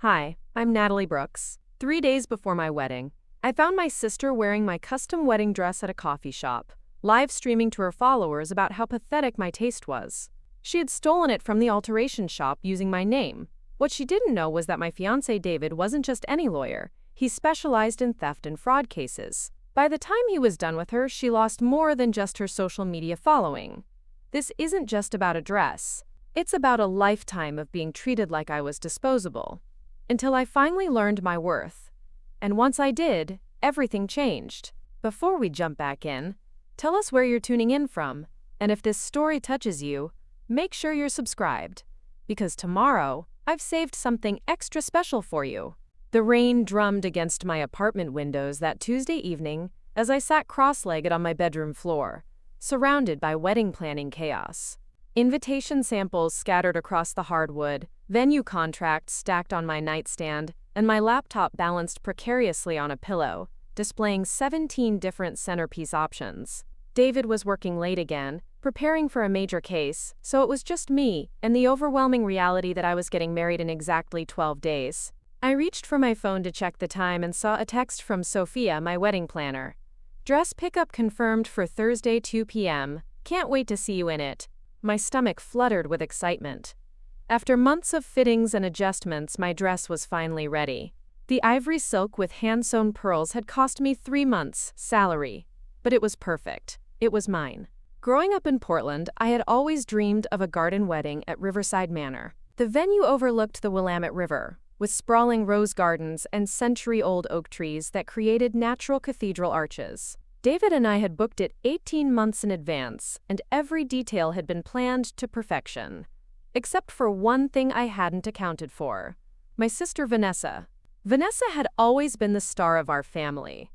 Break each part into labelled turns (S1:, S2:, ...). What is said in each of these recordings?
S1: Hi, I'm Natalie Brooks. 3 days before my wedding, I found my sister wearing my custom wedding dress at a coffee shop, live streaming to her followers about how pathetic my taste was. She had stolen it from the alteration shop using my name. What she didn't know was that my fiancé David wasn't just any lawyer, he specialized in theft and fraud cases. By the time he was done with her, she lost more than just her social media following. This isn't just about a dress. It's about a lifetime of being treated like I was disposable. Until I finally learned my worth. And once I did, everything changed. Before we jump back in, tell us where you're tuning in from, and if this story touches you, make sure you're subscribed. Because tomorrow, I've saved something extra special for you. The rain drummed against my apartment windows that Tuesday evening as I sat cross-legged on my bedroom floor, surrounded by wedding planning chaos. Invitation samples scattered across the hardwood, venue contracts stacked on my nightstand, and my laptop balanced precariously on a pillow, displaying 17 different centerpiece options. David was working late again, preparing for a major case, so it was just me and the overwhelming reality that I was getting married in exactly 12 days. I reached for my phone to check the time and saw a text from Sophia, my wedding planner. Dress pickup confirmed for Thursday 2 p.m. Can't wait to see you in it. My stomach fluttered with excitement. After months of fittings and adjustments, my dress was finally ready. The ivory silk with hand-sewn pearls had cost me 3 months' salary, but it was perfect. It was mine. Growing up in Portland, I had always dreamed of a garden wedding at Riverside Manor. The venue overlooked the Willamette River, with sprawling rose gardens and century-old oak trees that created natural cathedral arches. David and I had booked it 18 months in advance, and every detail had been planned to perfection. Except for one thing I hadn't accounted for. My sister Vanessa. Vanessa had always been the star of our family.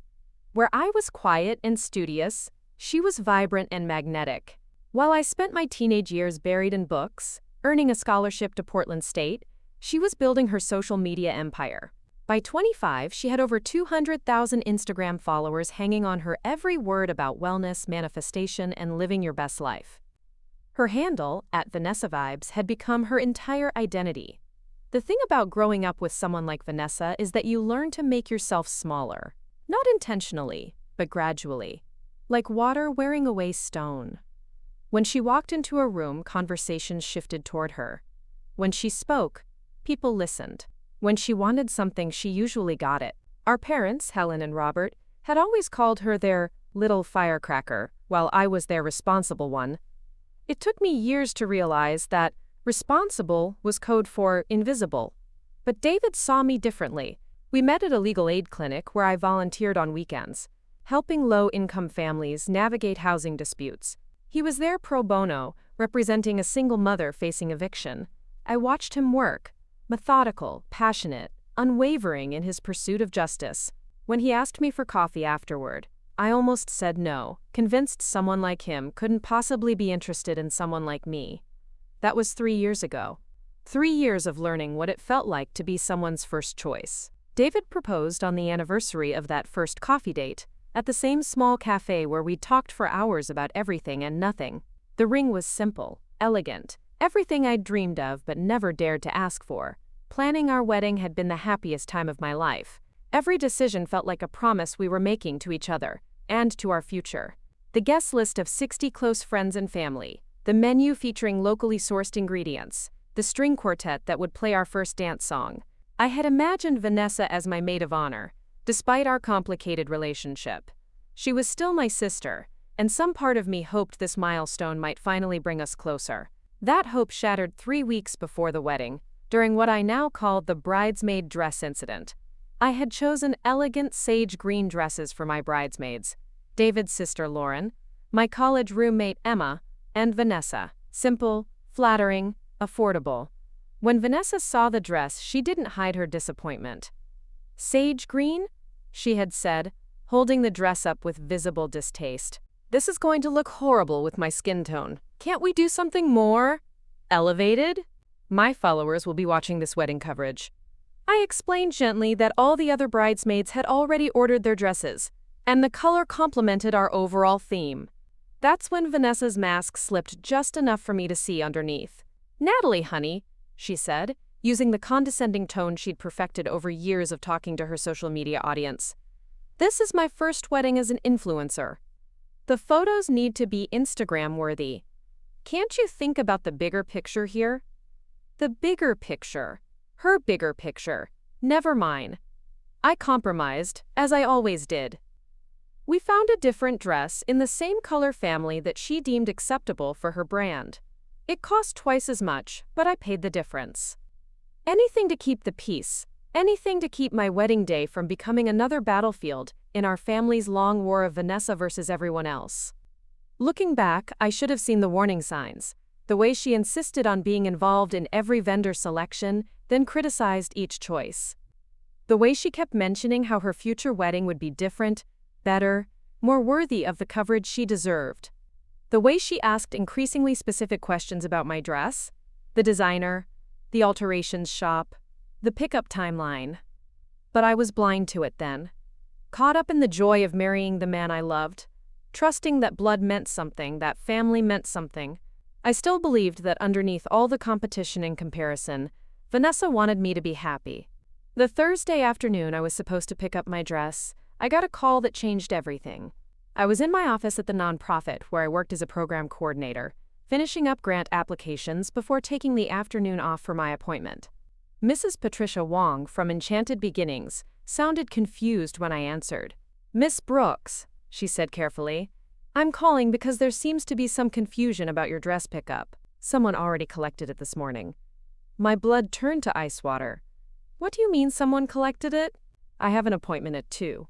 S1: Where I was quiet and studious, she was vibrant and magnetic. While I spent my teenage years buried in books, earning a scholarship to Portland State, she was building her social media empire. By 25, she had over 200,000 Instagram followers hanging on her every word about wellness, manifestation, and living your best life. Her handle, @VanessaVibes, had become her entire identity. The thing about growing up with someone like Vanessa is that you learn to make yourself smaller. Not intentionally, but gradually. Like water wearing away stone. When she walked into a room, conversations shifted toward her. When she spoke, people listened. When she wanted something, she usually got it. Our parents, Helen and Robert, had always called her their little firecracker, while I was their responsible one. It took me years to realize that responsible was code for invisible. But David saw me differently. We met at a legal aid clinic where I volunteered on weekends, helping low-income families navigate housing disputes. He was there pro bono, representing a single mother facing eviction. I watched him work, methodical, passionate, unwavering in his pursuit of justice. When he asked me for coffee afterward, I almost said no, convinced someone like him couldn't possibly be interested in someone like me. That was 3 years ago. 3 years of learning what it felt like to be someone's first choice. David proposed on the anniversary of that first coffee date, at the same small cafe where we'd talked for hours about everything and nothing. The ring was simple, elegant, everything I'd dreamed of but never dared to ask for. Planning our wedding had been the happiest time of my life. Every decision felt like a promise we were making to each other, and to our future. The guest list of 60 close friends and family, the menu featuring locally sourced ingredients, the string quartet that would play our first dance song. I had imagined Vanessa as my maid of honor, despite our complicated relationship. She was still my sister, and some part of me hoped this milestone might finally bring us closer. That hope shattered 3 weeks before the wedding, during what I now call the bridesmaid dress incident. I had chosen elegant sage green dresses for my bridesmaids, David's sister Lauren, my college roommate Emma, and Vanessa. Simple, flattering, affordable. When Vanessa saw the dress, she didn't hide her disappointment. "Sage green?" she had said, holding the dress up with visible distaste. "This is going to look horrible with my skin tone. Can't we do something more elevated?" My followers will be watching this wedding coverage. I explained gently that all the other bridesmaids had already ordered their dresses, and the color complemented our overall theme. That's when Vanessa's mask slipped just enough for me to see underneath. "Natalie, honey," she said, using the condescending tone she'd perfected over years of talking to her social media audience. "This is my first wedding as an influencer. The photos need to be Instagram-worthy. Can't you think about the bigger picture here?" The bigger picture. Her bigger picture. Never mine. I compromised, as I always did. We found a different dress in the same color family that she deemed acceptable for her brand. It cost twice as much, but I paid the difference. Anything to keep the peace. Anything to keep my wedding day from becoming another battlefield in our family's long war of Vanessa versus everyone else. Looking back, I should have seen the warning signs. The way she insisted on being involved in every vendor selection, then criticized each choice. The way she kept mentioning how her future wedding would be different, better, more worthy of the coverage she deserved. The way she asked increasingly specific questions about my dress, the designer, the alterations shop, the pickup timeline. But I was blind to it then. Caught up in the joy of marrying the man I loved, trusting that blood meant something, that family meant something. I still believed that underneath all the competition and comparison, Vanessa wanted me to be happy. The Thursday afternoon I was supposed to pick up my dress, I got a call that changed everything. I was in my office at the nonprofit where I worked as a program coordinator, finishing up grant applications before taking the afternoon off for my appointment. Mrs. Patricia Wong from Enchanted Beginnings sounded confused when I answered. "Miss Brooks," she said carefully, "I'm calling because there seems to be some confusion about your dress pickup. Someone already collected it this morning." My blood turned to ice water. "What do you mean someone collected it?" "I have an appointment at 2.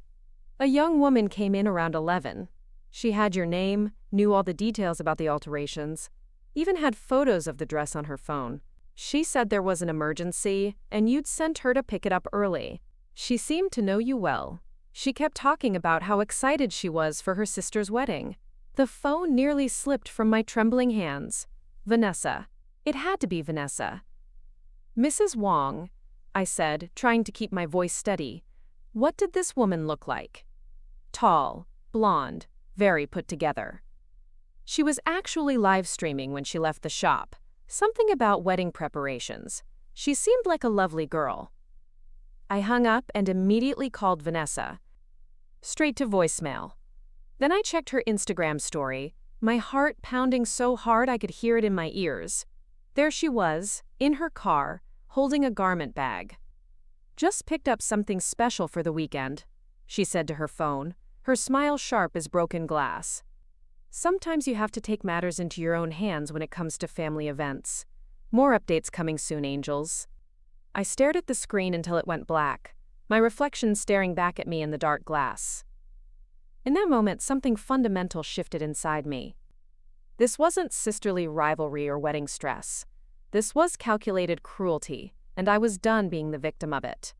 S1: A young woman came in around 11. She had your name, knew all the details about the alterations, even had photos of the dress on her phone. She said there was an emergency, and you'd sent her to pick it up early. She seemed to know you well. She kept talking about how excited she was for her sister's wedding." The phone nearly slipped from my trembling hands. Vanessa. It had to be Vanessa. "Mrs. Wong," I said, trying to keep my voice steady. "What did this woman look like?" "Tall, blonde, very put together." She was actually live streaming when she left the shop. Something about wedding preparations. She seemed like a lovely girl. I hung up and immediately called Vanessa. Straight to voicemail. Then I checked her Instagram story, my heart pounding so hard I could hear it in my ears. There she was, in her car, holding a garment bag. "Just picked up something special for the weekend," she said to her phone, her smile sharp as broken glass. Sometimes you have to take matters into your own hands when it comes to family events. More updates coming soon, angels. I stared at the screen until it went black, my reflection staring back at me in the dark glass. In that moment, something fundamental shifted inside me. This wasn't sisterly rivalry or wedding stress. This was calculated cruelty, and I was done being the victim of it.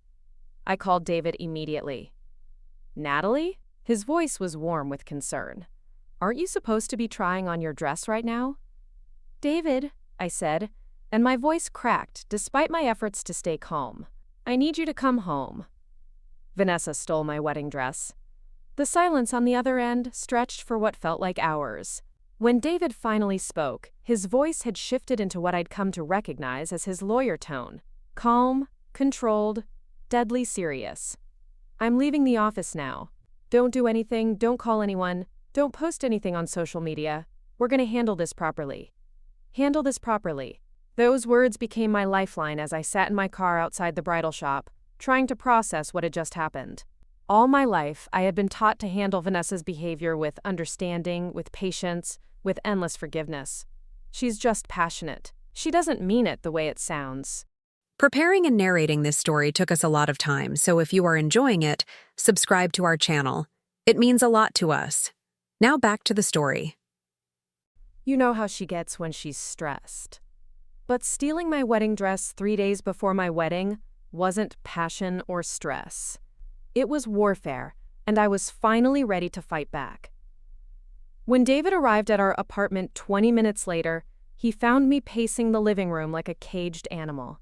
S1: I called David immediately. "Natalie?" His voice was warm with concern. "Aren't you supposed to be trying on your dress right now?" "David," I said, and my voice cracked despite my efforts to stay calm. "I need you to come home." Vanessa stole my wedding dress. The silence on the other end stretched for what felt like hours. When David finally spoke, his voice had shifted into what I'd come to recognize as his lawyer tone. Calm, controlled, deadly serious. "I'm leaving the office now. Don't do anything, don't call anyone, don't post anything on social media. We're going to handle this properly." Handle this properly. Those words became my lifeline as I sat in my car outside the bridal shop, trying to process what had just happened. All my life, I had been taught to handle Vanessa's behavior with understanding, with patience, with endless forgiveness. She's just passionate. She doesn't mean it the way it sounds.
S2: Preparing and narrating this story took us a lot of time, so if you are enjoying it, subscribe to our channel. It means a lot to us. Now back to the story.
S1: You know how she gets when she's stressed. But stealing my wedding dress 3 days before my wedding wasn't passion or stress. It was warfare, and I was finally ready to fight back. When David arrived at our apartment 20 minutes later, he found me pacing the living room like a caged animal.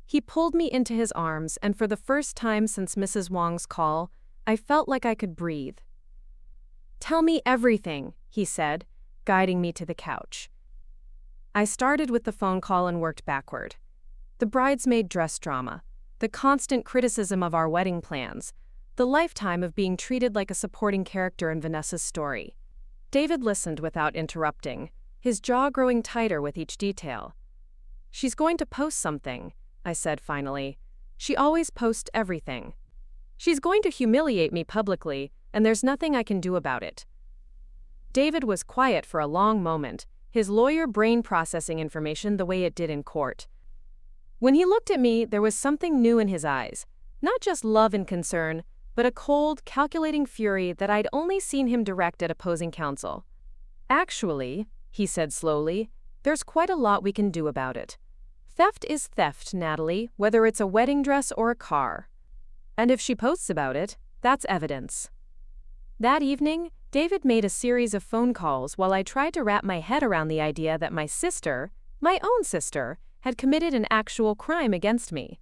S1: He pulled me into his arms, and for the first time since Mrs. Wong's call, I felt like I could breathe. "Tell me everything," he said, guiding me to the couch. I started with the phone call and worked backward. The bridesmaid dress drama, the constant criticism of our wedding plans, the lifetime of being treated like a supporting character in Vanessa's story. David listened without interrupting, his jaw growing tighter with each detail. "She's going to post something," I said finally. "She always posts everything. She's going to humiliate me publicly, and there's nothing I can do about it." David was quiet for a long moment, his lawyer brain processing information the way it did in court. When he looked at me, there was something new in his eyes, not just love and concern, but a cold, calculating fury that I'd only seen him direct at opposing counsel. "Actually," he said slowly, "there's quite a lot we can do about it. Theft is theft, Natalie, whether it's a wedding dress or a car. And if she posts about it, that's evidence." That evening, David made a series of phone calls while I tried to wrap my head around the idea that my sister, my own sister, had committed an actual crime against me.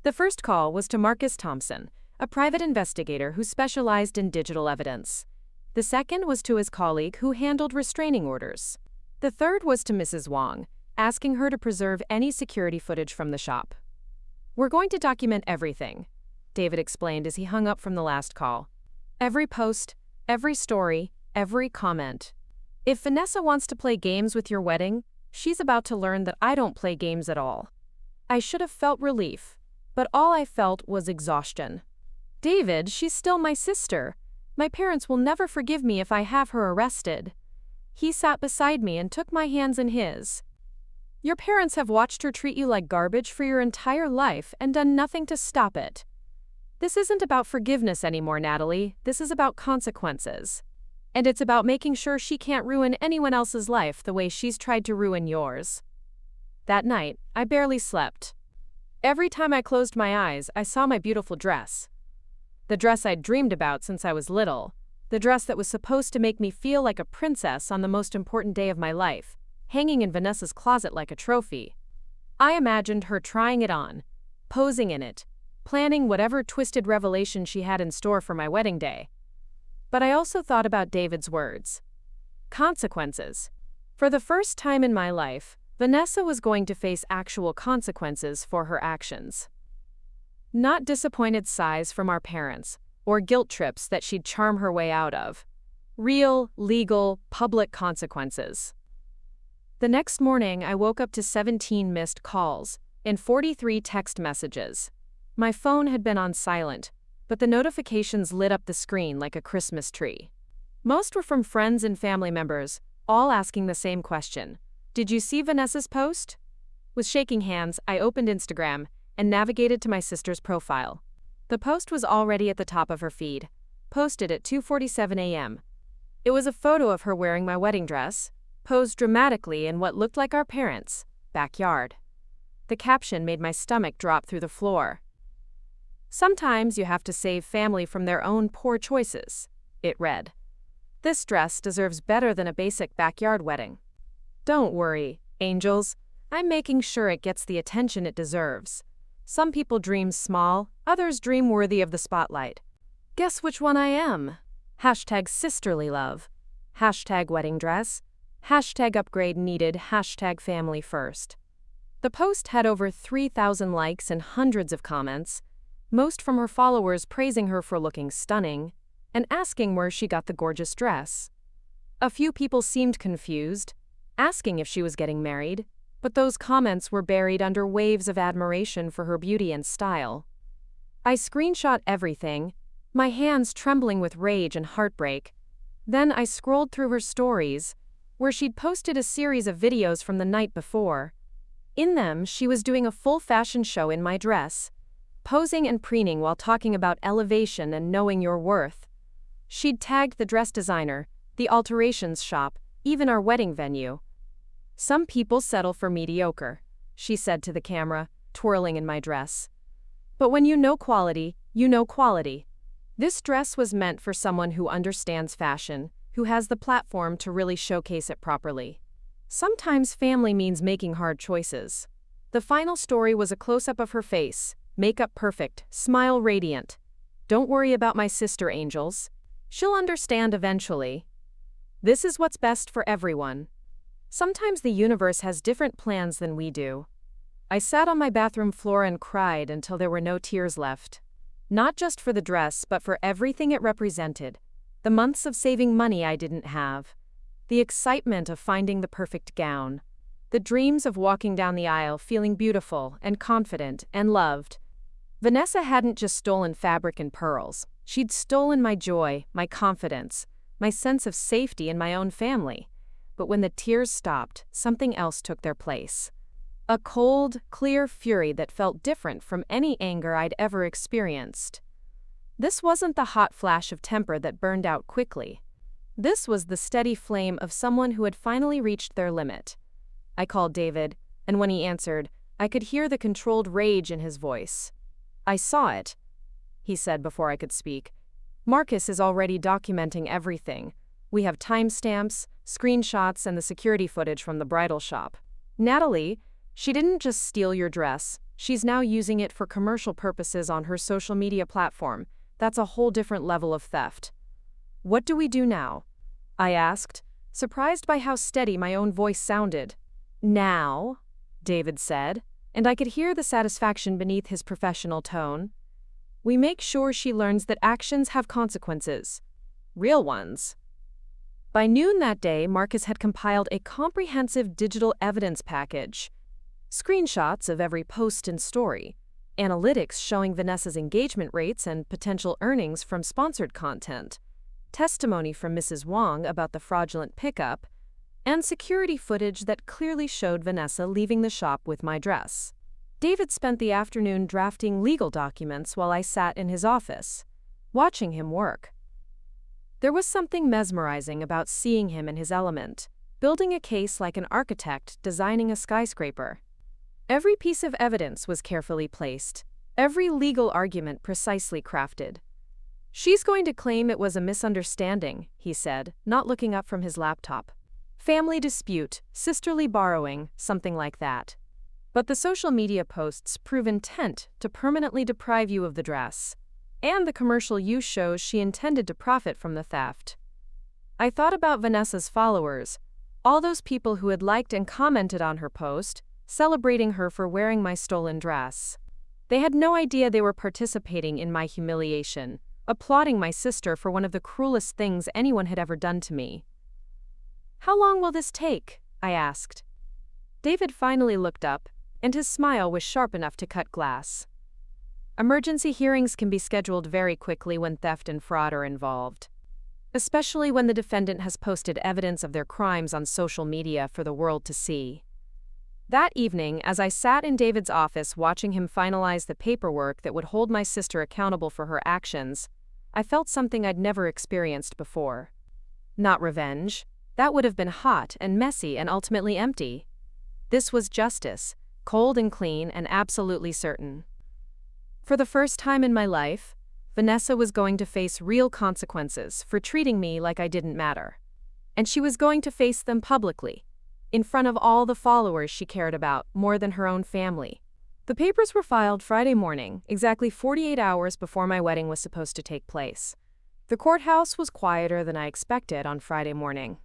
S1: The first call was to Marcus Thompson, a private investigator who specialized in digital evidence. The second was to his colleague who handled restraining orders. The third was to Mrs. Wong, asking her to preserve any security footage from the shop. "We're going to document everything," David explained as he hung up from the last call. "Every post, every story, every comment. If Vanessa wants to play games with your wedding, she's about to learn that I don't play games at all." I should have felt relief, but all I felt was exhaustion. "David, she's still my sister. My parents will never forgive me if I have her arrested." He sat beside me and took my hands in his. "Your parents have watched her treat you like garbage for your entire life and done nothing to stop it. This isn't about forgiveness anymore, Natalie. This is about consequences. And it's about making sure she can't ruin anyone else's life the way she's tried to ruin yours." That night, I barely slept. Every time I closed my eyes, I saw my beautiful dress. The dress I'd dreamed about since I was little. The dress that was supposed to make me feel like a princess on the most important day of my life, hanging in Vanessa's closet like a trophy. I imagined her trying it on, posing in it, planning whatever twisted revelation she had in store for my wedding day. But I also thought about David's words. Consequences. For the first time in my life, Vanessa was going to face actual consequences for her actions. Not disappointed sighs from our parents, or guilt trips that she'd charm her way out of. Real, legal, public consequences. The next morning, I woke up to 17 missed calls and 43 text messages. My phone had been on silent, but the notifications lit up the screen like a Christmas tree. Most were from friends and family members, all asking the same question. "Did you see Vanessa's post?" With shaking hands, I opened Instagram and navigated to my sister's profile. The post was already at the top of her feed, posted at 2:47 a.m. It was a photo of her wearing my wedding dress, posed dramatically in what looked like our parents' backyard. The caption made my stomach drop through the floor. "Sometimes you have to save family from their own poor choices," it read. "This dress deserves better than a basic backyard wedding. Don't worry, angels. I'm making sure it gets the attention it deserves. Some people dream small, others dream worthy of the spotlight. Guess which one I am? Hashtag sisterly love. Hashtag wedding dress. Hashtag upgrade needed. Hashtag family first." The post had over 3,000 likes and hundreds of comments, most from her followers praising her for looking stunning and asking where she got the gorgeous dress. A few people seemed confused, asking if she was getting married, but those comments were buried under waves of admiration for her beauty and style. I screenshot everything, my hands trembling with rage and heartbreak. Then I scrolled through her stories, where she'd posted a series of videos from the night before. In them, she was doing a full fashion show in my dress, posing and preening while talking about elevation and knowing your worth. She'd tagged the dress designer, the alterations shop, even our wedding venue. "Some people settle for mediocre," she said to the camera, twirling in my dress. "But when you know quality, you know quality. This dress was meant for someone who understands fashion, who has the platform to really showcase it properly." Sometimes family means making hard choices. The final story was a close-up of her face, makeup perfect, smile radiant. "Don't worry about my sister, angels. She'll understand eventually. This is what's best for everyone." Sometimes the universe has different plans than we do. I sat on my bathroom floor and cried until there were no tears left. Not just for the dress, but for everything it represented. The months of saving money I didn't have. The excitement of finding the perfect gown. The dreams of walking down the aisle feeling beautiful and confident and loved. Vanessa hadn't just stolen fabric and pearls. She'd stolen my joy, my confidence, my sense of safety in my own family. But when the tears stopped, something else took their place. A cold, clear fury that felt different from any anger I'd ever experienced. This wasn't the hot flash of temper that burned out quickly. This was the steady flame of someone who had finally reached their limit. I called David, and when he answered, I could hear the controlled rage in his voice. "I saw it," he said before I could speak. "Marcus is already documenting everything. We have timestamps, screenshots, and the security footage from the bridal shop. Natalie, she didn't just steal your dress. She's now using it for commercial purposes on her social media platform. That's a whole different level of theft." "What do we do now?" I asked, surprised by how steady my own voice sounded. "Now," David said, and I could hear the satisfaction beneath his professional tone. "We make sure she learns that actions have consequences. Real ones." By noon that day, Marcus had compiled a comprehensive digital evidence package. Screenshots of every post and story, analytics showing Vanessa's engagement rates and potential earnings from sponsored content, testimony from Mrs. Wong about the fraudulent pickup, and security footage that clearly showed Vanessa leaving the shop with my dress. David spent the afternoon drafting legal documents while I sat in his office, watching him work. There was something mesmerizing about seeing him in his element, building a case like an architect designing a skyscraper. Every piece of evidence was carefully placed, every legal argument precisely crafted. "She's going to claim it was a misunderstanding," he said, not looking up from his laptop. "Family dispute, sisterly borrowing, something like that. But the social media posts prove intent to permanently deprive you of the dress. And the commercial use shows she intended to profit from the theft." I thought about Vanessa's followers, all those people who had liked and commented on her post, celebrating her for wearing my stolen dress. They had no idea they were participating in my humiliation, applauding my sister for one of the cruelest things anyone had ever done to me. "How long will this take?" I asked. David finally looked up, and his smile was sharp enough to cut glass. "Emergency hearings can be scheduled very quickly when theft and fraud are involved, especially when the defendant has posted evidence of their crimes on social media for the world to see." That evening, as I sat in David's office watching him finalize the paperwork that would hold my sister accountable for her actions, I felt something I'd never experienced before. Not revenge. That would have been hot and messy and ultimately empty. This was justice, cold and clean and absolutely certain. For the first time in my life, Vanessa was going to face real consequences for treating me like I didn't matter. And she was going to face them publicly, in front of all the followers she cared about more than her own family. The papers were filed Friday morning, exactly 48 hours before my wedding was supposed to take place. The courthouse was quieter than I expected on Friday morning.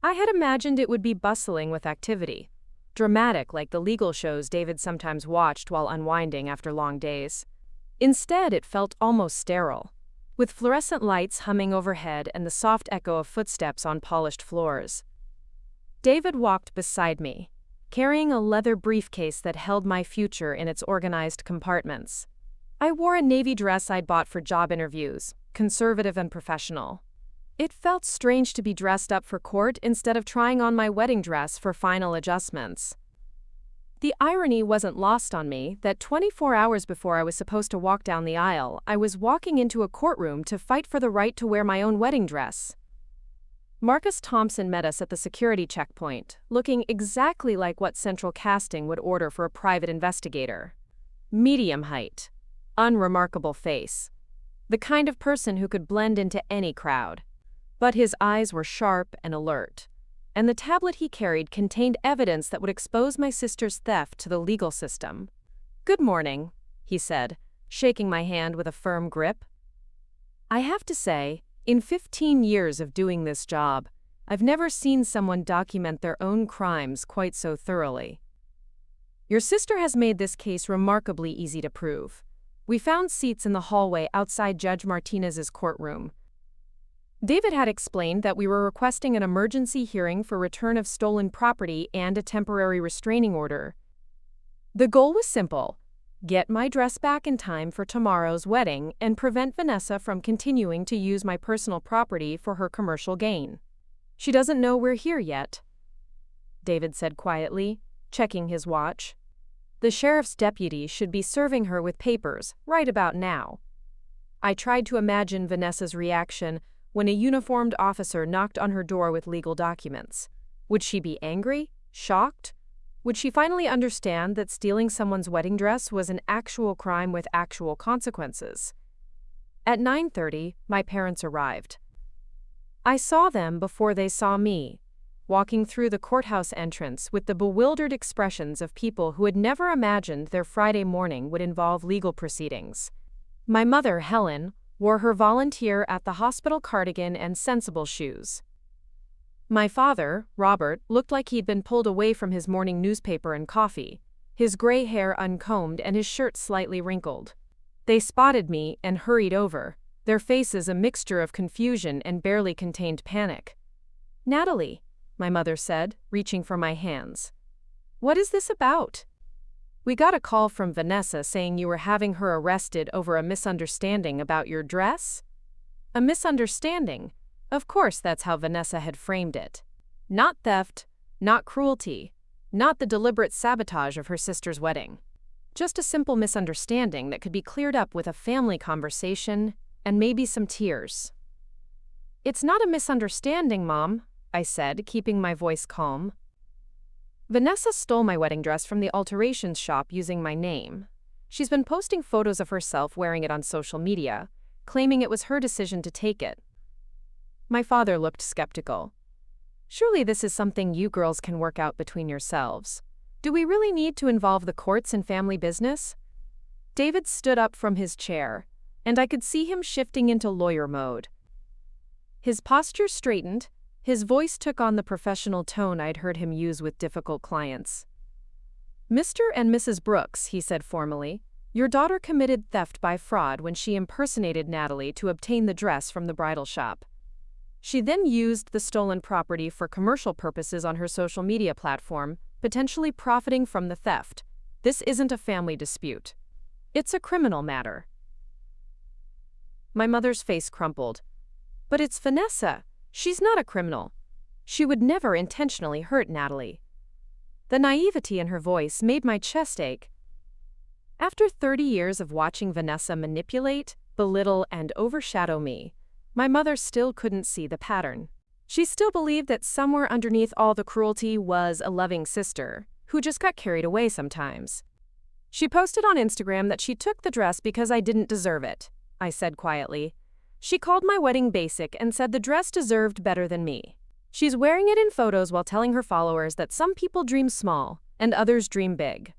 S1: I had imagined it would be bustling with activity, dramatic like the legal shows David sometimes watched while unwinding after long days. Instead, it felt almost sterile, with fluorescent lights humming overhead and the soft echo of footsteps on polished floors. David walked beside me, carrying a leather briefcase that held my future in its organized compartments. I wore a navy dress I'd bought for job interviews, conservative and professional. It felt strange to be dressed up for court instead of trying on my wedding dress for final adjustments. The irony wasn't lost on me that 24 hours before I was supposed to walk down the aisle, I was walking into a courtroom to fight for the right to wear my own wedding dress. Marcus Thompson met us at the security checkpoint, looking exactly like what central casting would order for a private investigator. Medium height, unremarkable face, the kind of person who could blend into any crowd. But his eyes were sharp and alert, and the tablet he carried contained evidence that would expose my sister's theft to the legal system. "Good morning," he said, shaking my hand with a firm grip. I have to say, in 15 years of doing this job, I've never seen someone document their own crimes quite so thoroughly. Your sister has made this case remarkably easy to prove. We found seats in the hallway outside Judge Martinez's courtroom. David had explained that we were requesting an emergency hearing for return of stolen property and a temporary restraining order. The goal was simple: get my dress back in time for tomorrow's wedding and prevent Vanessa from continuing to use my personal property for her commercial gain. She doesn't know we're here yet, David said quietly, checking his watch. The sheriff's deputy should be serving her with papers right about now. I tried to imagine Vanessa's reaction when a uniformed officer knocked on her door with legal documents. Would she be angry? Shocked? Would she finally understand that stealing someone's wedding dress was an actual crime with actual consequences? At 9:30, my parents arrived. I saw them before they saw me, walking through the courthouse entrance with the bewildered expressions of people who had never imagined their Friday morning would involve legal proceedings. My mother, Helen, wore her volunteer at the hospital cardigan and sensible shoes. My father, Robert, looked like he'd been pulled away from his morning newspaper and coffee, his gray hair uncombed and his shirt slightly wrinkled. They spotted me and hurried over, their faces a mixture of confusion and barely contained panic. "Natalie," my mother said, reaching for my hands. "What is this about?" "We got a call from Vanessa saying you were having her arrested over a misunderstanding about your dress?" A misunderstanding? Of course that's how Vanessa had framed it. Not theft, not cruelty, not the deliberate sabotage of her sister's wedding. Just a simple misunderstanding that could be cleared up with a family conversation and maybe some tears. "It's not a misunderstanding, Mom," I said, keeping my voice calm. "Vanessa stole my wedding dress from the alterations shop using my name. She's been posting photos of herself wearing it on social media, claiming it was her decision to take it." My father looked skeptical. "Surely this is something you girls can work out between yourselves. Do we really need to involve the courts in family business?" David stood up from his chair, and I could see him shifting into lawyer mode. His posture straightened, his voice took on the professional tone I'd heard him use with difficult clients. "Mr. and Mrs. Brooks," he said formally, "your daughter committed theft by fraud when she impersonated Natalie to obtain the dress from the bridal shop. She then used the stolen property for commercial purposes on her social media platform, potentially profiting from the theft. This isn't a family dispute. It's a criminal matter." My mother's face crumpled. "But it's Vanessa. She's not a criminal. She would never intentionally hurt Natalie." The naivety in her voice made my chest ache. After 30 years of watching Vanessa manipulate, belittle, and overshadow me, my mother still couldn't see the pattern. She still believed that somewhere underneath all the cruelty was a loving sister, who just got carried away sometimes. "She posted on Instagram that she took the dress because I didn't deserve it," I said quietly. "She called my wedding basic and said the dress deserved better than me. She's wearing it in photos while telling her followers that some people dream small and others dream big.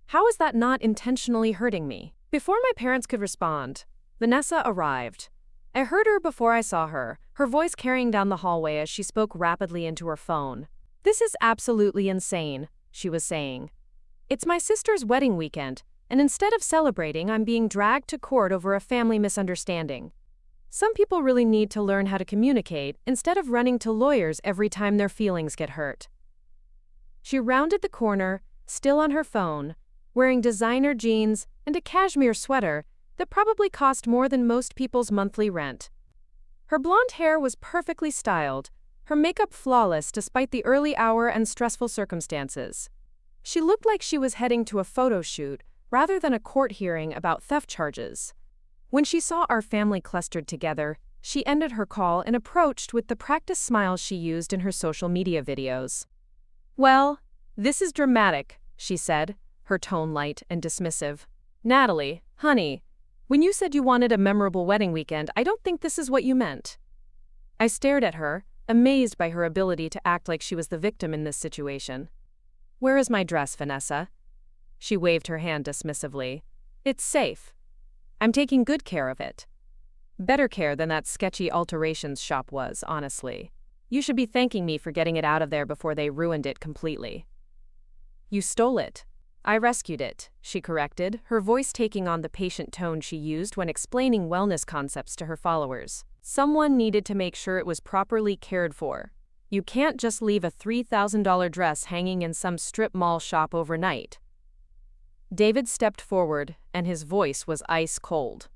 S1: How is that not intentionally hurting me?" Before my parents could respond, Vanessa arrived. I heard her before I saw her, her voice carrying down the hallway as she spoke rapidly into her phone. "This is absolutely insane," she was saying. "It's my sister's wedding weekend, and instead of celebrating, I'm being dragged to court over a family misunderstanding. Some people really need to learn how to communicate instead of running to lawyers every time their feelings get hurt." She rounded the corner, still on her phone, wearing designer jeans and a cashmere sweater that probably cost more than most people's monthly rent. Her blonde hair was perfectly styled, her makeup flawless despite the early hour and stressful circumstances. She looked like she was heading to a photo shoot rather than a court hearing about theft charges. When she saw our family clustered together, she ended her call and approached with the practice smile she used in her social media videos. "Well, this is dramatic," she said, her tone light and dismissive. "Natalie, honey, when you said you wanted a memorable wedding weekend, I don't think this is what you meant." I stared at her, amazed by her ability to act like she was the victim in this situation. "Where is my dress, Vanessa?" She waved her hand dismissively. "It's safe. I'm taking good care of it. Better care than that sketchy alterations shop was, honestly. You should be thanking me for getting it out of there before they ruined it completely." "You stole it." I rescued it, she corrected, her voice taking on the patient tone she used when explaining wellness concepts to her followers. Someone needed to make sure it was properly cared for. You can't just leave a $3,000 dress hanging in some strip mall shop overnight. David stepped forward, and his voice was ice cold.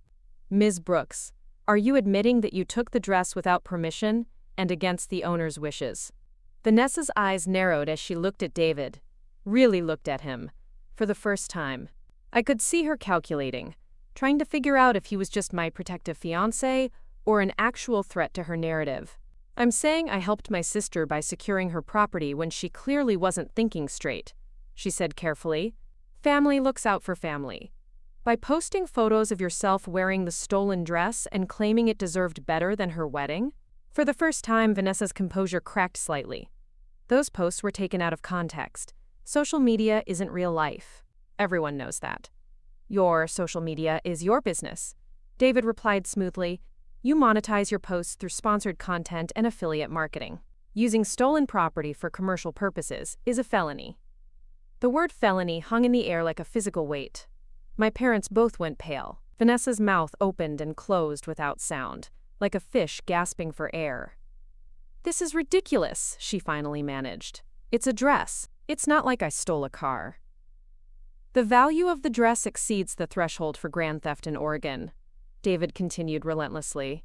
S1: Ms. Brooks, are you admitting that you took the dress without permission and against the owner's wishes? Vanessa's eyes narrowed as she looked at David, really looked at him, for the first time. I could see her calculating, trying to figure out if he was just my protective fiancé or an actual threat to her narrative. I'm saying I helped my sister by securing her property when she clearly wasn't thinking straight, she said carefully. Family looks out for family. By posting photos of yourself wearing the stolen dress and claiming it deserved better than her wedding? For the first time, Vanessa's composure cracked slightly. Those posts were taken out of context. Social media isn't real life. Everyone knows that. Your social media is your business. David replied smoothly. You monetize your posts through sponsored content and affiliate marketing. Using stolen property for commercial purposes is a felony. The word felony hung in the air like a physical weight. My parents both went pale. Vanessa's mouth opened and closed without sound, like a fish gasping for air. This is ridiculous, she finally managed. It's a dress. It's not like I stole a car. The value of the dress exceeds the threshold for grand theft in Oregon, David continued relentlessly.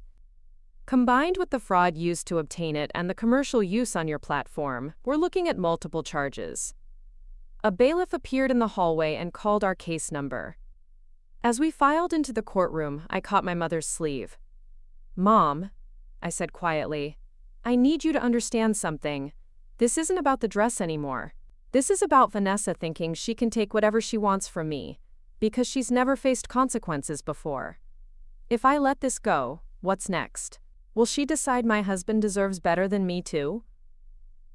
S1: Combined with the fraud used to obtain it and the commercial use on your platform, we're looking at multiple charges. A bailiff appeared in the hallway and called our case number. As we filed into the courtroom, I caught my mother's sleeve. Mom, I said quietly, I need you to understand something. This isn't about the dress anymore. This is about Vanessa thinking she can take whatever she wants from me, because she's never faced consequences before. If I let this go, what's next? Will she decide my husband deserves better than me too?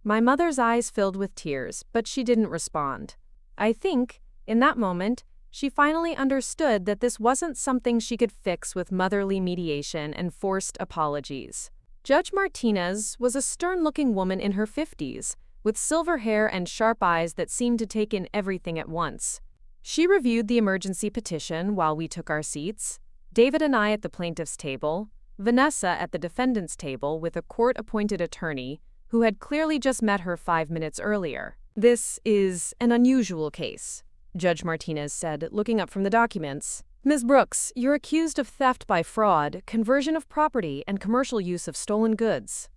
S1: My mother's eyes filled with tears, but she didn't respond. I think, in that moment, she finally understood that this wasn't something she could fix with motherly mediation and forced apologies. Judge Martinez was a stern-looking woman in her 50s, with silver hair and sharp eyes that seemed to take in everything at once. She reviewed the emergency petition while we took our seats, David and I at the plaintiff's table, Vanessa at the defendant's table with a court-appointed attorney who had clearly just met her 5 minutes earlier. This is an unusual case, Judge Martinez said, looking up from the documents. Ms. Brooks, you're accused of theft by fraud, conversion of property, and commercial use of stolen goods.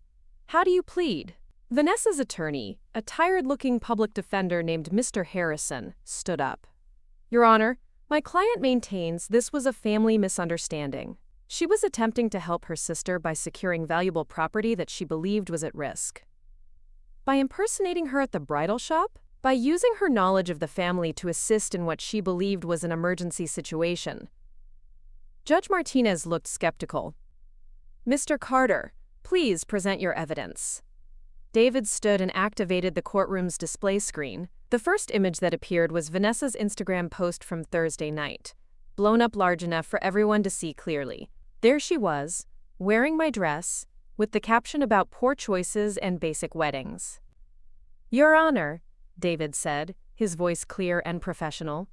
S1: How do you plead? Vanessa's attorney, a tired-looking public defender named Mr. Harrison, stood up. Your Honor, my client maintains this was a family misunderstanding. She was attempting to help her sister by securing valuable property that she believed was at risk. By impersonating her at the bridal shop? By using her knowledge of the family to assist in what she believed was an emergency situation. Judge Martinez looked skeptical. Mr. Carter, please present your evidence. David stood and activated the courtroom's display screen. The first image that appeared was Vanessa's Instagram post from Thursday night, blown up large enough for everyone to see clearly. There she was, wearing my dress, with the caption about poor choices and basic weddings. Your Honor, David said, his voice clear and professional.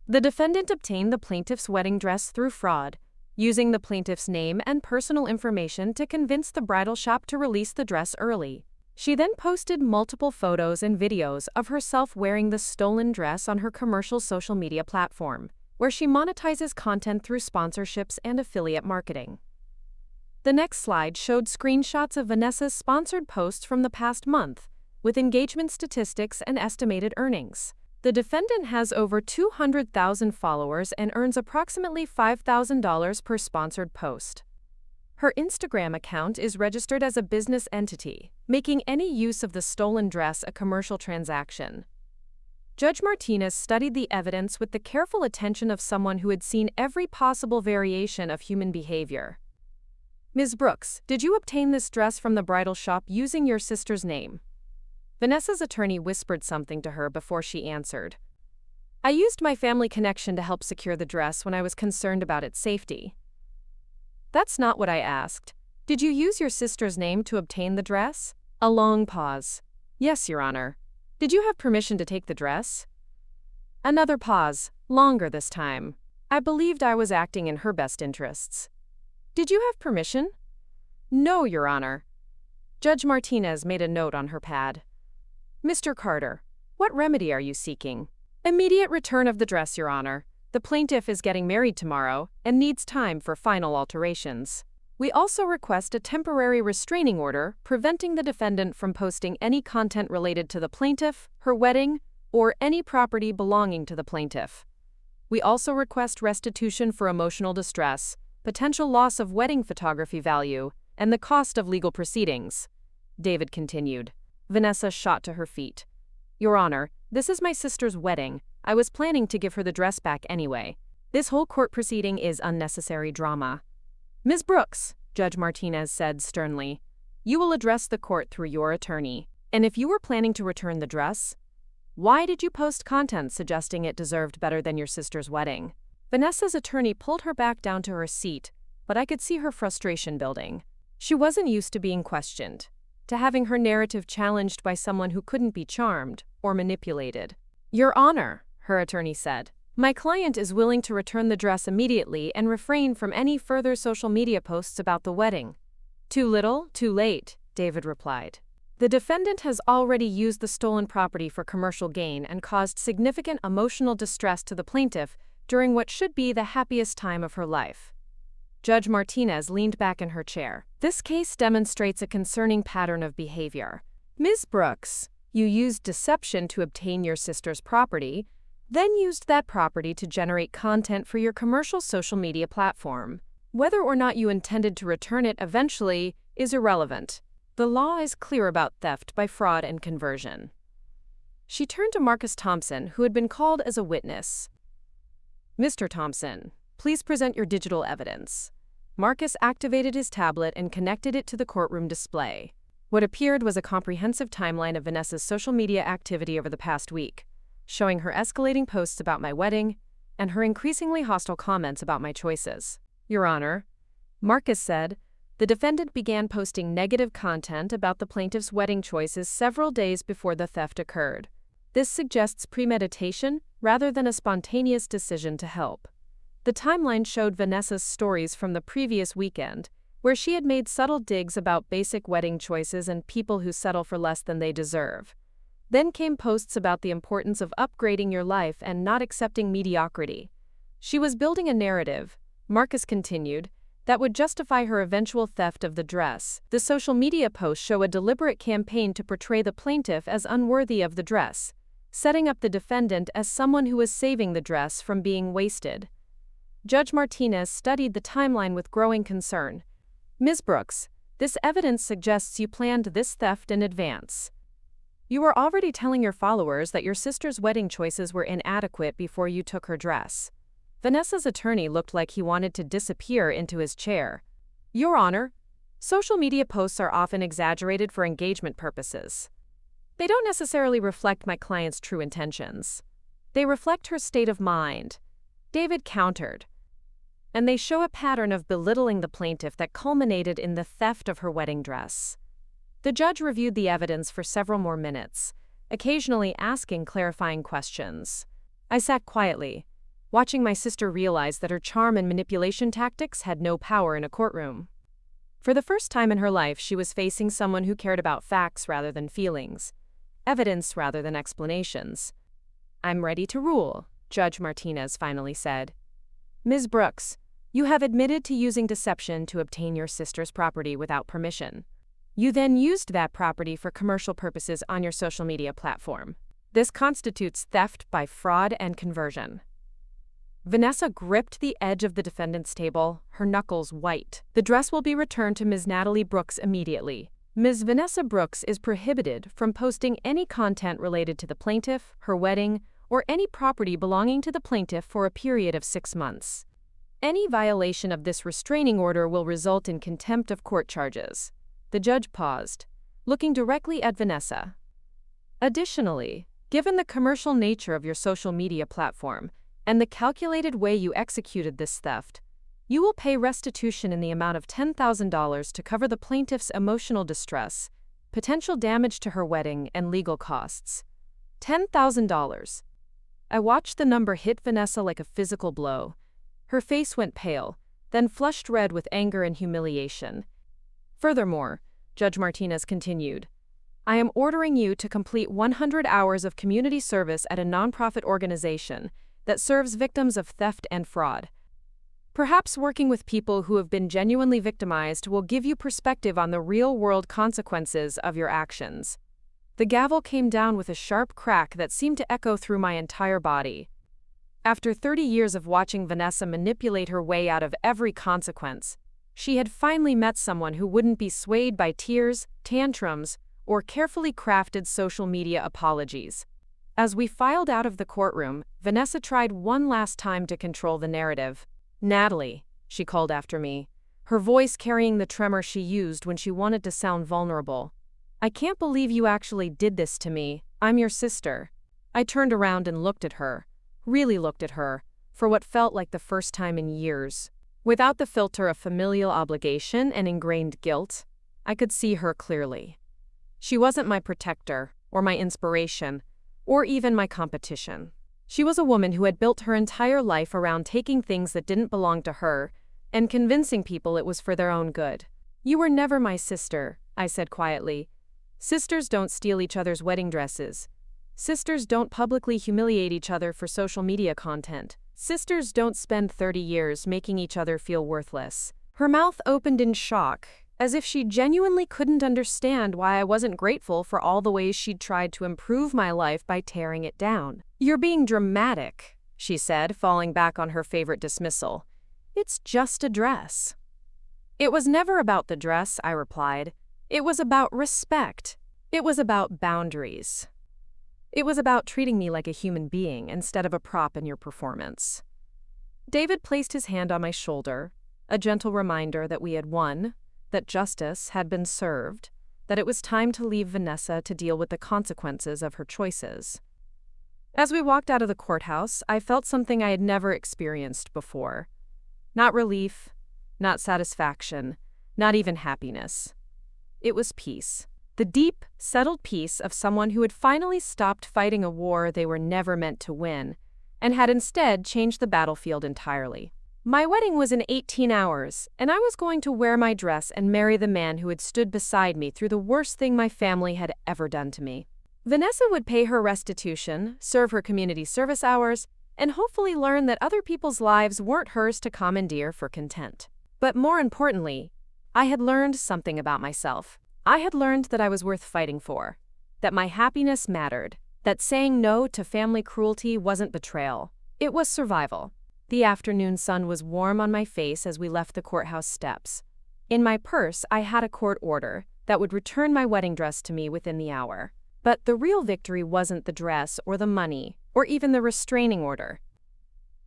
S1: The defendant obtained the plaintiff's wedding dress through fraud, using the plaintiff's name and personal information to convince the bridal shop to release the dress early. She then posted multiple photos and videos of herself wearing the stolen dress on her commercial social media platform, where she monetizes content through sponsorships and affiliate marketing. The next slide showed screenshots of Vanessa's sponsored posts from the past month, with engagement statistics and estimated earnings. The defendant has over 200,000 followers and earns approximately $5,000 per sponsored post. Her Instagram account is registered as a business entity, making any use of the stolen dress a commercial transaction. Judge Martinez studied the evidence with the careful attention of someone who had seen every possible variation of human behavior. Ms. Brooks, did you obtain this dress from the bridal shop using your sister's name? Vanessa's attorney whispered something to her before she answered. I used my family connection to help secure the dress when I was concerned about its safety. That's not what I asked. Did you use your sister's name to obtain the dress? A long pause. Yes, Your Honor. Did you have permission to take the dress? Another pause, longer this time. I believed I was acting in her best interests. Did you have permission? No, Your Honor. Judge Martinez made a note on her pad. Mr. Carter, what remedy are you seeking? Immediate return of the dress, Your Honor. The plaintiff is getting married tomorrow and needs time for final alterations. We also request a temporary restraining order preventing the defendant from posting any content related to the plaintiff, her wedding, or any property belonging to the plaintiff. We also request restitution for emotional distress, potential loss of wedding photography value, and the cost of legal proceedings. David continued. Vanessa shot to her feet. Your Honor, this is my sister's wedding. I was planning to give her the dress back anyway. This whole court proceeding is unnecessary drama. Ms. Brooks, Judge Martinez said sternly, you will address the court through your attorney. And if you were planning to return the dress, why did you post content suggesting it deserved better than your sister's wedding? Vanessa's attorney pulled her back down to her seat, but I could see her frustration building. She wasn't used to being questioned, to having her narrative challenged by someone who couldn't be charmed or manipulated. Your Honor, her attorney said, my client is willing to return the dress immediately and refrain from any further social media posts about the wedding. Too little, too late, David replied. The defendant has already used the stolen property for commercial gain and caused significant emotional distress to the plaintiff during what should be the happiest time of her life. Judge Martinez leaned back in her chair. This case demonstrates a concerning pattern of behavior. Ms. Brooks, you used deception to obtain your sister's property, then used that property to generate content for your commercial social media platform. Whether or not you intended to return it eventually is irrelevant. The law is clear about theft by fraud and conversion. She turned to Marcus Thompson, who had been called as a witness. Mr. Thompson, please present your digital evidence. Marcus activated his tablet and connected it to the courtroom display. What appeared was a comprehensive timeline of Vanessa's social media activity over the past week, showing her escalating posts about my wedding and her increasingly hostile comments about my choices. Your Honor, Marcus said, the defendant began posting negative content about the plaintiff's wedding choices several days before the theft occurred. This suggests premeditation rather than a spontaneous decision to help. The timeline showed Vanessa's stories from the previous weekend, where she had made subtle digs about basic wedding choices and people who settle for less than they deserve. Then came posts about the importance of upgrading your life and not accepting mediocrity. She was building a narrative, Marcus continued, that would justify her eventual theft of the dress. The social media posts show a deliberate campaign to portray the plaintiff as unworthy of the dress, setting up the defendant as someone who was saving the dress from being wasted. Judge Martinez studied the timeline with growing concern. Ms. Brooks, this evidence suggests you planned this theft in advance. You were already telling your followers that your sister's wedding choices were inadequate before you took her dress. Vanessa's attorney looked like he wanted to disappear into his chair. Your Honor, social media posts are often exaggerated for engagement purposes. They don't necessarily reflect my client's true intentions. They reflect her state of mind, David countered. And they show a pattern of belittling the plaintiff that culminated in the theft of her wedding dress. The judge reviewed the evidence for several more minutes, occasionally asking clarifying questions. I sat quietly, watching my sister realize that her charm and manipulation tactics had no power in a courtroom. For the first time in her life, she was facing someone who cared about facts rather than feelings, evidence rather than explanations. I'm ready to rule, Judge Martinez finally said. Ms. Brooks, you have admitted to using deception to obtain your sister's property without permission. You then used that property for commercial purposes on your social media platform. This constitutes theft by fraud and conversion. Vanessa gripped the edge of the defendant's table, her knuckles white. The dress will be returned to Ms. Natalie Brooks immediately. Ms. Vanessa Brooks is prohibited from posting any content related to the plaintiff, her wedding, or any property belonging to the plaintiff for a period of 6 months. Any violation of this restraining order will result in contempt of court charges. The judge paused, looking directly at Vanessa. Additionally, given the commercial nature of your social media platform and the calculated way you executed this theft, you will pay restitution in the amount of $10,000 to cover the plaintiff's emotional distress, potential damage to her wedding, and legal costs. $10,000. I watched the number hit Vanessa like a physical blow. Her face went pale, then flushed red with anger and humiliation. Furthermore, Judge Martinez continued, I am ordering you to complete 100 hours of community service at a nonprofit organization that serves victims of theft and fraud. Perhaps working with people who have been genuinely victimized will give you perspective on the real-world consequences of your actions. The gavel came down with a sharp crack that seemed to echo through my entire body. After 30 years of watching Vanessa manipulate her way out of every consequence, she had finally met someone who wouldn't be swayed by tears, tantrums, or carefully crafted social media apologies. As we filed out of the courtroom, Vanessa tried one last time to control the narrative. Natalie, she called after me, her voice carrying the tremor she used when she wanted to sound vulnerable. I can't believe you actually did this to me. I'm your sister. I turned around and looked at her, really looked at her, for what felt like the first time in years. Without the filter of familial obligation and ingrained guilt, I could see her clearly. She wasn't my protector, or my inspiration, or even my competition. She was a woman who had built her entire life around taking things that didn't belong to her and convincing people it was for their own good. You were never my sister, I said quietly. Sisters don't steal each other's wedding dresses. Sisters don't publicly humiliate each other for social media content. Sisters don't spend 30 years making each other feel worthless. Her mouth opened in shock, as if she genuinely couldn't understand why I wasn't grateful for all the ways she'd tried to improve my life by tearing it down. You're being dramatic, she said, falling back on her favorite dismissal. It's just a dress. It was never about the dress, I replied. It was about respect. It was about boundaries. It was about treating me like a human being instead of a prop in your performance. David placed his hand on my shoulder, a gentle reminder that we had won, that justice had been served, that it was time to leave Vanessa to deal with the consequences of her choices. As we walked out of the courthouse, I felt something I had never experienced before. Not relief, not satisfaction, not even happiness. It was peace. The deep, settled peace of someone who had finally stopped fighting a war they were never meant to win, and had instead changed the battlefield entirely. My wedding was in 18 hours, and I was going to wear my dress and marry the man who had stood beside me through the worst thing my family had ever done to me. Vanessa would pay her restitution, serve her community service hours, and hopefully learn that other people's lives weren't hers to commandeer for content. But more importantly, I had learned something about myself. I had learned that I was worth fighting for, that my happiness mattered, that saying no to family cruelty wasn't betrayal. It was survival. The afternoon sun was warm on my face as we left the courthouse steps. In my purse, I had a court order that would return my wedding dress to me within the hour. But the real victory wasn't the dress or the money, or even the restraining order.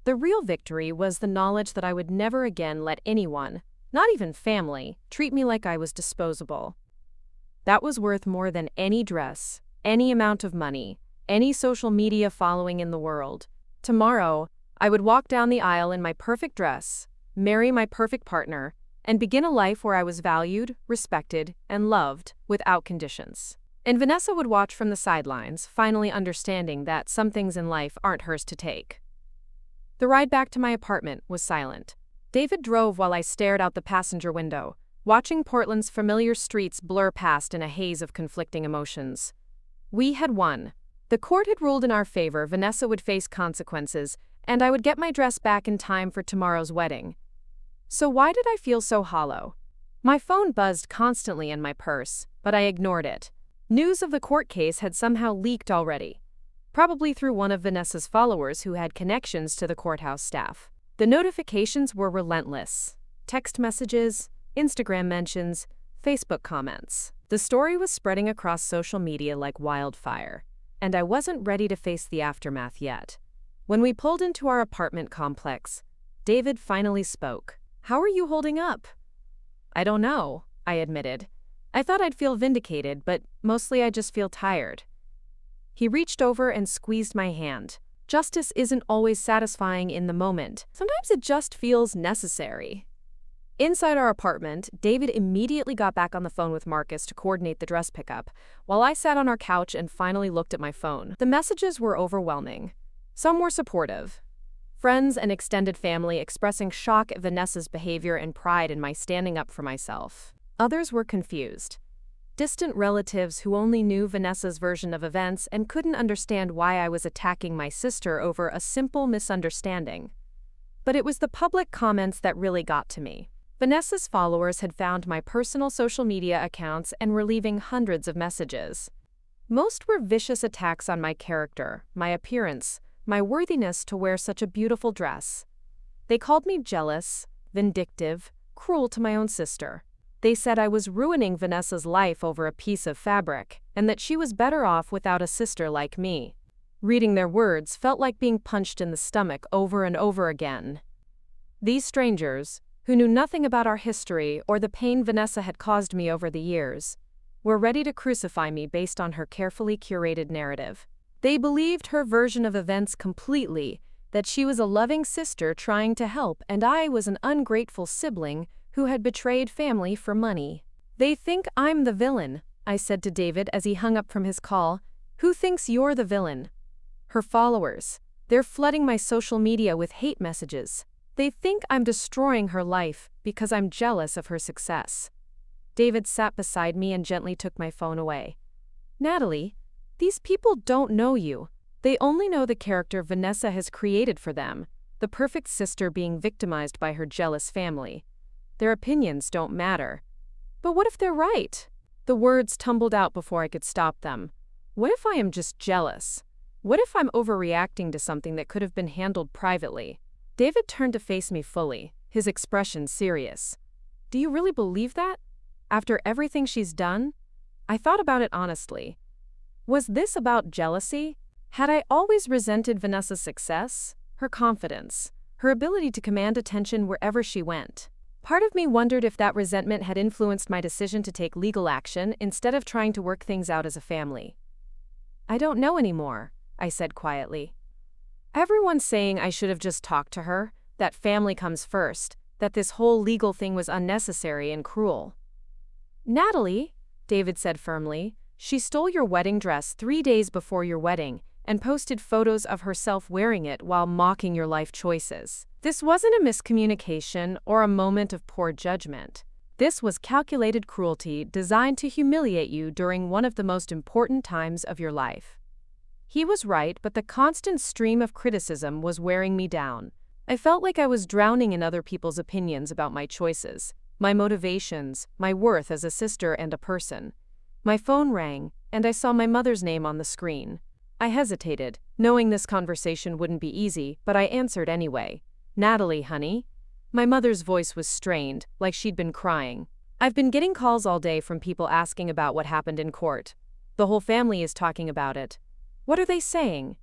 S1: The real victory was the knowledge that I would never again let anyone, not even family, treat me like I was disposable. That was worth more than any dress, any amount of money, any social media following in the world. Tomorrow, I would walk down the aisle in my perfect dress, marry my perfect partner, and begin a life where I was valued, respected, and loved without conditions. And Vanessa would watch from the sidelines, finally understanding that some things in life aren't hers to take. The ride back to my apartment was silent. David drove while I stared out the passenger window, watching Portland's familiar streets blur past in a haze of conflicting emotions. We had won. The court had ruled in our favor. Vanessa would face consequences, and I would get my dress back in time for tomorrow's wedding. So why did I feel so hollow? My phone buzzed constantly in my purse, but I ignored it. News of the court case had somehow leaked already, probably through one of Vanessa's followers who had connections to the courthouse staff. The notifications were relentless. Text messages, Instagram mentions, Facebook comments. The story was spreading across social media like wildfire, and I wasn't ready to face the aftermath yet. When we pulled into our apartment complex, David finally spoke. "How are you holding up?" "I don't know," I admitted. I thought I'd feel vindicated, but mostly I just feel tired. He reached over and squeezed my hand. Justice isn't always satisfying in the moment. Sometimes it just feels necessary. Inside our apartment, David immediately got back on the phone with Marcus to coordinate the dress pickup, while I sat on our couch and finally looked at my phone. The messages were overwhelming. Some were supportive. Friends and extended family expressing shock at Vanessa's behavior and pride in my standing up for myself. Others were confused. Distant relatives who only knew Vanessa's version of events and couldn't understand why I was attacking my sister over a simple misunderstanding. But it was the public comments that really got to me. Vanessa's followers had found my personal social media accounts and were leaving hundreds of messages. Most were vicious attacks on my character, my appearance, my worthiness to wear such a beautiful dress. They called me jealous, vindictive, cruel to my own sister. They said I was ruining Vanessa's life over a piece of fabric, and that she was better off without a sister like me. Reading their words felt like being punched in the stomach over and over again. These strangers, who knew nothing about our history or the pain Vanessa had caused me over the years, were ready to crucify me based on her carefully curated narrative. They believed her version of events completely, that she was a loving sister trying to help and I was an ungrateful sibling who had betrayed family for money. They think I'm the villain, I said to David as he hung up from his call. Who thinks you're the villain? Her followers. They're flooding my social media with hate messages. They think I'm destroying her life because I'm jealous of her success. David sat beside me and gently took my phone away. Natalie, these people don't know you. They only know the character Vanessa has created for them, the perfect sister being victimized by her jealous family. Their opinions don't matter. But what if they're right? The words tumbled out before I could stop them. What if I am just jealous? What if I'm overreacting to something that could have been handled privately? David turned to face me fully, his expression serious. Do you really believe that? After everything she's done? I thought about it honestly. Was this about jealousy? Had I always resented Vanessa's success, her confidence, her ability to command attention wherever she went? Part of me wondered if that resentment had influenced my decision to take legal action instead of trying to work things out as a family. I don't know anymore, I said quietly. Everyone's saying I should have just talked to her, that family comes first, that this whole legal thing was unnecessary and cruel. Natalie, David said firmly, she stole your wedding dress 3 days before your wedding and posted photos of herself wearing it while mocking your life choices. This wasn't a miscommunication or a moment of poor judgment. This was calculated cruelty designed to humiliate you during one of the most important times of your life. He was right, but the constant stream of criticism was wearing me down. I felt like I was drowning in other people's opinions about my choices, my motivations, my worth as a sister and a person. My phone rang, and I saw my mother's name on the screen. I hesitated, knowing this conversation wouldn't be easy, but I answered anyway. Natalie, honey? My mother's voice was strained, like she'd been crying. I've been getting calls all day from people asking about what happened in court. The whole family is talking about it. What are they saying?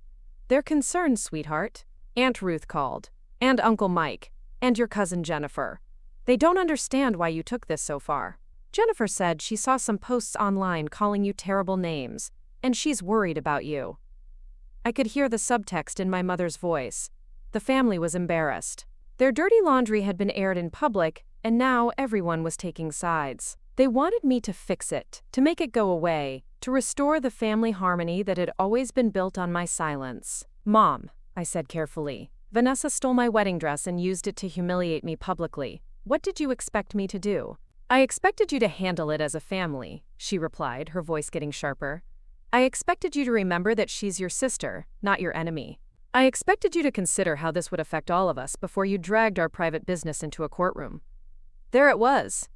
S1: They're concerned, sweetheart. Aunt Ruth called. And Uncle Mike. And your cousin Jennifer. They don't understand why you took this so far. Jennifer said she saw some posts online calling you terrible names, and she's worried about you. I could hear the subtext in my mother's voice. The family was embarrassed. Their dirty laundry had been aired in public, and now everyone was taking sides. They wanted me to fix it, to make it go away, to restore the family harmony that had always been built on my silence. Mom, I said carefully, Vanessa stole my wedding dress and used it to humiliate me publicly. What did you expect me to do? I expected you to handle it as a family, she replied, her voice getting sharper. I expected you to remember that she's your sister, not your enemy. I expected you to consider how this would affect all of us before you dragged our private business into a courtroom. There it was.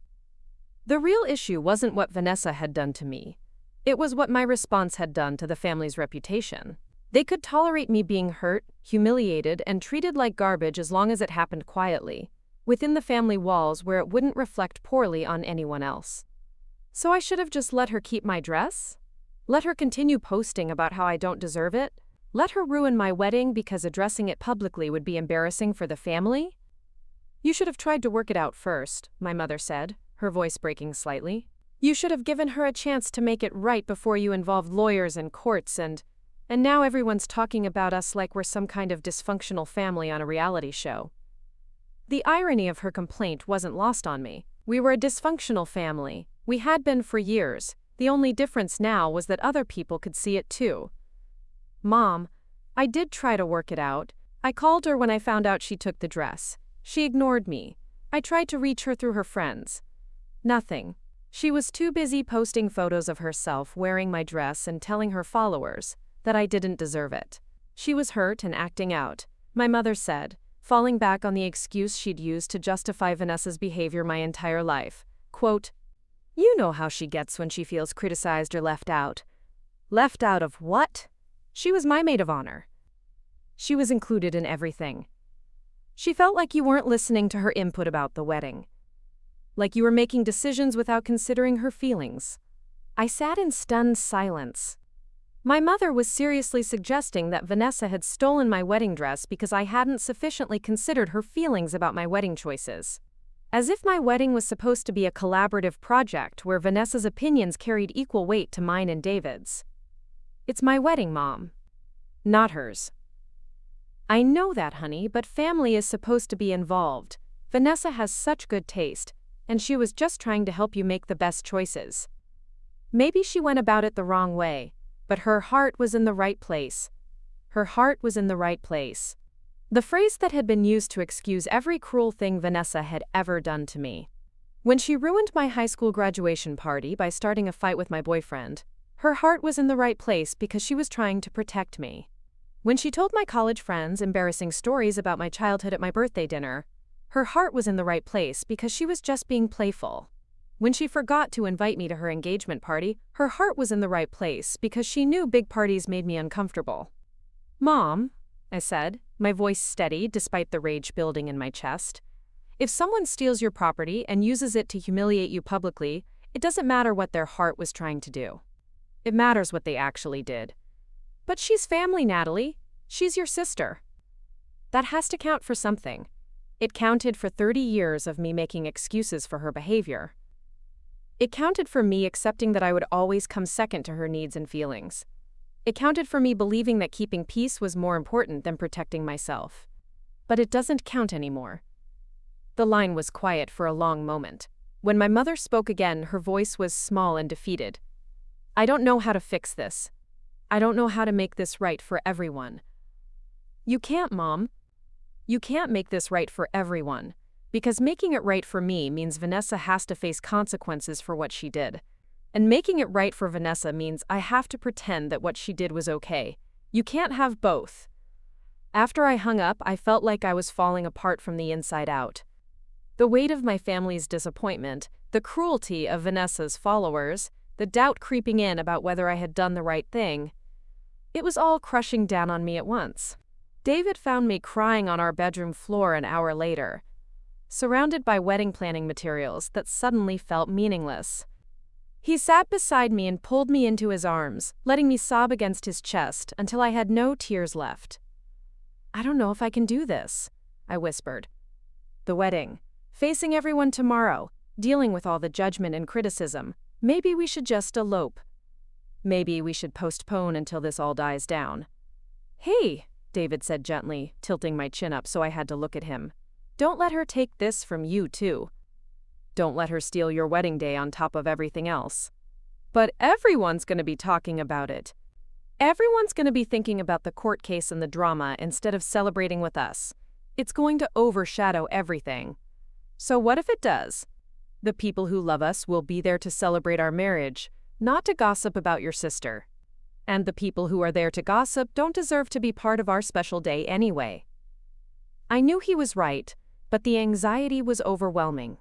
S1: The real issue wasn't what Vanessa had done to me. It was what my response had done to the family's reputation. They could tolerate me being hurt, humiliated, and treated like garbage as long as it happened quietly, within the family walls where it wouldn't reflect poorly on anyone else. So I should have just let her keep my dress? Let her continue posting about how I don't deserve it? Let her ruin my wedding because addressing it publicly would be embarrassing for the family? You should have tried to work it out first, my mother said, her voice breaking slightly. You should have given her a chance to make it right before you involved lawyers and courts and now everyone's talking about us like we're some kind of dysfunctional family on a reality show. The irony of her complaint wasn't lost on me. We were a dysfunctional family. We had been for years. The only difference now was that other people could see it too. Mom, I did try to work it out. I called her when I found out she took the dress. She ignored me. I tried to reach her through her friends. Nothing. She was too busy posting photos of herself wearing my dress and telling her followers that I didn't deserve it. She was hurt and acting out, my mother said, falling back on the excuse she'd used to justify Vanessa's behavior my entire life. Quote, "You know how she gets when she feels criticized or left out." Left out of what? She was my maid of honor. She was included in everything. She felt like you weren't listening to her input about the wedding. Like you were making decisions without considering her feelings. I sat in stunned silence. My mother was seriously suggesting that Vanessa had stolen my wedding dress because I hadn't sufficiently considered her feelings about my wedding choices. As if my wedding was supposed to be a collaborative project where Vanessa's opinions carried equal weight to mine and David's. It's my wedding, Mom. Not hers. I know that, honey, but family is supposed to be involved. Vanessa has such good taste, and she was just trying to help you make the best choices. Maybe she went about it the wrong way, but her heart was in the right place. Her heart was in the right place. The phrase that had been used to excuse every cruel thing Vanessa had ever done to me. When she ruined my high school graduation party by starting a fight with my boyfriend, her heart was in the right place because she was trying to protect me. When she told my college friends embarrassing stories about my childhood at my birthday dinner, her heart was in the right place because she was just being playful. When she forgot to invite me to her engagement party, her heart was in the right place because she knew big parties made me uncomfortable. Mom, I said, my voice steady despite the rage building in my chest. If someone steals your property and uses it to humiliate you publicly, it doesn't matter what their heart was trying to do. It matters what they actually did. But she's family, Natalie. She's your sister. That has to count for something. It counted for 30 years of me making excuses for her behavior. It counted for me accepting that I would always come second to her needs and feelings. It counted for me believing that keeping peace was more important than protecting myself. But it doesn't count anymore. The line was quiet for a long moment. When my mother spoke again, her voice was small and defeated. I don't know how to fix this. I don't know how to make this right for everyone. You can't, Mom. You can't make this right for everyone. Because making it right for me means Vanessa has to face consequences for what she did. And making it right for Vanessa means I have to pretend that what she did was okay. You can't have both. After I hung up, I felt like I was falling apart from the inside out. The weight of my family's disappointment, the cruelty of Vanessa's followers, the doubt creeping in about whether I had done the right thing, it was all crushing down on me at once. David found me crying on our bedroom floor an hour later, surrounded by wedding planning materials that suddenly felt meaningless. He sat beside me and pulled me into his arms, letting me sob against his chest until I had no tears left. I don't know if I can do this, I whispered. The wedding, facing everyone tomorrow, dealing with all the judgment and criticism. Maybe we should just elope. Maybe we should postpone until this all dies down. Hey, David said gently, tilting my chin up so I had to look at him. Don't let her take this from you, too. Don't let her steal your wedding day on top of everything else. But everyone's going to be talking about it. Everyone's going to be thinking about the court case and the drama instead of celebrating with us. It's going to overshadow everything. So what if it does? The people who love us will be there to celebrate our marriage, not to gossip about your sister. And the people who are there to gossip don't deserve to be part of our special day anyway. I knew he was right, but the anxiety was overwhelming.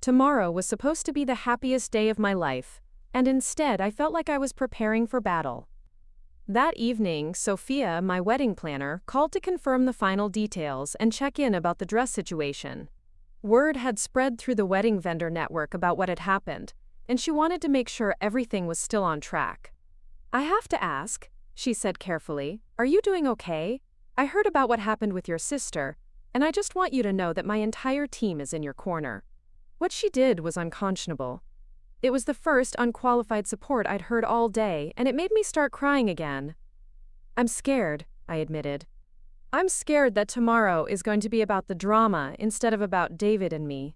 S1: Tomorrow was supposed to be the happiest day of my life, and instead I felt like I was preparing for battle. That evening, Sophia, my wedding planner, called to confirm the final details and check in about the dress situation. Word had spread through the wedding vendor network about what had happened, and she wanted to make sure everything was still on track. I have to ask, she said carefully, are you doing okay? I heard about what happened with your sister, and I just want you to know that my entire team is in your corner. What she did was unconscionable. It was the first unqualified support I'd heard all day, and it made me start crying again. I'm scared, I admitted. I'm scared that tomorrow is going to be about the drama instead of about David and me.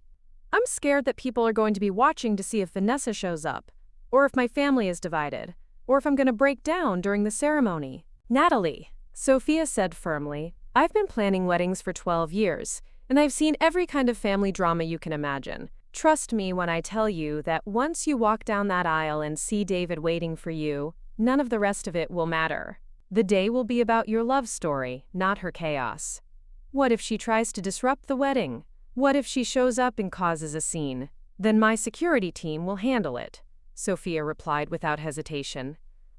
S1: I'm scared that people are going to be watching to see if Vanessa shows up, or if my family is divided, or if I'm going to break down during the ceremony. Natalie, Sophia said firmly. I've been planning weddings for 12 years, and I've seen every kind of family drama you can imagine. Trust me when I tell you that once you walk down that aisle and see David waiting for you, none of the rest of it will matter. The day will be about your love story, not her chaos. What if she tries to disrupt the wedding? What if she shows up and causes a scene? Then my security team will handle it, Sophia replied without hesitation.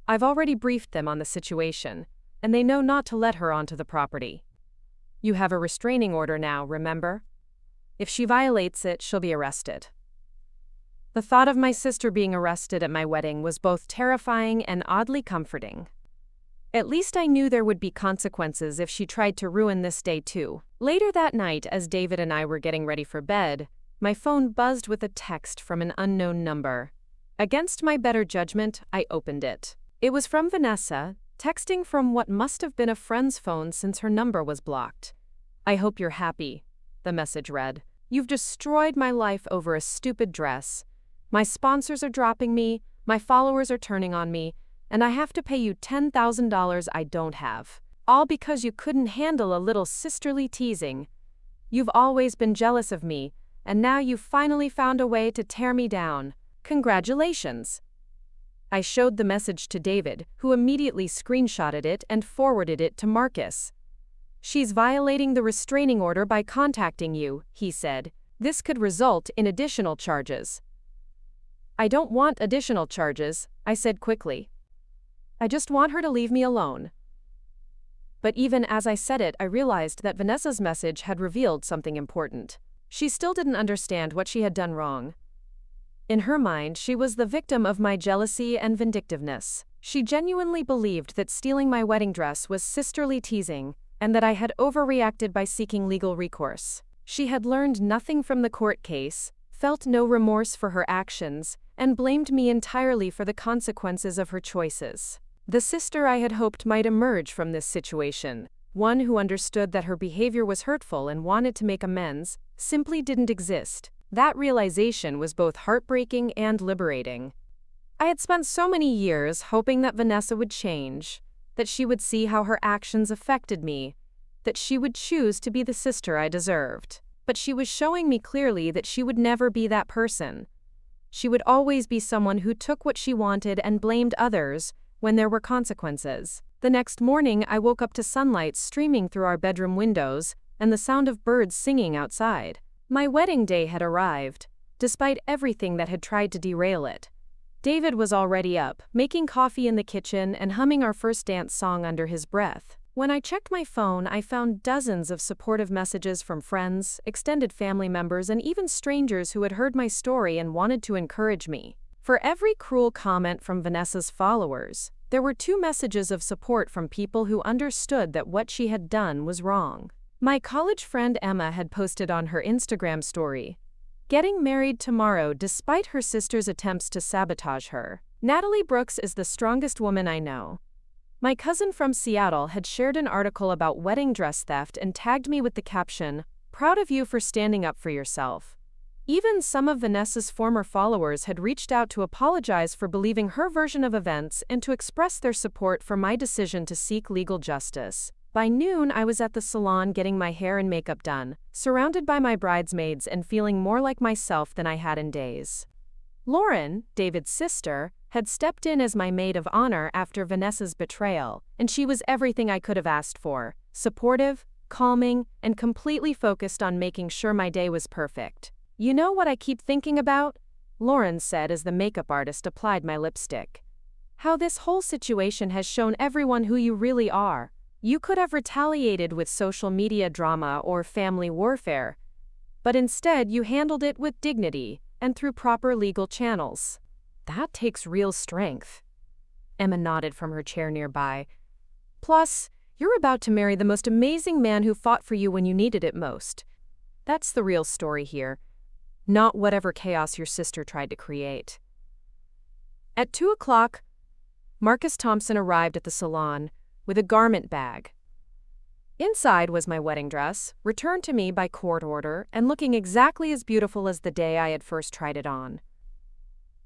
S1: I've already briefed them on the situation, and they know not to let her onto the property. You have a restraining order now, remember? If she violates it, she'll be arrested. The thought of my sister being arrested at my wedding was both terrifying and oddly comforting. At least I knew there would be consequences if she tried to ruin this day too. Later that night, as David and I were getting ready for bed, my phone buzzed with a text from an unknown number. Against my better judgment, I opened it. It was from Vanessa, texting from what must have been a friend's phone since her number was blocked. I hope you're happy, the message read. You've destroyed my life over a stupid dress. My sponsors are dropping me, my followers are turning on me, and I have to pay you $10,000 I don't have. All because you couldn't handle a little sisterly teasing. You've always been jealous of me, and now you've finally found a way to tear me down. Congratulations. I showed the message to David, who immediately screenshotted it and forwarded it to Marcus. She's violating the restraining order by contacting you, he said. This could result in additional charges. I don't want additional charges, I said quickly. I just want her to leave me alone. But even as I said it, I realized that Vanessa's message had revealed something important. She still didn't understand what she had done wrong. In her mind, she was the victim of my jealousy and vindictiveness. She genuinely believed that stealing my wedding dress was sisterly teasing, and that I had overreacted by seeking legal recourse. She had learned nothing from the court case, felt no remorse for her actions, and blamed me entirely for the consequences of her choices. The sister I had hoped might emerge from this situation, one who understood that her behavior was hurtful and wanted to make amends, simply didn't exist. That realization was both heartbreaking and liberating. I had spent so many years hoping that Vanessa would change, that she would see how her actions affected me, that she would choose to be the sister I deserved. But she was showing me clearly that she would never be that person. She would always be someone who took what she wanted and blamed others when there were consequences. The next morning, I woke up to sunlight streaming through our bedroom windows and the sound of birds singing outside. My wedding day had arrived, despite everything that had tried to derail it. David was already up, making coffee in the kitchen and humming our first dance song under his breath. When I checked my phone, I found dozens of supportive messages from friends, extended family members, and even strangers who had heard my story and wanted to encourage me. For every cruel comment from Vanessa's followers, there were 2 messages of support from people who understood that what she had done was wrong. My college friend Emma had posted on her Instagram story, "Getting married tomorrow despite her sister's attempts to sabotage her. Natalie Brooks is the strongest woman I know." My cousin from Seattle had shared an article about wedding dress theft and tagged me with the caption, "Proud of you for standing up for yourself." Even some of Vanessa's former followers had reached out to apologize for believing her version of events and to express their support for my decision to seek legal justice. By noon, I was at the salon getting my hair and makeup done, surrounded by my bridesmaids and feeling more like myself than I had in days. Lauren, David's sister, had stepped in as my maid of honor after Vanessa's betrayal, and she was everything I could have asked for: supportive, calming, and completely focused on making sure my day was perfect. "You know what I keep thinking about?" Lauren said as the makeup artist applied my lipstick. "How this whole situation has shown everyone who you really are. You could have retaliated with social media drama or family warfare, but instead you handled it with dignity and through proper legal channels. That takes real strength." Emma nodded from her chair nearby. "Plus, you're about to marry the most amazing man who fought for you when you needed it most. That's the real story here, not whatever chaos your sister tried to create." At 2 o'clock, Marcus Thompson arrived at the salon with a garment bag. Inside was my wedding dress, returned to me by court order and looking exactly as beautiful as the day I had first tried it on.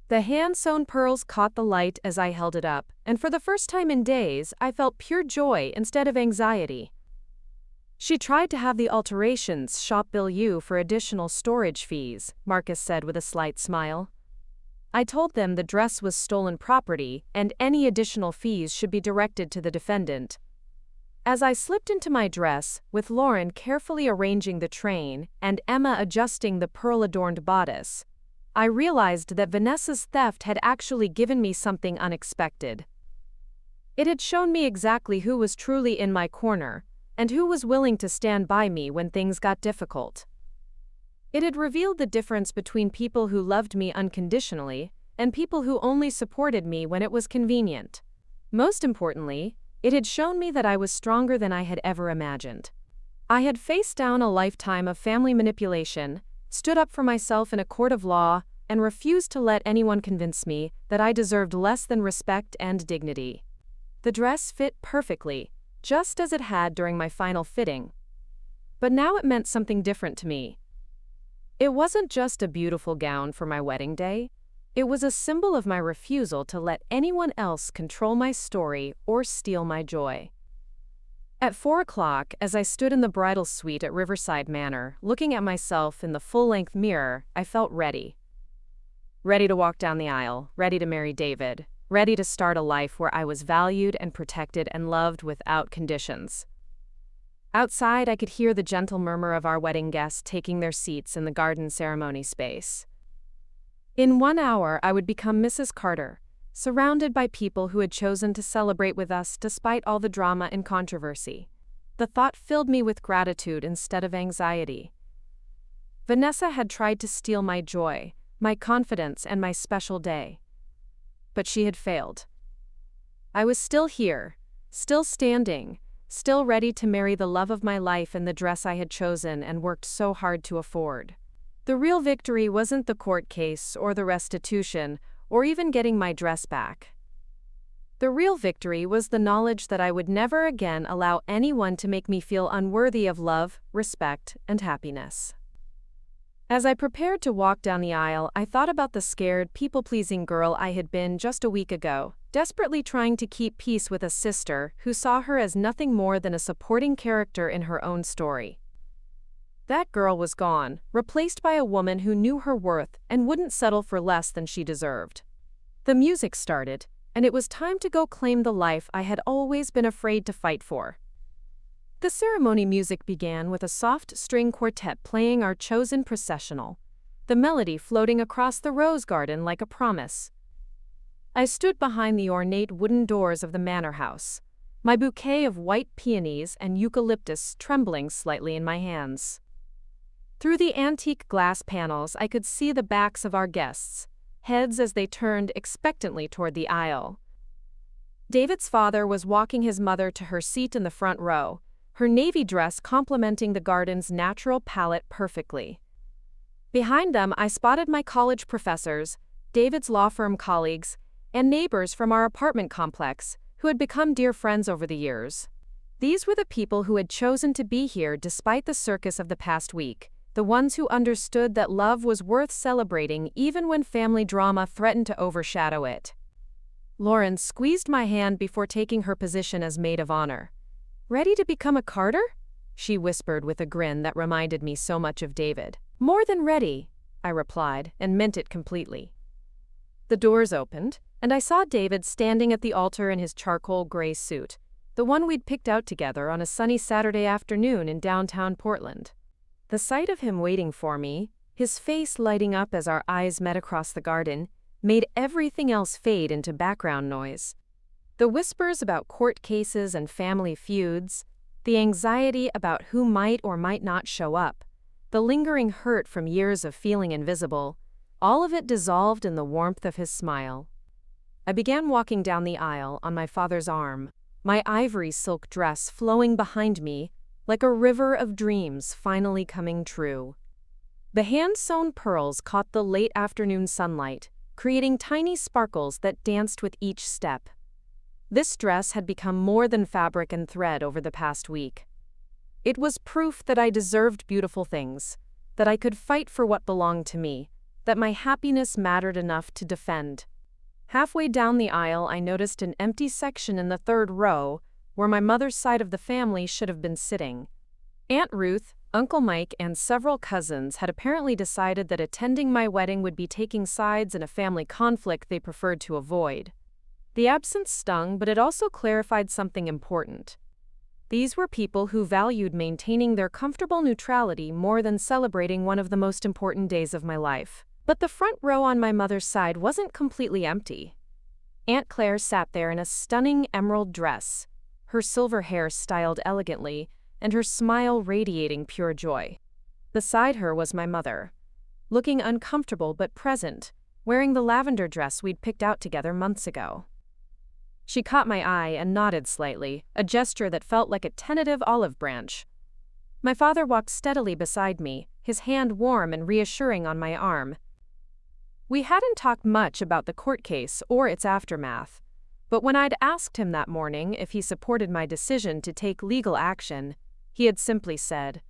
S1: The hand-sewn pearls caught the light as I held it up, and for the first time in days, I felt pure joy instead of anxiety. "She tried to have the alterations shop bill you for additional storage fees," Marcus said with a slight smile. "I told them the dress was stolen property and any additional fees should be directed to the defendant." As I slipped into my dress, with Lauren carefully arranging the train and Emma adjusting the pearl-adorned bodice, I realized that Vanessa's theft had actually given me something unexpected. It had shown me exactly who was truly in my corner, and who was willing to stand by me when things got difficult. It had revealed the difference between people who loved me unconditionally and people who only supported me when it was convenient. Most importantly, it had shown me that I was stronger than I had ever imagined. I had faced down a lifetime of family manipulation, stood up for myself in a court of law, and refused to let anyone convince me that I deserved less than respect and dignity. The dress fit perfectly, just as it had during my final fitting. But now it meant something different to me. It wasn't just a beautiful gown for my wedding day. It was a symbol of my refusal to let anyone else control my story or steal my joy. At 4 o'clock, as I stood in the bridal suite at Riverside Manor, looking at myself in the full-length mirror, I felt ready. Ready to walk down the aisle, ready to marry David, ready to start a life where I was valued and protected and loved without conditions. Outside, I could hear the gentle murmur of our wedding guests taking their seats in the garden ceremony space. In 1 hour, I would become Mrs. Carter, surrounded by people who had chosen to celebrate with us despite all the drama and controversy. The thought filled me with gratitude instead of anxiety. Vanessa had tried to steal my joy, my confidence, and my special day. But she had failed. I was still here, still standing, still ready to marry the love of my life in the dress I had chosen and worked so hard to afford. The real victory wasn't the court case or the restitution, or even getting my dress back. The real victory was the knowledge that I would never again allow anyone to make me feel unworthy of love, respect, and happiness. As I prepared to walk down the aisle, I thought about the scared, people-pleasing girl I had been just a week ago, desperately trying to keep peace with a sister who saw her as nothing more than a supporting character in her own story. That girl was gone, replaced by a woman who knew her worth and wouldn't settle for less than she deserved. The music started, and it was time to go claim the life I had always been afraid to fight for. The ceremony music began with a soft string quartet playing our chosen processional, the melody floating across the rose garden like a promise. I stood behind the ornate wooden doors of the manor house, my bouquet of white peonies and eucalyptus trembling slightly in my hands. Through the antique glass panels, I could see the backs of our guests, heads as they turned expectantly toward the aisle. David's father was walking his mother to her seat in the front row, her navy dress complementing the garden's natural palette perfectly. Behind them, I spotted my college professors, David's law firm colleagues, and neighbors from our apartment complex, who had become dear friends over the years. These were the people who had chosen to be here despite the circus of the past week, the ones who understood that love was worth celebrating even when family drama threatened to overshadow it. Lauren squeezed my hand before taking her position as maid of honor. "Ready to become a Carter?" she whispered with a grin that reminded me so much of David. "More than ready," I replied, and meant it completely. The doors opened, and I saw David standing at the altar in his charcoal gray suit, the one we'd picked out together on a sunny Saturday afternoon in downtown Portland. The sight of him waiting for me, his face lighting up as our eyes met across the garden, made everything else fade into background noise. The whispers about court cases and family feuds, the anxiety about who might or might not show up, the lingering hurt from years of feeling invisible, all of it dissolved in the warmth of his smile. I began walking down the aisle on my father's arm, my ivory silk dress flowing behind me like a river of dreams finally coming true. The hand-sewn pearls caught the late afternoon sunlight, creating tiny sparkles that danced with each step. This dress had become more than fabric and thread over the past week. It was proof that I deserved beautiful things, that I could fight for what belonged to me, that my happiness mattered enough to defend. Halfway down the aisle, I noticed an empty section in the third row, where my mother's side of the family should have been sitting. Aunt Ruth, Uncle Mike, and several cousins had apparently decided that attending my wedding would be taking sides in a family conflict they preferred to avoid. The absence stung, but it also clarified something important. These were people who valued maintaining their comfortable neutrality more than celebrating one of the most important days of my life. But the front row on my mother's side wasn't completely empty. Aunt Claire sat there in a stunning emerald dress, her silver hair styled elegantly, and her smile radiating pure joy. Beside her was my mother, looking uncomfortable but present, wearing the lavender dress we'd picked out together months ago. She caught my eye and nodded slightly, a gesture that felt like a tentative olive branch. My father walked steadily beside me, his hand warm and reassuring on my arm. We hadn't talked much about the court case or its aftermath, but when I'd asked him that morning if he supported my decision to take legal action, he had simply said,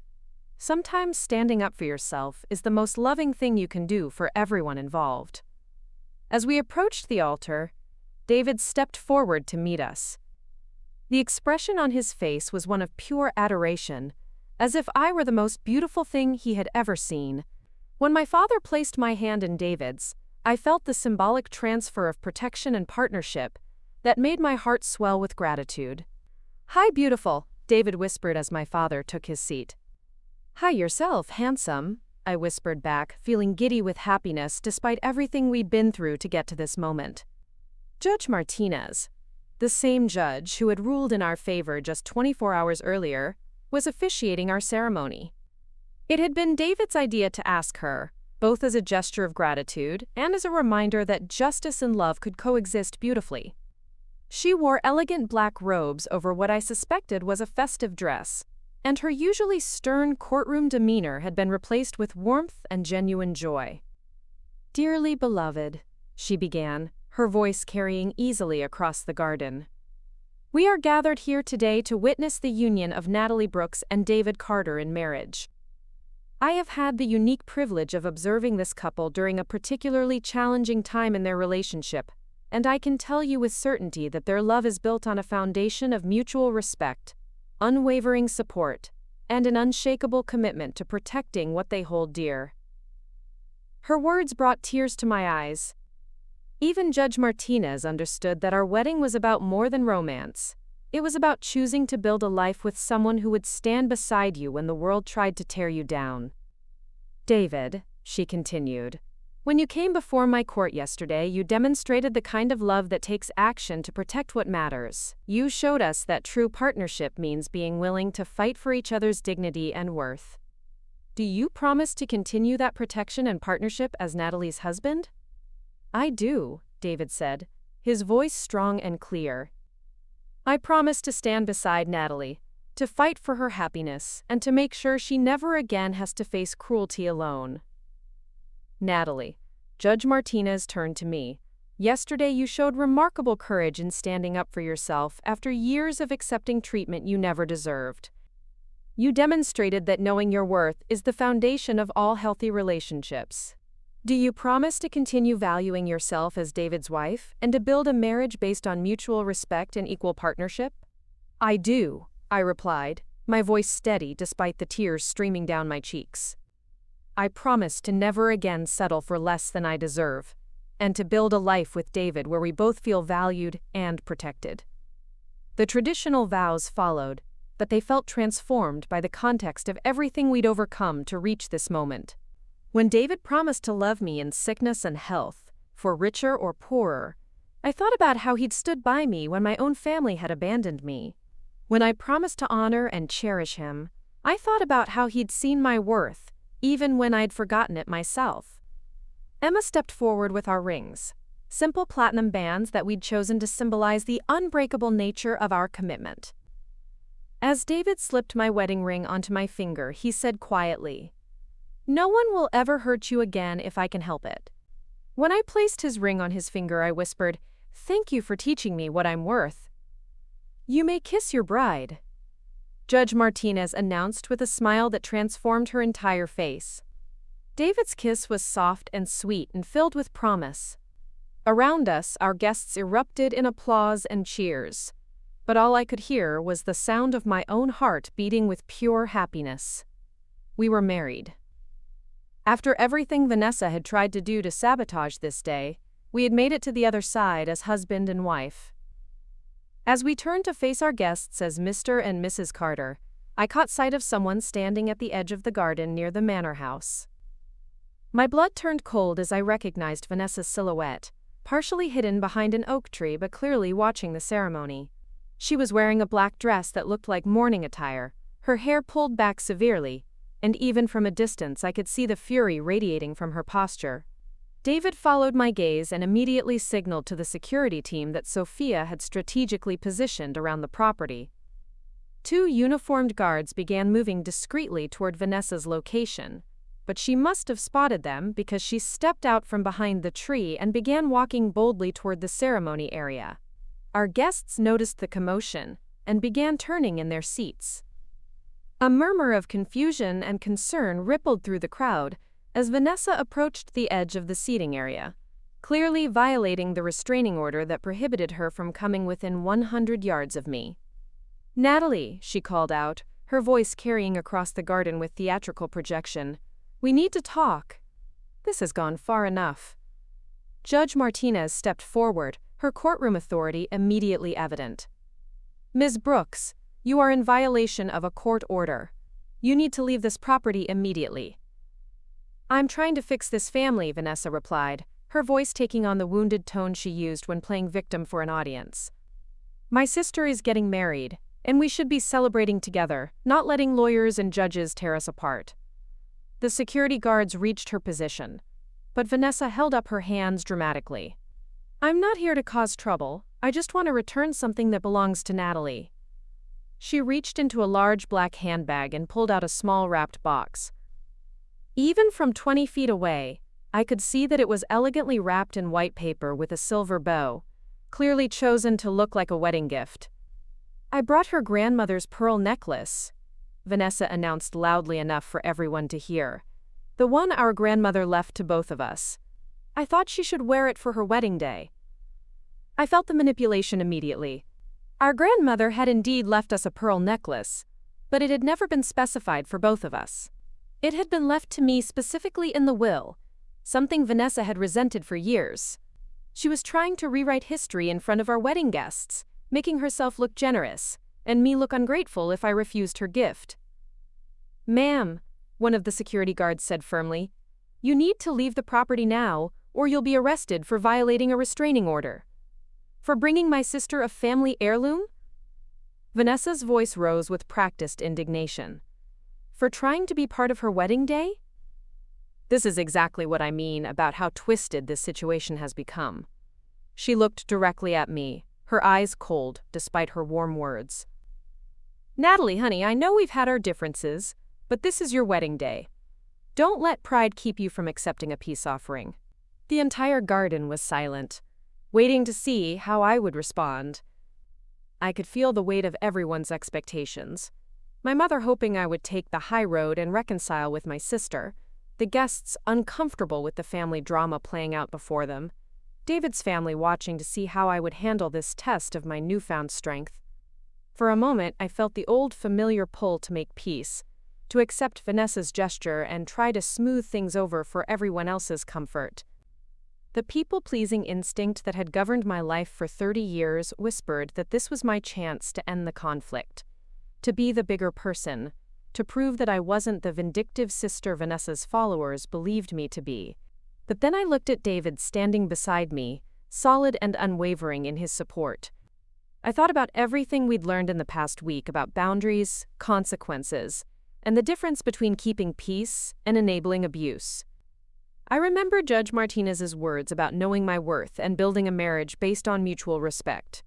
S1: "Sometimes standing up for yourself is the most loving thing you can do for everyone involved." As we approached the altar, David stepped forward to meet us. The expression on his face was one of pure adoration, as if I were the most beautiful thing he had ever seen. When my father placed my hand in David's, I felt the symbolic transfer of protection and partnership that made my heart swell with gratitude. "Hi, beautiful," David whispered as my father took his seat. "Hi yourself, handsome," I whispered back, feeling giddy with happiness despite everything we'd been through to get to this moment. Judge Martinez, the same judge who had ruled in our favor just 24 hours earlier, was officiating our ceremony. It had been David's idea to ask her, both as a gesture of gratitude and as a reminder that justice and love could coexist beautifully. She wore elegant black robes over what I suspected was a festive dress, and her usually stern courtroom demeanor had been replaced with warmth and genuine joy. "Dearly beloved," she began, her voice carrying easily across the garden. "We are gathered here today to witness the union of Natalie Brooks and David Carter in marriage. I have had the unique privilege of observing this couple during a particularly challenging time in their relationship, and I can tell you with certainty that their love is built on a foundation of mutual respect, unwavering support, and an unshakable commitment to protecting what they hold dear." Her words brought tears to my eyes. Even Judge Martinez understood that our wedding was about more than romance. It was about choosing to build a life with someone who would stand beside you when the world tried to tear you down. "David," she continued, "when you came before my court yesterday, you demonstrated the kind of love that takes action to protect what matters. You showed us that true partnership means being willing to fight for each other's dignity and worth. Do you promise to continue that protection and partnership as Natalie's husband?" "I do," David said, his voice strong and clear. "I promise to stand beside Natalie, to fight for her happiness, and to make sure she never again has to face cruelty alone." "Natalie," Judge Martinez turned to me, "yesterday you showed remarkable courage in standing up for yourself after years of accepting treatment you never deserved. You demonstrated that knowing your worth is the foundation of all healthy relationships. Do you promise to continue valuing yourself as David's wife and to build a marriage based on mutual respect and equal partnership?" "I do," I replied, my voice steady despite the tears streaming down my cheeks. "I promise to never again settle for less than I deserve, and to build a life with David where we both feel valued and protected." The traditional vows followed, but they felt transformed by the context of everything we'd overcome to reach this moment. When David promised to love me in sickness and health, for richer or poorer, I thought about how he'd stood by me when my own family had abandoned me. When I promised to honor and cherish him, I thought about how he'd seen my worth, even when I'd forgotten it myself. Emma stepped forward with our rings, simple platinum bands that we'd chosen to symbolize the unbreakable nature of our commitment. As David slipped my wedding ring onto my finger, he said quietly, "No one will ever hurt you again if I can help it." When I placed his ring on his finger, I whispered, "Thank you for teaching me what I'm worth." "You may kiss your bride," Judge Martinez announced with a smile that transformed her entire face. David's kiss was soft and sweet and filled with promise. Around us, our guests erupted in applause and cheers. But all I could hear was the sound of my own heart beating with pure happiness. We were married. After everything Vanessa had tried to do to sabotage this day, we had made it to the other side as husband and wife. As we turned to face our guests as Mr. and Mrs. Carter, I caught sight of someone standing at the edge of the garden near the manor house. My blood turned cold as I recognized Vanessa's silhouette, partially hidden behind an oak tree but clearly watching the ceremony. She was wearing a black dress that looked like mourning attire, her hair pulled back severely, and even from a distance I could see the fury radiating from her posture. David followed my gaze and immediately signaled to the security team that Sophia had strategically positioned around the property. 2 uniformed guards began moving discreetly toward Vanessa's location, but she must have spotted them because she stepped out from behind the tree and began walking boldly toward the ceremony area. Our guests noticed the commotion and began turning in their seats. A murmur of confusion and concern rippled through the crowd as Vanessa approached the edge of the seating area, clearly violating the restraining order that prohibited her from coming within 100 yards of me. "Natalie," she called out, her voice carrying across the garden with theatrical projection, "we need to talk. This has gone far enough." Judge Martinez stepped forward, her courtroom authority immediately evident. "Ms. Brooks, you are in violation of a court order. You need to leave this property immediately." "I'm trying to fix this family," Vanessa replied, her voice taking on the wounded tone she used when playing victim for an audience. "My sister is getting married, and we should be celebrating together, not letting lawyers and judges tear us apart." The security guards reached her position, but Vanessa held up her hands dramatically. "I'm not here to cause trouble, I just want to return something that belongs to Natalie." She reached into a large black handbag and pulled out a small wrapped box. Even from 20 feet away, I could see that it was elegantly wrapped in white paper with a silver bow, clearly chosen to look like a wedding gift. "I brought her grandmother's pearl necklace," Vanessa announced loudly enough for everyone to hear. "The one our grandmother left to both of us. I thought she should wear it for her wedding day." I felt the manipulation immediately. Our grandmother had indeed left us a pearl necklace, but it had never been specified for both of us. It had been left to me specifically in the will, something Vanessa had resented for years. She was trying to rewrite history in front of our wedding guests, making herself look generous, and me look ungrateful if I refused her gift. "Ma'am," one of the security guards said firmly, "you need to leave the property now, or you'll be arrested for violating a restraining order." "For bringing my sister a family heirloom?" Vanessa's voice rose with practiced indignation. "For trying to be part of her wedding day?" This is exactly what I mean about how twisted this situation has become. She looked directly at me, her eyes cold despite her warm words. "Natalie, honey, I know we've had our differences, but this is your wedding day. Don't let pride keep you from accepting a peace offering." The entire garden was silent, waiting to see how I would respond. I could feel the weight of everyone's expectations. My mother hoping I would take the high road and reconcile with my sister, the guests uncomfortable with the family drama playing out before them, David's family watching to see how I would handle this test of my newfound strength. For a moment, I felt the old familiar pull to make peace, to accept Vanessa's gesture and try to smooth things over for everyone else's comfort. The people-pleasing instinct that had governed my life for 30 years whispered that this was my chance to end the conflict, to be the bigger person, to prove that I wasn't the vindictive sister Vanessa's followers believed me to be. But then I looked at David standing beside me, solid and unwavering in his support. I thought about everything we'd learned in the past week about boundaries, consequences, and the difference between keeping peace and enabling abuse. I remember Judge Martinez's words about knowing my worth and building a marriage based on mutual respect.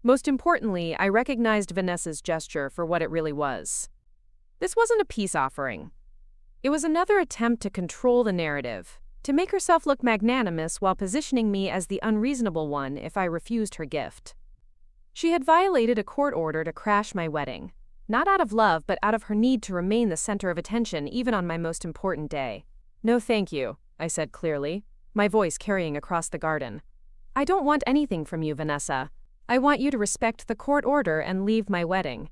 S1: Most importantly, I recognized Vanessa's gesture for what it really was. This wasn't a peace offering. It was another attempt to control the narrative, to make herself look magnanimous while positioning me as the unreasonable one if I refused her gift. She had violated a court order to crash my wedding, not out of love but out of her need to remain the center of attention even on my most important day. No thank you, I said clearly, my voice carrying across the garden. I don't want anything from you, Vanessa. I want you to respect the court order and leave my wedding.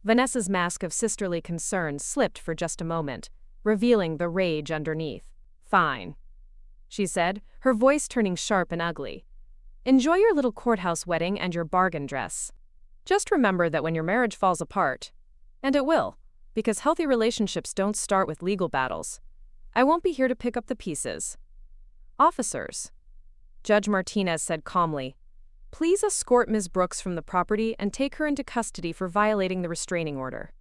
S1: Vanessa's mask of sisterly concern slipped for just a moment, revealing the rage underneath. Fine, she said, her voice turning sharp and ugly. Enjoy your little courthouse wedding and your bargain dress. Just remember that when your marriage falls apart, and it will, because healthy relationships don't start with legal battles, I won't be here to pick up the pieces. Officers, Judge Martinez said calmly, please escort Ms. Brooks from the property and take her into custody for violating the restraining order.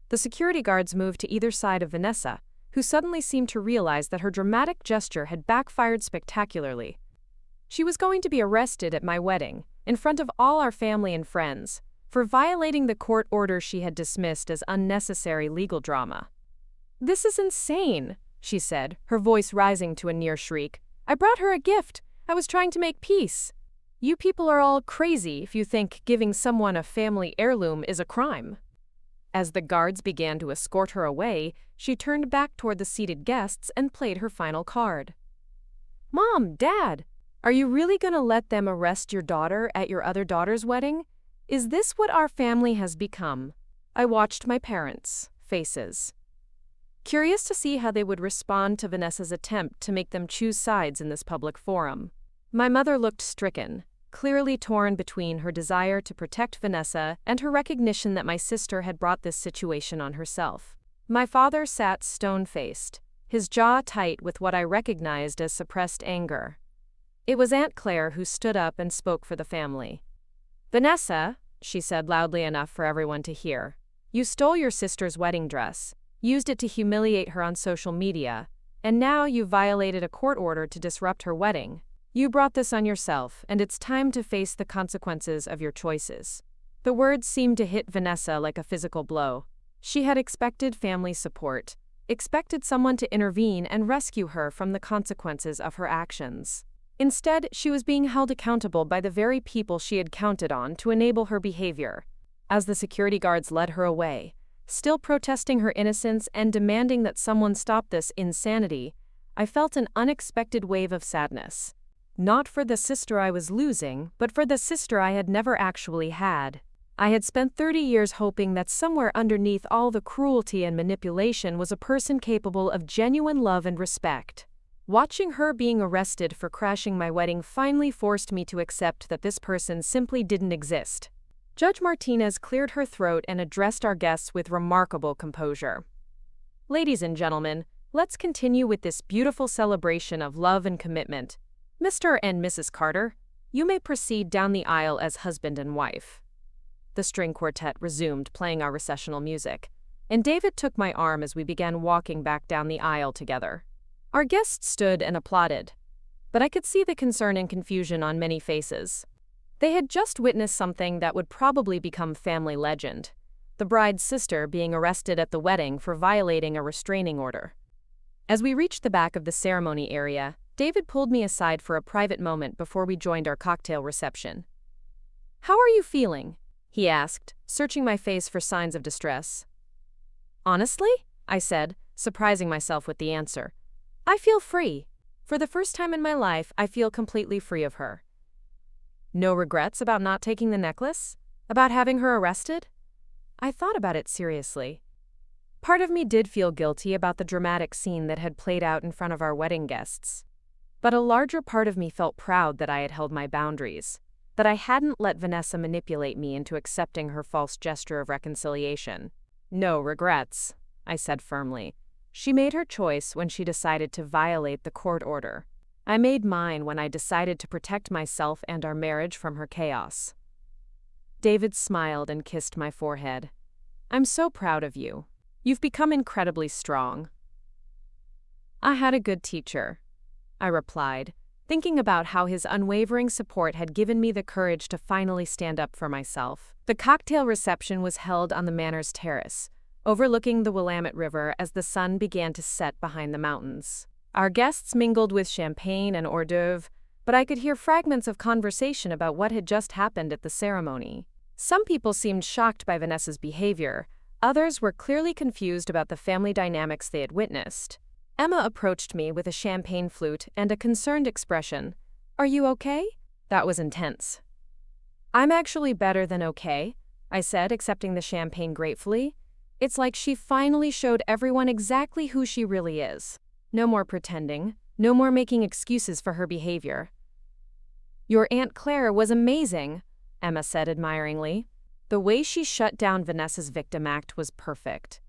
S1: The security guards moved to either side of Vanessa, who suddenly seemed to realize that her dramatic gesture had backfired spectacularly. She was going to be arrested at my wedding, in front of all our family and friends, for violating the court order she had dismissed as unnecessary legal drama. This is insane, she said, her voice rising to a near shriek. I brought her a gift. I was trying to make peace. You people are all crazy if you think giving someone a family heirloom is a crime. As the guards began to escort her away, she turned back toward the seated guests and played her final card. Mom, Dad, are you really going to let them arrest your daughter at your other daughter's wedding? Is this what our family has become? I watched my parents' faces, curious to see how they would respond to Vanessa's attempt to make them choose sides in this public forum. My mother looked stricken, clearly torn between her desire to protect Vanessa and her recognition that my sister had brought this situation on herself. My father sat stone-faced, his jaw tight with what I recognized as suppressed anger. It was Aunt Claire who stood up and spoke for the family. Vanessa, she said loudly enough for everyone to hear, you stole your sister's wedding dress, used it to humiliate her on social media, and now you violated a court order to disrupt her wedding. You brought this on yourself, and it's time to face the consequences of your choices. The words seemed to hit Vanessa like a physical blow. She had expected family support, expected someone to intervene and rescue her from the consequences of her actions. Instead, she was being held accountable by the very people she had counted on to enable her behavior. As the security guards led her away, still protesting her innocence and demanding that someone stop this insanity, I felt an unexpected wave of sadness. Not for the sister I was losing, but for the sister I had never actually had. I had spent 30 years hoping that somewhere underneath all the cruelty and manipulation was a person capable of genuine love and respect. Watching her being arrested for crashing my wedding finally forced me to accept that this person simply didn't exist. Judge Martinez cleared her throat and addressed our guests with remarkable composure. Ladies and gentlemen, let's continue with this beautiful celebration of love and commitment. Mr. and Mrs. Carter, you may proceed down the aisle as husband and wife. The string quartet resumed playing our recessional music, and David took my arm as we began walking back down the aisle together. Our guests stood and applauded, but I could see the concern and confusion on many faces. They had just witnessed something that would probably become family legend, the bride's sister being arrested at the wedding for violating a restraining order. As we reached the back of the ceremony area, David pulled me aside for a private moment before we joined our cocktail reception. How are you feeling? He asked, searching my face for signs of distress. Honestly, I said, surprising myself with the answer. I feel free. For the first time in my life, I feel completely free of her. No regrets about not taking the necklace? About having her arrested? I thought about it seriously. Part of me did feel guilty about the dramatic scene that had played out in front of our wedding guests. But a larger part of me felt proud that I had held my boundaries, that I hadn't let Vanessa manipulate me into accepting her false gesture of reconciliation. No regrets, I said firmly. She made her choice when she decided to violate the court order. I made mine when I decided to protect myself and our marriage from her chaos. David smiled and kissed my forehead. I'm so proud of you. You've become incredibly strong. I had a good teacher, I replied, thinking about how his unwavering support had given me the courage to finally stand up for myself. The cocktail reception was held on the manor's terrace, overlooking the Willamette River as the sun began to set behind the mountains. Our guests mingled with champagne and hors d'oeuvre, but I could hear fragments of conversation about what had just happened at the ceremony. Some people seemed shocked by Vanessa's behavior, others were clearly confused about the family dynamics they had witnessed. Emma approached me with a champagne flute and a concerned expression. "Are you okay?" That was intense. "I'm actually better than okay," I said, accepting the champagne gratefully. It's like she finally showed everyone exactly who she really is. No more pretending, no more making excuses for her behavior. "Your Aunt Claire was amazing," Emma said admiringly. The way she shut down Vanessa's victim act was perfect.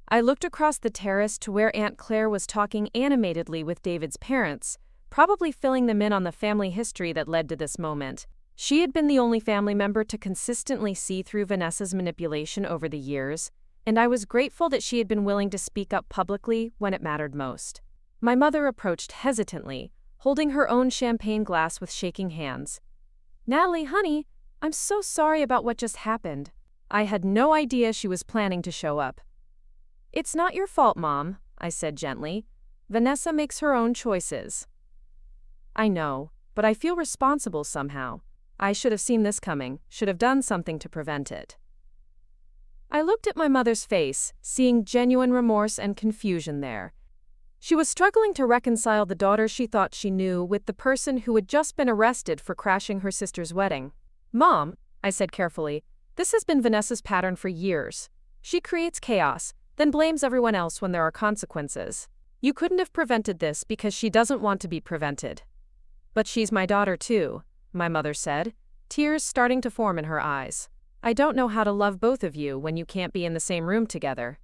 S1: I looked across the terrace to where Aunt Claire was talking animatedly with David's parents, probably filling them in on the family history that led to this moment. She had been the only family member to consistently see through Vanessa's manipulation over the years, and I was grateful that she had been willing to speak up publicly when it mattered most. My mother approached hesitantly, holding her own champagne glass with shaking hands. "Natalie, honey, I'm so sorry about what just happened." I had no idea she was planning to show up. "It's not your fault, Mom," I said gently. "Vanessa makes her own choices." "I know, but I feel responsible somehow. I should have seen this coming, should have done something to prevent it." I looked at my mother's face, seeing genuine remorse and confusion there. She was struggling to reconcile the daughter she thought she knew with the person who had just been arrested for crashing her sister's wedding. "Mom," I said carefully, "this has been Vanessa's pattern for years. She creates chaos, then blames everyone else when there are consequences. You couldn't have prevented this because she doesn't want to be prevented." "But she's my daughter too," my mother said, tears starting to form in her eyes. "I don't know how to love both of you when you can't be in the same room together."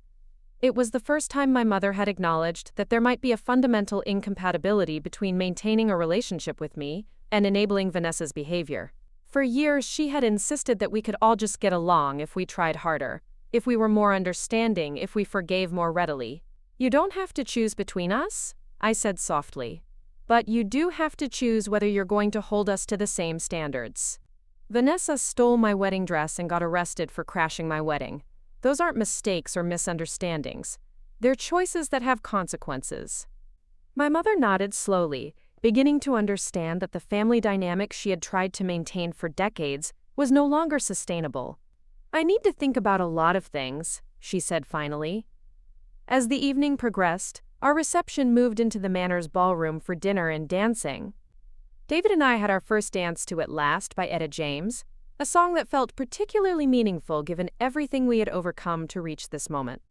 S1: It was the first time my mother had acknowledged that there might be a fundamental incompatibility between maintaining a relationship with me and enabling Vanessa's behavior. For years, she had insisted that we could all just get along if we tried harder, if we were more understanding, if we forgave more readily. "You don't have to choose between us," I said softly. "But you do have to choose whether you're going to hold us to the same standards." Vanessa stole my wedding dress and got arrested for crashing my wedding. Those aren't mistakes or misunderstandings. They're choices that have consequences. My mother nodded slowly, beginning to understand that the family dynamic she had tried to maintain for decades was no longer sustainable. "I need to think about a lot of things," she said finally. As the evening progressed, our reception moved into the Manor's ballroom for dinner and dancing. David and I had our first dance to At Last by Etta James, a song that felt particularly meaningful given everything we had overcome to reach this moment.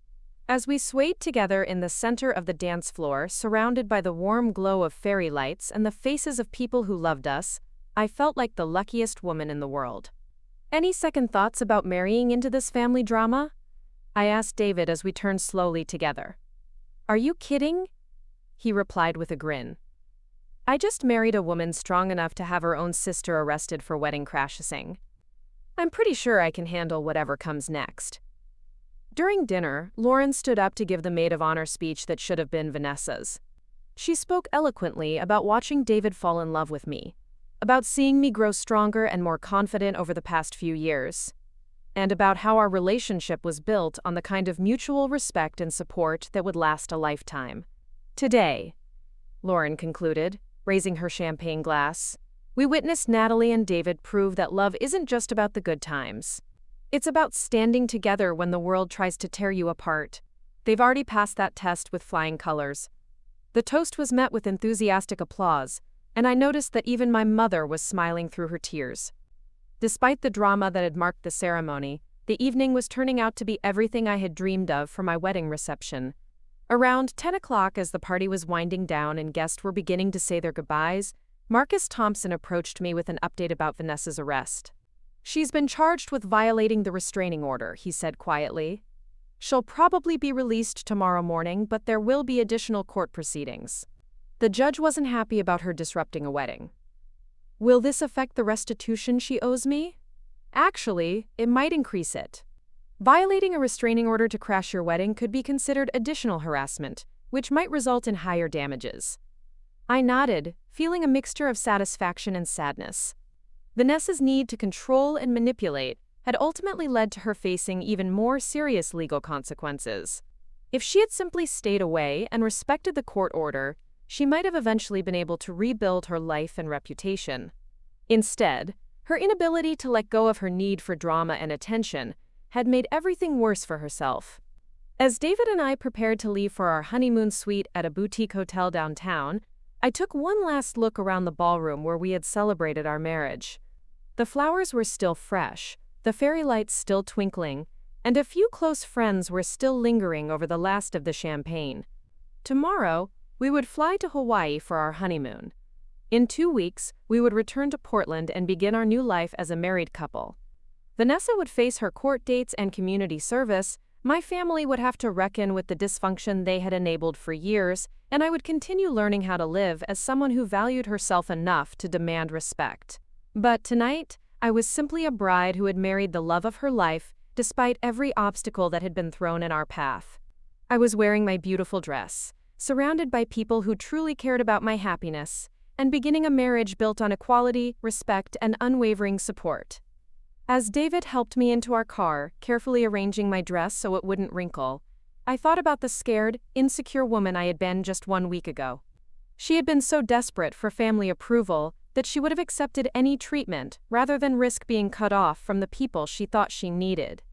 S1: As we swayed together in the center of the dance floor, surrounded by the warm glow of fairy lights and the faces of people who loved us, I felt like the luckiest woman in the world. "Any second thoughts about marrying into this family drama?" I asked David as we turned slowly together. "Are you kidding?" He replied with a grin. "I just married a woman strong enough to have her own sister arrested for wedding crashing. I'm pretty sure I can handle whatever comes next." During dinner, Lauren stood up to give the maid of honor speech that should have been Vanessa's. She spoke eloquently about watching David fall in love with me, about seeing me grow stronger and more confident over the past few years, and about how our relationship was built on the kind of mutual respect and support that would last a lifetime. "Today," Lauren concluded, raising her champagne glass, "we witnessed Natalie and David prove that love isn't just about the good times. It's about standing together when the world tries to tear you apart. They've already passed that test with flying colors." The toast was met with enthusiastic applause, and I noticed that even my mother was smiling through her tears. Despite the drama that had marked the ceremony, the evening was turning out to be everything I had dreamed of for my wedding reception. Around 10 o'clock, as the party was winding down and guests were beginning to say their goodbyes, Marcus Thompson approached me with an update about Vanessa's arrest. "She's been charged with violating the restraining order," he said quietly. "She'll probably be released tomorrow morning, but there will be additional court proceedings." The judge wasn't happy about her disrupting a wedding. "Will this affect the restitution she owes me?" "Actually, it might increase it. Violating a restraining order to crash your wedding could be considered additional harassment, which might result in higher damages." I nodded, feeling a mixture of satisfaction and sadness. Vanessa's need to control and manipulate had ultimately led to her facing even more serious legal consequences. If she had simply stayed away and respected the court order, she might have eventually been able to rebuild her life and reputation. Instead, her inability to let go of her need for drama and attention had made everything worse for herself. As David and I prepared to leave for our honeymoon suite at a boutique hotel downtown, I took one last look around the ballroom where we had celebrated our marriage. The flowers were still fresh, the fairy lights still twinkling, and a few close friends were still lingering over the last of the champagne. Tomorrow, we would fly to Hawaii for our honeymoon. In 2 weeks, we would return to Portland and begin our new life as a married couple. Vanessa would face her court dates and community service, my family would have to reckon with the dysfunction they had enabled for years, and I would continue learning how to live as someone who valued herself enough to demand respect. But tonight, I was simply a bride who had married the love of her life, despite every obstacle that had been thrown in our path. I was wearing my beautiful dress, surrounded by people who truly cared about my happiness, and beginning a marriage built on equality, respect, and unwavering support. As David helped me into our car, carefully arranging my dress so it wouldn't wrinkle, I thought about the scared, insecure woman I had been just 1 week ago. She had been so desperate for family approval that she would have accepted any treatment rather than risk being cut off from the people she thought she needed.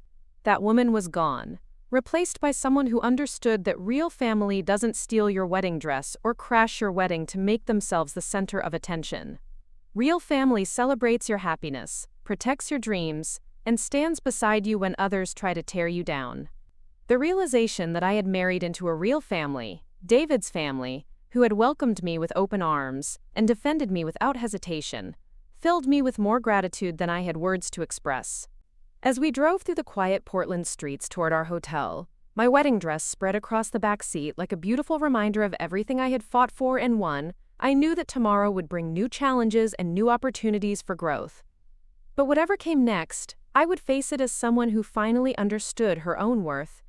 S1: That woman was gone, replaced by someone who understood that real family doesn't steal your wedding dress or crash your wedding to make themselves the center of attention. Real family celebrates your happiness, protects your dreams, and stands beside you when others try to tear you down. The realization that I had married into a real family, David's family, who had welcomed me with open arms and defended me without hesitation, filled me with more gratitude than I had words to express. As we drove through the quiet Portland streets toward our hotel, my wedding dress spread across the back seat like a beautiful reminder of everything I had fought for and won. I knew that tomorrow would bring new challenges and new opportunities for growth. But whatever came next, I would face it as someone who finally understood her own worth.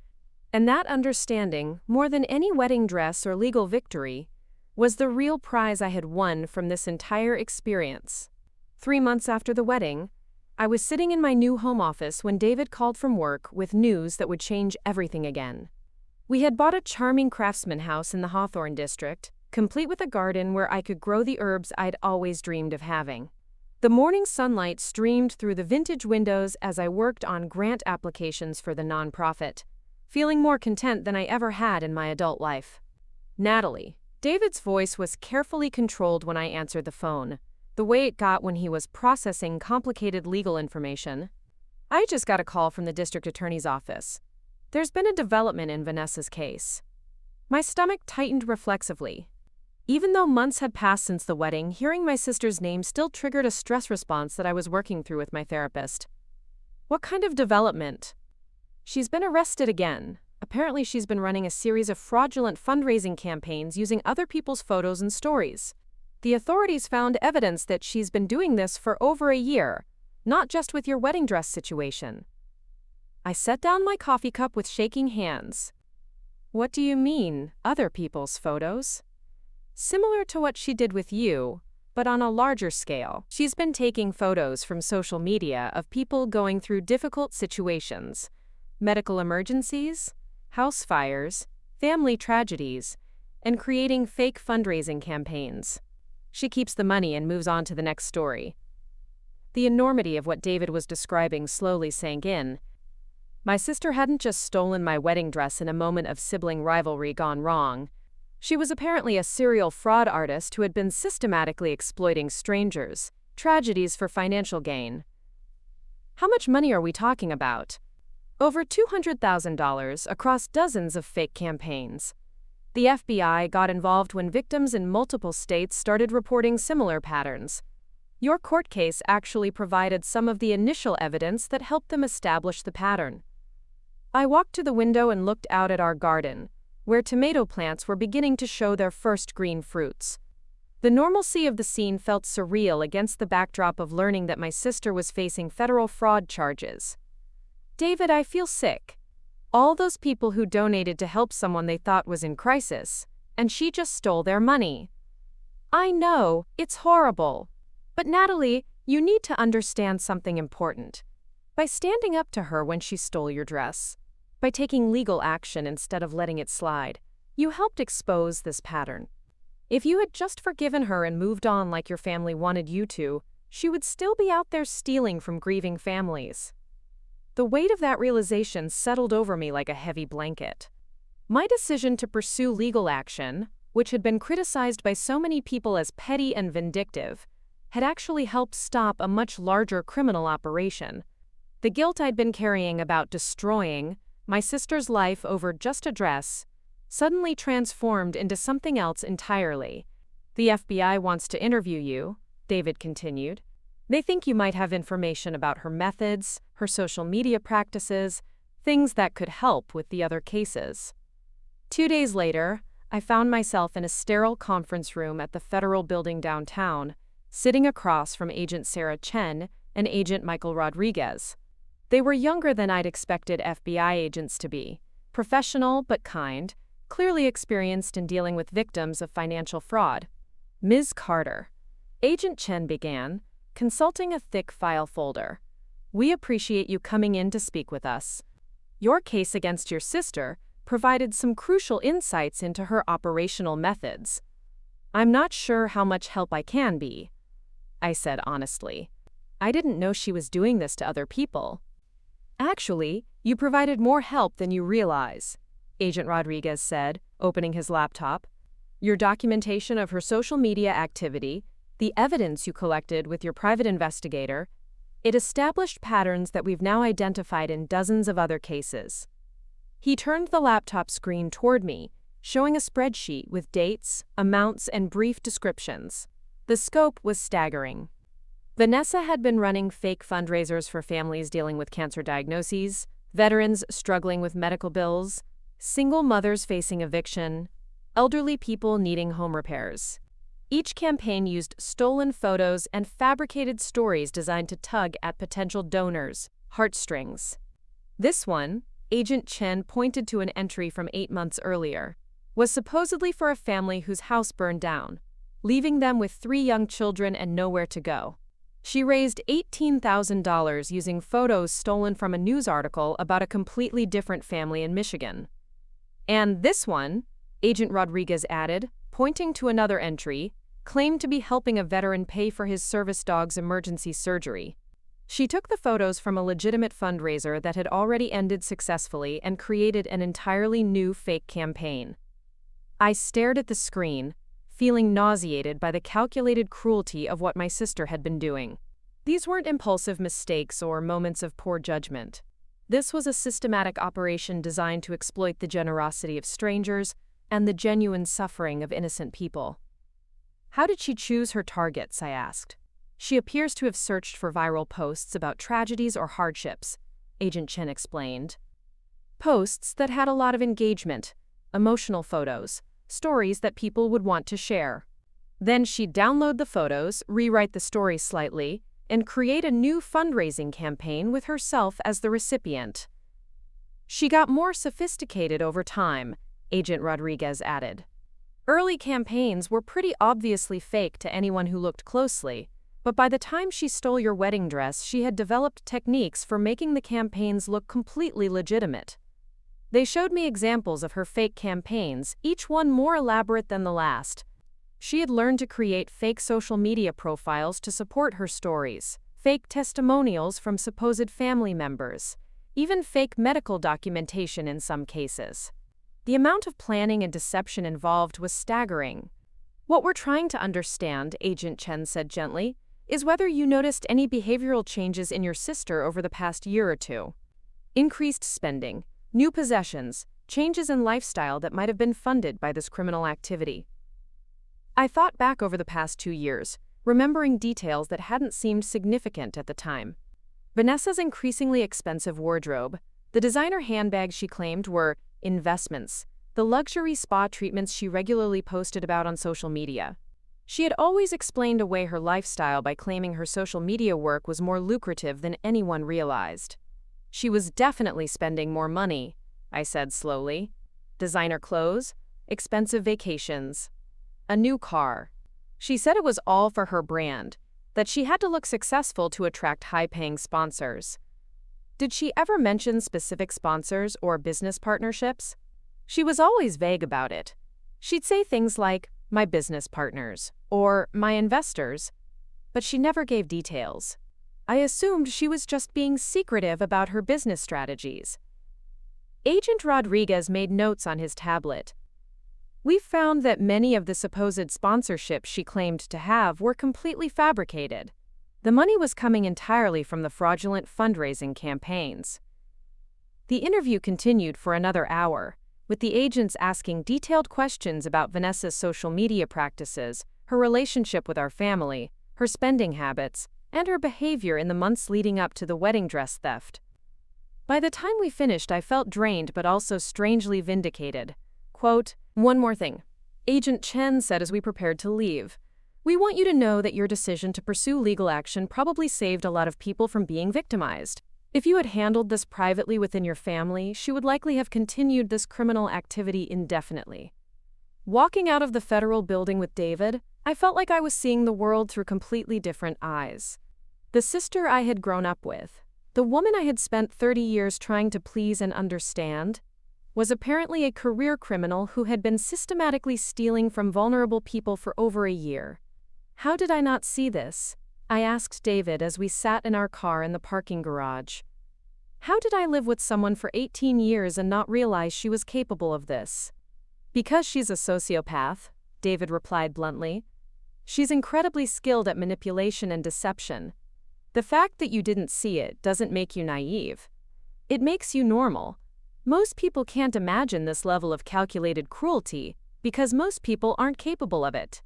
S1: And that understanding, more than any wedding dress or legal victory, was the real prize I had won from this entire experience. 3 months after the wedding, I was sitting in my new home office when David called from work with news that would change everything again. We had bought a charming craftsman house in the Hawthorne district, complete with a garden where I could grow the herbs I'd always dreamed of having. The morning sunlight streamed through the vintage windows as I worked on grant applications for the nonprofit, feeling more content than I ever had in my adult life. Natalie. David's voice was carefully controlled when I answered the phone, the way it got when he was processing complicated legal information. I just got a call from the district attorney's office. There's been a development in Vanessa's case. My stomach tightened reflexively. Even though months had passed since the wedding, hearing my sister's name still triggered a stress response that I was working through with my therapist. What kind of development? She's been arrested again. Apparently she's been running a series of fraudulent fundraising campaigns using other people's photos and stories. The authorities found evidence that she's been doing this for over a year, not just with your wedding dress situation. I set down my coffee cup with shaking hands. What do you mean, other people's photos? Similar to what she did with you, but on a larger scale. She's been taking photos from social media of people going through difficult situations, medical emergencies, house fires, family tragedies, and creating fake fundraising campaigns. She keeps the money and moves on to the next story. The enormity of what David was describing slowly sank in. My sister hadn't just stolen my wedding dress in a moment of sibling rivalry gone wrong. She was apparently a serial fraud artist who had been systematically exploiting strangers' tragedies for financial gain. How much money are we talking about? Over $200,000 across dozens of fake campaigns. The FBI got involved when victims in multiple states started reporting similar patterns. Your court case actually provided some of the initial evidence that helped them establish the pattern. I walked to the window and looked out at our garden, where tomato plants were beginning to show their first green fruits. The normalcy of the scene felt surreal against the backdrop of learning that my sister was facing federal fraud charges. David, I feel sick. All those people who donated to help someone they thought was in crisis, and she just stole their money. I know, it's horrible. But Natalie, you need to understand something important. By standing up to her when she stole your dress, by taking legal action instead of letting it slide, you helped expose this pattern. If you had just forgiven her and moved on like your family wanted you to, she would still be out there stealing from grieving families. The weight of that realization settled over me like a heavy blanket. My decision to pursue legal action, which had been criticized by so many people as petty and vindictive, had actually helped stop a much larger criminal operation. The guilt I'd been carrying about destroying my sister's life over just a dress suddenly transformed into something else entirely. "The FBI wants to interview you," David continued. "They think you might have information about her methods, her social media practices, things that could help with the other cases." 2 days later, I found myself in a sterile conference room at the federal building downtown, sitting across from Agent Sarah Chen and Agent Michael Rodriguez. They were younger than I'd expected FBI agents to be, professional but kind, clearly experienced in dealing with victims of financial fraud. "Ms. Carter," Agent Chen began, consulting a thick file folder, "we appreciate you coming in to speak with us. Your case against your sister provided some crucial insights into her operational methods. I'm not sure how much help I can be," I said honestly. "I didn't know she was doing this to other people." "Actually, you provided more help than you realize," Agent Rodriguez said, opening his laptop. "Your documentation of her social media activity, the evidence you collected with your private investigator, it established patterns that we've now identified in dozens of other cases." He turned the laptop screen toward me, showing a spreadsheet with dates, amounts, and brief descriptions. The scope was staggering. Vanessa had been running fake fundraisers for families dealing with cancer diagnoses, veterans struggling with medical bills, single mothers facing eviction, elderly people needing home repairs. Each campaign used stolen photos and fabricated stories designed to tug at potential donors' heartstrings. This one, Agent Chen pointed to an entry from 8 months earlier, was supposedly for a family whose house burned down, leaving them with 3 young children and nowhere to go. She raised $18,000 using photos stolen from a news article about a completely different family in Michigan. And this one, Agent Rodriguez added, pointing to another entry, claimed to be helping a veteran pay for his service dog's emergency surgery. She took the photos from a legitimate fundraiser that had already ended successfully and created an entirely new fake campaign. I stared at the screen, feeling nauseated by the calculated cruelty of what my sister had been doing. These weren't impulsive mistakes or moments of poor judgment. This was a systematic operation designed to exploit the generosity of strangers and the genuine suffering of innocent people. "How did she choose her targets?" I asked. "She appears to have searched for viral posts about tragedies or hardships," Agent Chen explained. "Posts that had a lot of engagement, emotional photos, stories that people would want to share. Then she'd download the photos, rewrite the story slightly, and create a new fundraising campaign with herself as the recipient. She got more sophisticated over time," Agent Rodriguez added. "Early campaigns were pretty obviously fake to anyone who looked closely, but by the time she stole your wedding dress, she had developed techniques for making the campaigns look completely legitimate. They showed me examples of her fake campaigns, each one more elaborate than the last. She had learned to create fake social media profiles to support her stories, fake testimonials from supposed family members, even fake medical documentation in some cases. The amount of planning and deception involved was staggering. What we're trying to understand," Agent Chen said gently, "is whether you noticed any behavioral changes in your sister over the past year or two. Increased spending, new possessions, changes in lifestyle that might have been funded by this criminal activity." I thought back over the past 2 years, remembering details that hadn't seemed significant at the time. Vanessa's increasingly expensive wardrobe, the designer handbags she claimed were investments, the luxury spa treatments she regularly posted about on social media. She had always explained away her lifestyle by claiming her social media work was more lucrative than anyone realized. "She was definitely spending more money," I said slowly. "Designer clothes, expensive vacations, a new car." She said it was all for her brand, that she had to look successful to attract high-paying sponsors. Did she ever mention specific sponsors or business partnerships? She was always vague about it. She'd say things like, "my business partners," or "my investors," but she never gave details. I assumed she was just being secretive about her business strategies. Agent Rodriguez made notes on his tablet. We found that many of the supposed sponsorships she claimed to have were completely fabricated. The money was coming entirely from the fraudulent fundraising campaigns. The interview continued for another hour, with the agents asking detailed questions about Vanessa's social media practices, her relationship with our family, her spending habits, and her behavior in the months leading up to the wedding dress theft. By the time we finished, I felt drained but also strangely vindicated. Quote, "One more thing," Agent Chen said as we prepared to leave. "We want you to know that your decision to pursue legal action probably saved a lot of people from being victimized. If you had handled this privately within your family, she would likely have continued this criminal activity indefinitely." Walking out of the federal building with David, I felt like I was seeing the world through completely different eyes. The sister I had grown up with, the woman I had spent 30 years trying to please and understand, was apparently a career criminal who had been systematically stealing from vulnerable people for over a year. How did I not see this? I asked David as we sat in our car in the parking garage. How did I live with someone for 18 years and not realize she was capable of this? Because she's a sociopath, David replied bluntly. She's incredibly skilled at manipulation and deception. The fact that you didn't see it doesn't make you naive. It makes you normal. Most people can't imagine this level of calculated cruelty because most people aren't capable of it.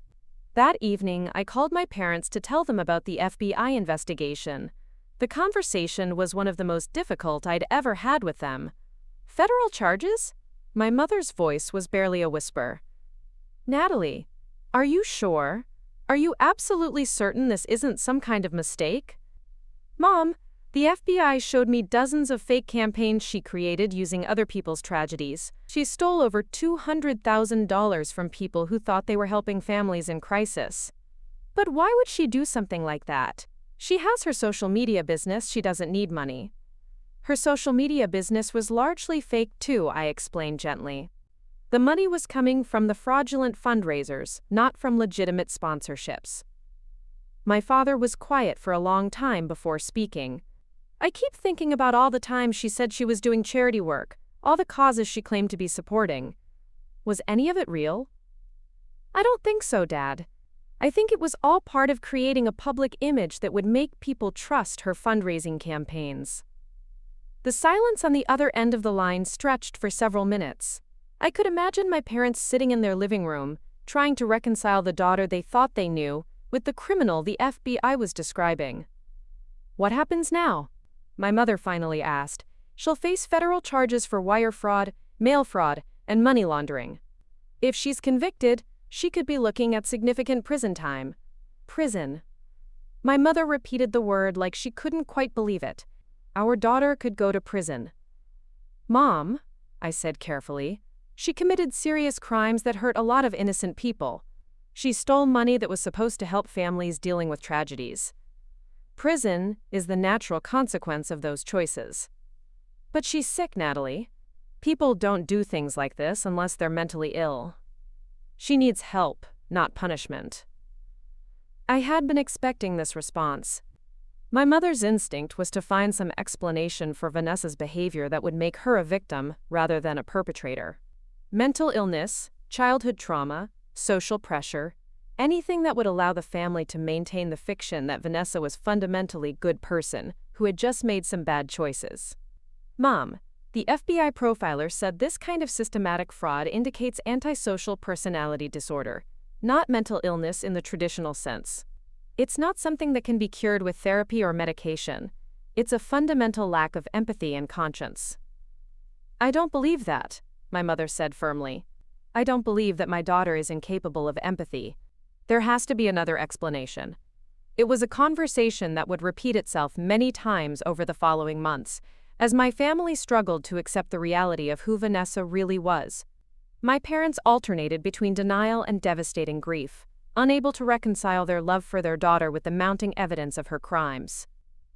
S1: That evening, I called my parents to tell them about the FBI investigation. The conversation was one of the most difficult I'd ever had with them. Federal charges? My mother's voice was barely a whisper. Natalie, are you sure? Are you absolutely certain this isn't some kind of mistake? Mom, the FBI showed me dozens of fake campaigns she created using other people's tragedies. She stole over $200,000 from people who thought they were helping families in crisis. But why would she do something like that? She has her social media business, she doesn't need money. Her social media business was largely fake too, I explained gently. The money was coming from the fraudulent fundraisers, not from legitimate sponsorships. My father was quiet for a long time before speaking. I keep thinking about all the time she said she was doing charity work, all the causes she claimed to be supporting. Was any of it real? I don't think so, Dad. I think it was all part of creating a public image that would make people trust her fundraising campaigns. The silence on the other end of the line stretched for several minutes. I could imagine my parents sitting in their living room, trying to reconcile the daughter they thought they knew with the criminal the FBI was describing. What happens now? My mother finally asked. She'll face federal charges for wire fraud, mail fraud, and money laundering. If she's convicted, she could be looking at significant prison time. Prison. My mother repeated the word like she couldn't quite believe it. Our daughter could go to prison. Mom, I said carefully, she committed serious crimes that hurt a lot of innocent people. She stole money that was supposed to help families dealing with tragedies. Prison is the natural consequence of those choices. But she's sick, Natalie. People don't do things like this unless they're mentally ill. She needs help, not punishment. I had been expecting this response. My mother's instinct was to find some explanation for Vanessa's behavior that would make her a victim rather than a perpetrator. Mental illness, childhood trauma, social pressure, anything that would allow the family to maintain the fiction that Vanessa was fundamentally a good person who had just made some bad choices. Mom, the FBI profiler said this kind of systematic fraud indicates antisocial personality disorder, not mental illness in the traditional sense. It's not something that can be cured with therapy or medication. It's a fundamental lack of empathy and conscience. I don't believe that, my mother said firmly. I don't believe that my daughter is incapable of empathy. There has to be another explanation. It was a conversation that would repeat itself many times over the following months, as my family struggled to accept the reality of who Vanessa really was. My parents alternated between denial and devastating grief, unable to reconcile their love for their daughter with the mounting evidence of her crimes.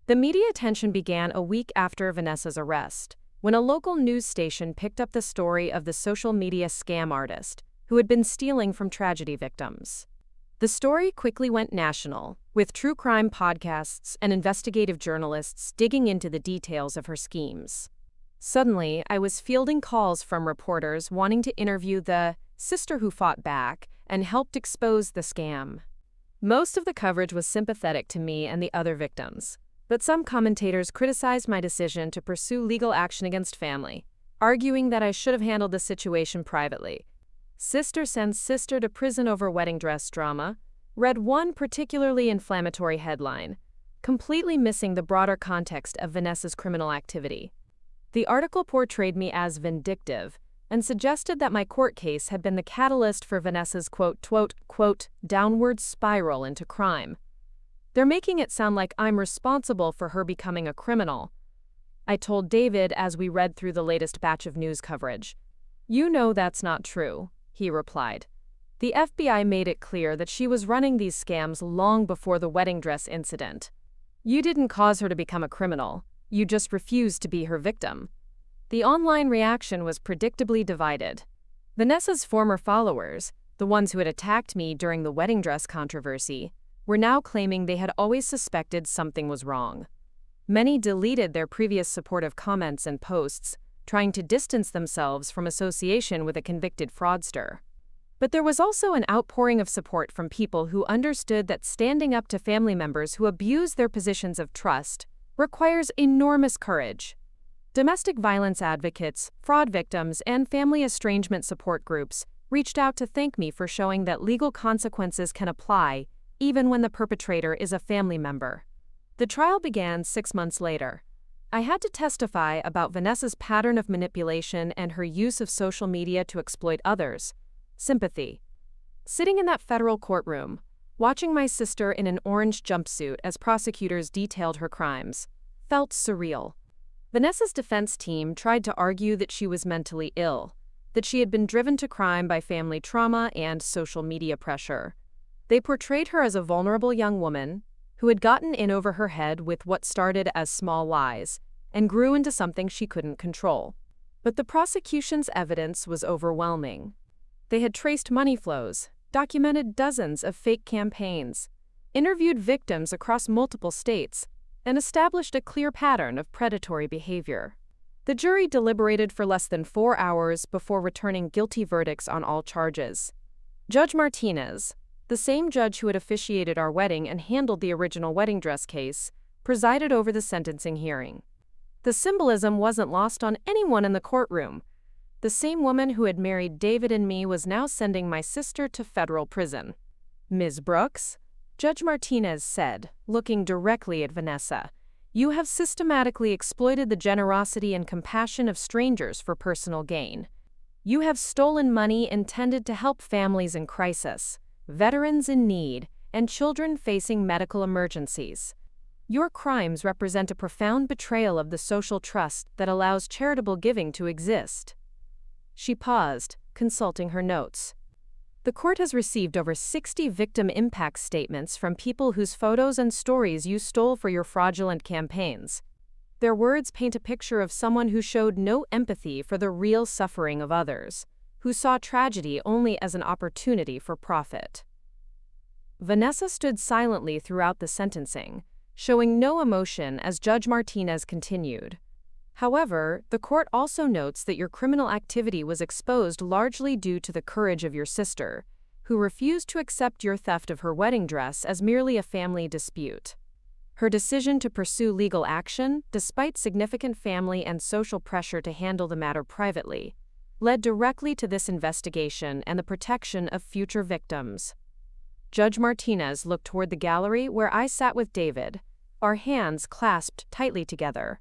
S1: The media attention began a week after Vanessa's arrest, when a local news station picked up the story of the social media scam artist who had been stealing from tragedy victims. The story quickly went national, with true crime podcasts and investigative journalists digging into the details of her schemes. Suddenly, I was fielding calls from reporters wanting to interview the sister who fought back and helped expose the scam. Most of the coverage was sympathetic to me and the other victims, but some commentators criticized my decision to pursue legal action against family, arguing that I should have handled the situation privately. Sister sends sister to prison over wedding dress drama, read one particularly inflammatory headline, completely missing the broader context of Vanessa's criminal activity. The article portrayed me as vindictive and suggested that my court case had been the catalyst for Vanessa's quote, downward spiral into crime. They're making it sound like I'm responsible for her becoming a criminal. I told David as we read through the latest batch of news coverage. You know that's not true, he replied. The FBI made it clear that she was running these scams long before the wedding dress incident. You didn't cause her to become a criminal, you just refused to be her victim. The online reaction was predictably divided. Vanessa's former followers, the ones who had attacked me during the wedding dress controversy, were now claiming they had always suspected something was wrong. Many deleted their previous supportive comments and posts, trying to distance themselves from association with a convicted fraudster. But there was also an outpouring of support from people who understood that standing up to family members who abuse their positions of trust requires enormous courage. Domestic violence advocates, fraud victims, and family estrangement support groups reached out to thank me for showing that legal consequences can apply even when the perpetrator is a family member. The trial began 6 months later. I had to testify about Vanessa's pattern of manipulation and her use of social media to exploit others. Sympathy. Sitting in that federal courtroom, watching my sister in an orange jumpsuit as prosecutors detailed her crimes, felt surreal. Vanessa's defense team tried to argue that she was mentally ill, that she had been driven to crime by family trauma and social media pressure. They portrayed her as a vulnerable young woman who had gotten in over her head with what started as small lies and grew into something she couldn't control. But the prosecution's evidence was overwhelming. They had traced money flows, documented dozens of fake campaigns, interviewed victims across multiple states, and established a clear pattern of predatory behavior. The jury deliberated for less than 4 hours before returning guilty verdicts on all charges. Judge Martinez, the same judge who had officiated our wedding and handled the original wedding dress case, presided over the sentencing hearing. The symbolism wasn't lost on anyone in the courtroom. The same woman who had married David and me was now sending my sister to federal prison. Ms. Brooks, Judge Martinez said, looking directly at Vanessa, you have systematically exploited the generosity and compassion of strangers for personal gain. You have stolen money intended to help families in crisis, veterans in need, and children facing medical emergencies. Your crimes represent a profound betrayal of the social trust that allows charitable giving to exist. She paused, consulting her notes. The court has received over 60 victim impact statements from people whose photos and stories you stole for your fraudulent campaigns. Their words paint a picture of someone who showed no empathy for the real suffering of others, who saw tragedy only as an opportunity for profit. Vanessa stood silently throughout the sentencing, showing no emotion as Judge Martinez continued. However, the court also notes that your criminal activity was exposed largely due to the courage of your sister, who refused to accept your theft of her wedding dress as merely a family dispute. Her decision to pursue legal action, despite significant family and social pressure to handle the matter privately, led directly to this investigation and the protection of future victims. Judge Martinez looked toward the gallery where I sat with David, our hands clasped tightly together.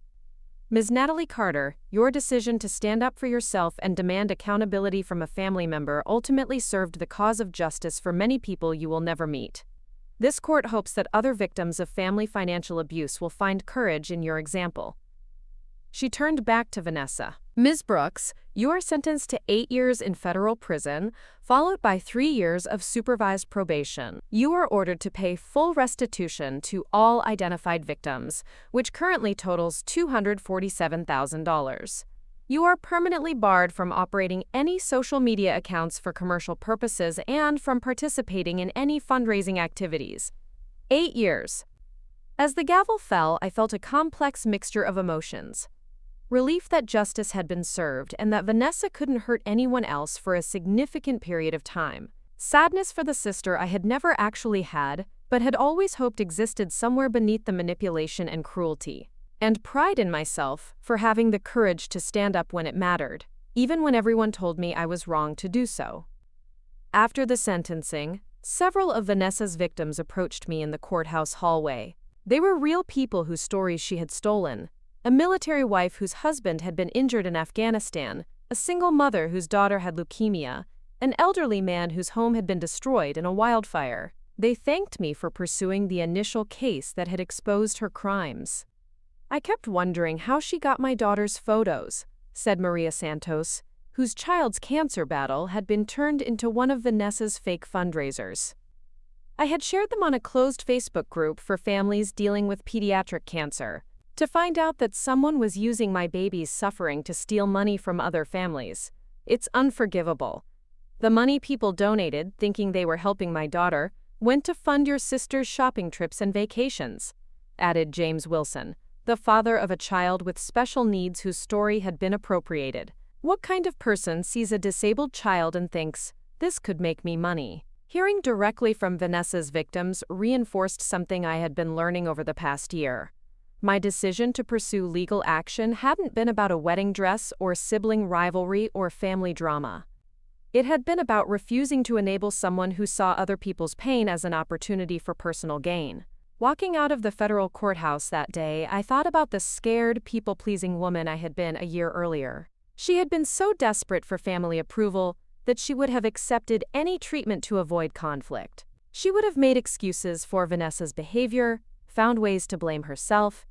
S1: Ms. Natalie Carter, your decision to stand up for yourself and demand accountability from a family member ultimately served the cause of justice for many people you will never meet. This court hopes that other victims of family financial abuse will find courage in your example. She turned back to Vanessa. Ms. Brooks, you are sentenced to 8 years in federal prison, followed by 3 years of supervised probation. You are ordered to pay full restitution to all identified victims, which currently totals $247,000. You are permanently barred from operating any social media accounts for commercial purposes and from participating in any fundraising activities. 8 years. As the gavel fell, I felt a complex mixture of emotions. Relief that justice had been served and that Vanessa couldn't hurt anyone else for a significant period of time. Sadness for the sister I had never actually had, but had always hoped existed somewhere beneath the manipulation and cruelty. And pride in myself for having the courage to stand up when it mattered, even when everyone told me I was wrong to do so. After the sentencing, several of Vanessa's victims approached me in the courthouse hallway. They were real people whose stories she had stolen. A military wife whose husband had been injured in Afghanistan, a single mother whose daughter had leukemia, an elderly man whose home had been destroyed in a wildfire. They thanked me for pursuing the initial case that had exposed her crimes. I kept wondering how she got my daughter's photos, said Maria Santos, whose child's cancer battle had been turned into one of Vanessa's fake fundraisers. I had shared them on a closed Facebook group for families dealing with pediatric cancer. To find out that someone was using my baby's suffering to steal money from other families. It's unforgivable. The money people donated, thinking they were helping my daughter, went to fund your sister's shopping trips and vacations, added James Wilson, the father of a child with special needs whose story had been appropriated. What kind of person sees a disabled child and thinks, this could make me money? Hearing directly from Vanessa's victims reinforced something I had been learning over the past year. My decision to pursue legal action hadn't been about a wedding dress or sibling rivalry or family drama. It had been about refusing to enable someone who saw other people's pain as an opportunity for personal gain. Walking out of the federal courthouse that day, I thought about the scared, people-pleasing woman I had been a year earlier. She had been so desperate for family approval that she would have accepted any treatment to avoid conflict. She would have made excuses for Vanessa's behavior, found ways to blame herself,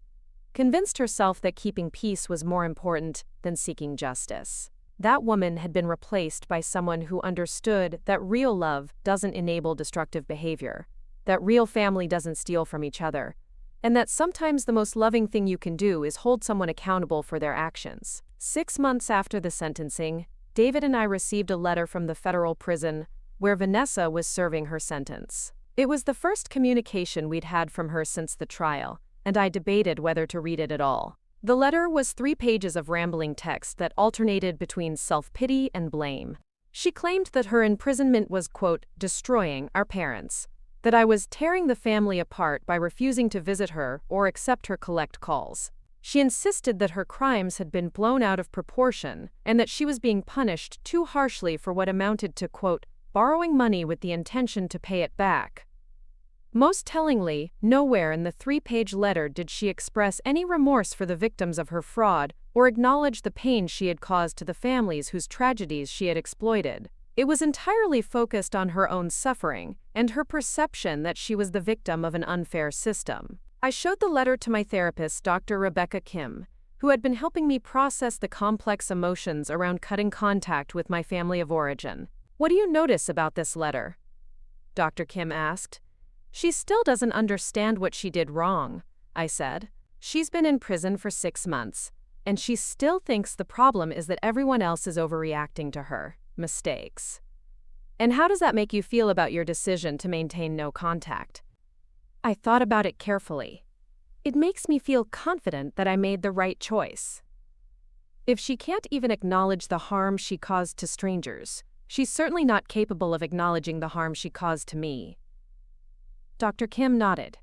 S1: convinced herself that keeping peace was more important than seeking justice. That woman had been replaced by someone who understood that real love doesn't enable destructive behavior, that real family doesn't steal from each other, and that sometimes the most loving thing you can do is hold someone accountable for their actions. 6 months after the sentencing, David and I received a letter from the federal prison where Vanessa was serving her sentence. It was the first communication we'd had from her since the trial, and I debated whether to read it at all. The letter was 3 pages of rambling text that alternated between self-pity and blame. She claimed that her imprisonment was, quote, destroying our parents, that I was tearing the family apart by refusing to visit her or accept her collect calls. She insisted that her crimes had been blown out of proportion and that she was being punished too harshly for what amounted to, quote, borrowing money with the intention to pay it back. Most tellingly, nowhere in the 3-page letter did she express any remorse for the victims of her fraud or acknowledge the pain she had caused to the families whose tragedies she had exploited. It was entirely focused on her own suffering and her perception that she was the victim of an unfair system. I showed the letter to my therapist, Dr. Rebecca Kim, who had been helping me process the complex emotions around cutting contact with my family of origin. What do you notice about this letter? Dr. Kim asked. She still doesn't understand what she did wrong, I said. She's been in prison for 6 months, and she still thinks the problem is that everyone else is overreacting to her mistakes. And how does that make you feel about your decision to maintain no contact? I thought about it carefully. It makes me feel confident that I made the right choice. If she can't even acknowledge the harm she caused to strangers, she's certainly not capable of acknowledging the harm she caused to me. Dr. Kim nodded.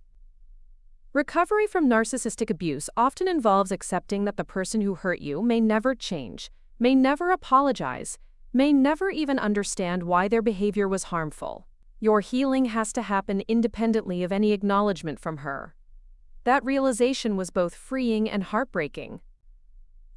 S1: Recovery from narcissistic abuse often involves accepting that the person who hurt you may never change, may never apologize, may never even understand why their behavior was harmful. Your healing has to happen independently of any acknowledgement from her. That realization was both freeing and heartbreaking.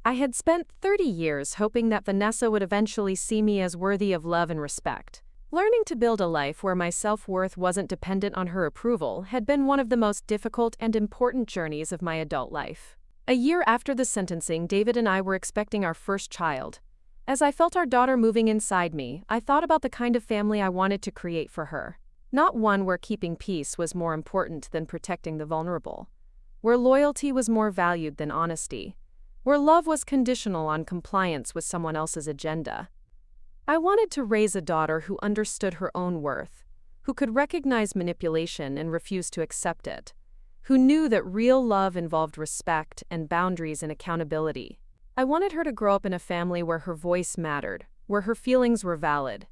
S1: I had spent 30 years hoping that Vanessa would eventually see me as worthy of love and respect. Learning to build a life where my self-worth wasn't dependent on her approval had been one of the most difficult and important journeys of my adult life. A year after the sentencing, David and I were expecting our first child. As I felt our daughter moving inside me, I thought about the kind of family I wanted to create for her. Not one where keeping peace was more important than protecting the vulnerable, where loyalty was more valued than honesty, where love was conditional on compliance with someone else's agenda. I wanted to raise a daughter who understood her own worth, who could recognize manipulation and refuse to accept it, who knew that real love involved respect and boundaries and accountability. I wanted her to grow up in a family where her voice mattered, where her feelings were valid,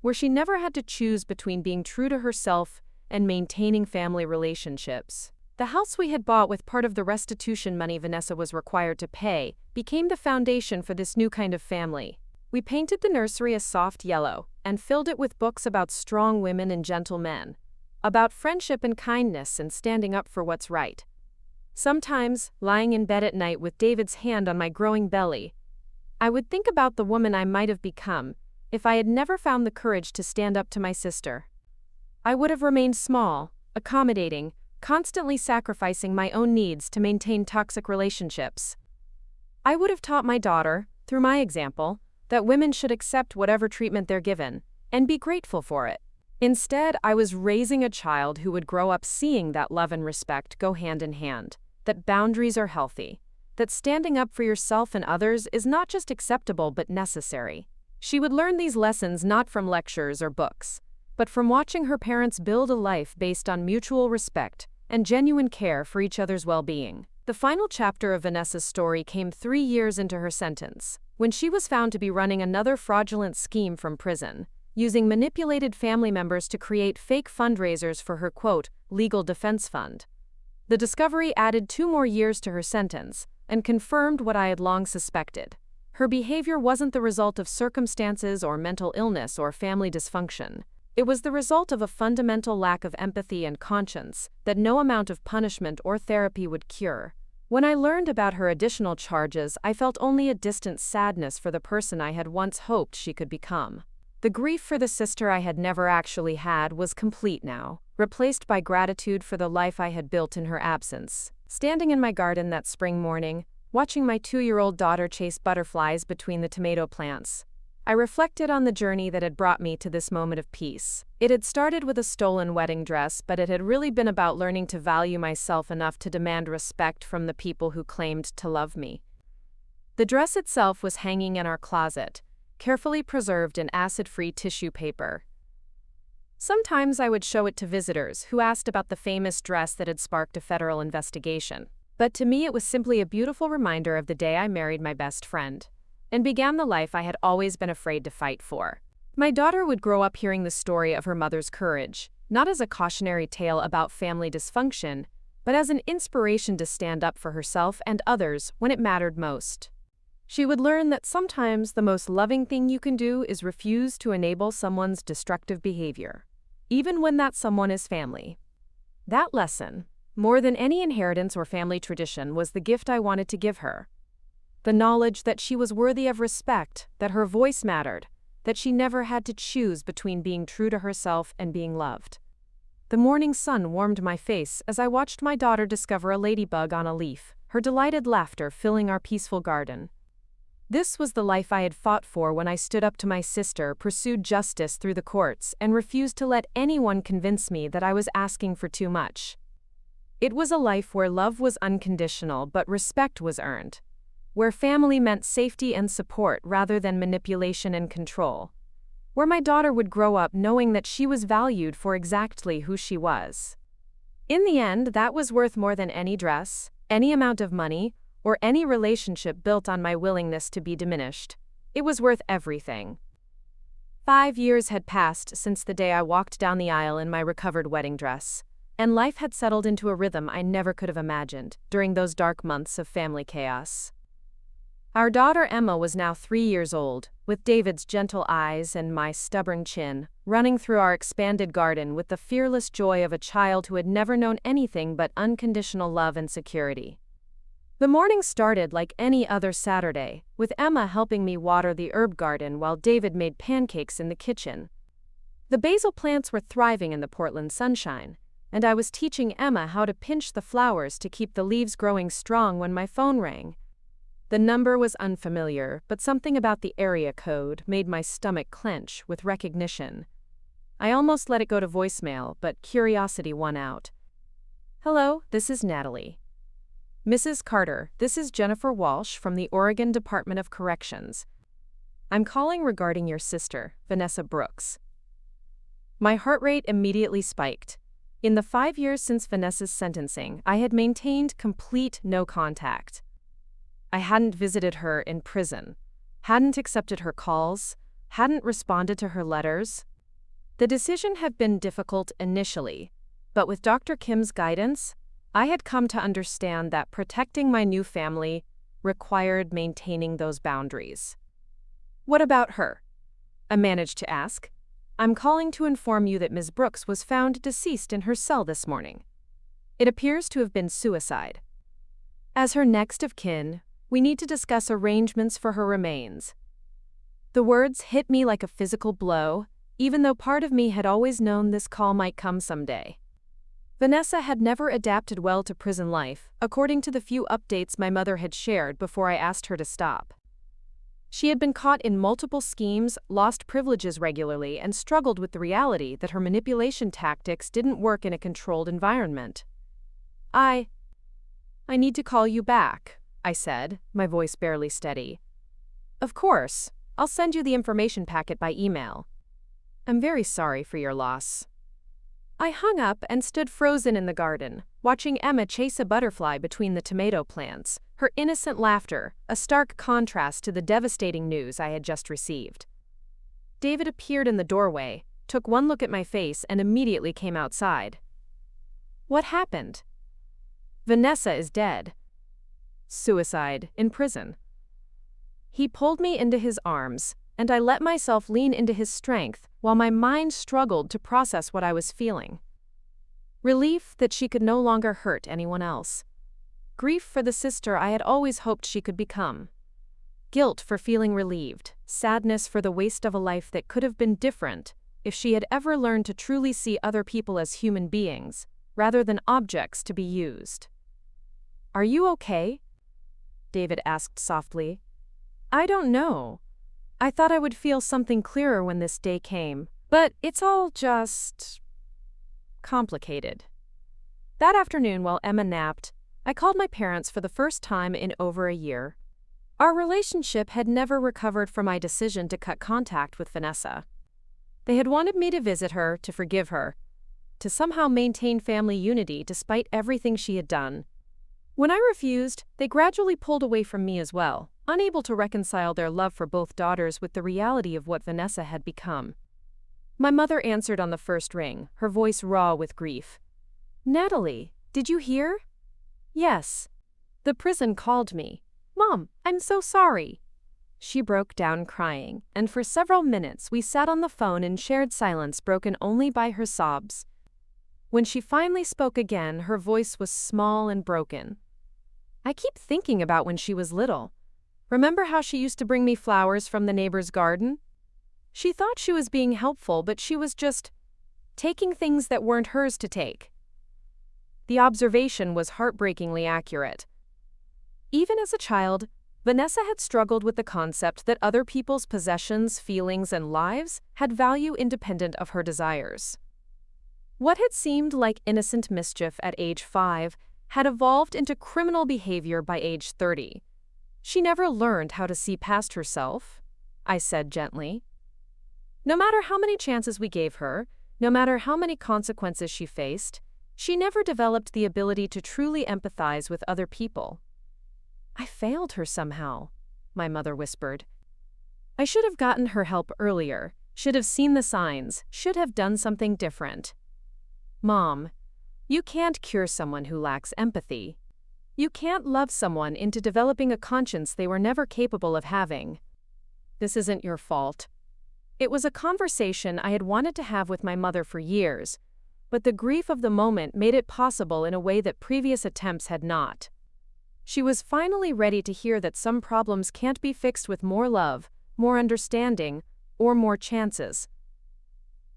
S1: where she never had to choose between being true to herself and maintaining family relationships. The house we had bought with part of the restitution money Vanessa was required to pay became the foundation for this new kind of family. We painted the nursery a soft yellow and filled it with books about strong women and gentle men, about friendship and kindness and standing up for what's right. Sometimes, lying in bed at night with David's hand on my growing belly, I would think about the woman I might have become if I had never found the courage to stand up to my sister. I would have remained small, accommodating, constantly sacrificing my own needs to maintain toxic relationships. I would have taught my daughter, through my example, that women should accept whatever treatment they're given and be grateful for it. Instead, I was raising a child who would grow up seeing that love and respect go hand in hand, that boundaries are healthy, that standing up for yourself and others is not just acceptable but necessary. She would learn these lessons not from lectures or books, but from watching her parents build a life based on mutual respect and genuine care for each other's well-being. The final chapter of Vanessa's story came 3 years into her sentence, when she was found to be running another fraudulent scheme from prison, using manipulated family members to create fake fundraisers for her, quote, legal defense fund. The discovery added 2 more years to her sentence and confirmed what I had long suspected. Her behavior wasn't the result of circumstances or mental illness or family dysfunction. It was the result of a fundamental lack of empathy and conscience that no amount of punishment or therapy would cure. When I learned about her additional charges, I felt only a distant sadness for the person I had once hoped she could become. The grief for the sister I had never actually had was complete now, replaced by gratitude for the life I had built in her absence. Standing in my garden that spring morning, watching my 2-year-old daughter chase butterflies between the tomato plants, I reflected on the journey that had brought me to this moment of peace. It had started with a stolen wedding dress, but it had really been about learning to value myself enough to demand respect from the people who claimed to love me. The dress itself was hanging in our closet, carefully preserved in acid-free tissue paper. Sometimes I would show it to visitors who asked about the famous dress that had sparked a federal investigation. But to me it was simply a beautiful reminder of the day I married my best friend and began the life I had always been afraid to fight for. My daughter would grow up hearing the story of her mother's courage, not as a cautionary tale about family dysfunction, but as an inspiration to stand up for herself and others when it mattered most. She would learn that sometimes the most loving thing you can do is refuse to enable someone's destructive behavior, even when that someone is family. That lesson, more than any inheritance or family tradition, was the gift I wanted to give her. The knowledge that she was worthy of respect, that her voice mattered, that she never had to choose between being true to herself and being loved. The morning sun warmed my face as I watched my daughter discover a ladybug on a leaf, her delighted laughter filling our peaceful garden. This was the life I had fought for when I stood up to my sister, pursued justice through the courts, and refused to let anyone convince me that I was asking for too much. It was a life where love was unconditional but respect was earned, where family meant safety and support rather than manipulation and control, where my daughter would grow up knowing that she was valued for exactly who she was. In the end, that was worth more than any dress, any amount of money, or any relationship built on my willingness to be diminished. It was worth everything. 5 years had passed since the day I walked down the aisle in my recovered wedding dress, and life had settled into a rhythm I never could have imagined during those dark months of family chaos. Our daughter Emma was now 3 years old, with David's gentle eyes and my stubborn chin, running through our expanded garden with the fearless joy of a child who had never known anything but unconditional love and security. The morning started like any other Saturday, with Emma helping me water the herb garden while David made pancakes in the kitchen. The basil plants were thriving in the Portland sunshine, and I was teaching Emma how to pinch the flowers to keep the leaves growing strong when my phone rang. The number was unfamiliar, but something about the area code made my stomach clench with recognition. I almost let it go to voicemail, but curiosity won out. "Hello, this is Natalie." Mrs. Carter, this is Jennifer Walsh from the Oregon Department of Corrections. I'm calling regarding your sister, Vanessa Brooks. My heart rate immediately spiked. In the 5 years since Vanessa's sentencing, I had maintained complete no contact. I hadn't visited her in prison, hadn't accepted her calls, hadn't responded to her letters. The decision had been difficult initially, but with Dr. Kim's guidance, I had come to understand that protecting my new family required maintaining those boundaries. What about her? I managed to ask. I'm calling to inform you that Ms. Brooks was found deceased in her cell this morning. It appears to have been suicide. As her next of kin, we need to discuss arrangements for her remains. The words hit me like a physical blow, even though part of me had always known this call might come someday. Vanessa had never adapted well to prison life, according to the few updates my mother had shared before I asked her to stop. She had been caught in multiple schemes, lost privileges regularly, and struggled with the reality that her manipulation tactics didn't work in a controlled environment. I need to call you back, I said, my voice barely steady. Of course, I'll send you the information packet by email. I'm very sorry for your loss. I hung up and stood frozen in the garden, watching Emma chase a butterfly between the tomato plants, her innocent laughter a stark contrast to the devastating news I had just received. David appeared in the doorway, took one look at my face, and immediately came outside. What happened? Vanessa is dead. Suicide in prison. He pulled me into his arms, and I let myself lean into his strength while my mind struggled to process what I was feeling. Relief that she could no longer hurt anyone else. Grief for the sister I had always hoped she could become. Guilt for feeling relieved. Sadness for the waste of a life that could have been different if she had ever learned to truly see other people as human beings, rather than objects to be used. Are you okay? David asked softly. I don't know. I thought I would feel something clearer when this day came, but it's all just complicated. That afternoon, while Emma napped, I called my parents for the first time in over a year. Our relationship had never recovered from my decision to cut contact with Vanessa. They had wanted me to visit her, to forgive her, to somehow maintain family unity despite everything she had done. When I refused, they gradually pulled away from me as well, unable to reconcile their love for both daughters with the reality of what Vanessa had become. My mother answered on the first ring, her voice raw with grief. Natalie, did you hear? Yes. The prison called me. Mom, I'm so sorry. She broke down crying, and for several minutes we sat on the phone in shared silence broken only by her sobs. When she finally spoke again, her voice was small and broken. I keep thinking about when she was little. Remember how she used to bring me flowers from the neighbor's garden? She thought she was being helpful, but she was just taking things that weren't hers to take. The observation was heartbreakingly accurate. Even as a child, Vanessa had struggled with the concept that other people's possessions, feelings, and lives had value independent of her desires. What had seemed like innocent mischief at age 5 had evolved into criminal behavior by age 30. She never learned how to see past herself, I said gently. No matter how many chances we gave her, no matter how many consequences she faced, she never developed the ability to truly empathize with other people. I failed her somehow, my mother whispered. I should have gotten her help earlier, should have seen the signs, should have done something different. Mom, you can't cure someone who lacks empathy. You can't love someone into developing a conscience they were never capable of having. This isn't your fault. It was a conversation I had wanted to have with my mother for years, but the grief of the moment made it possible in a way that previous attempts had not. She was finally ready to hear that some problems can't be fixed with more love, more understanding, or more chances.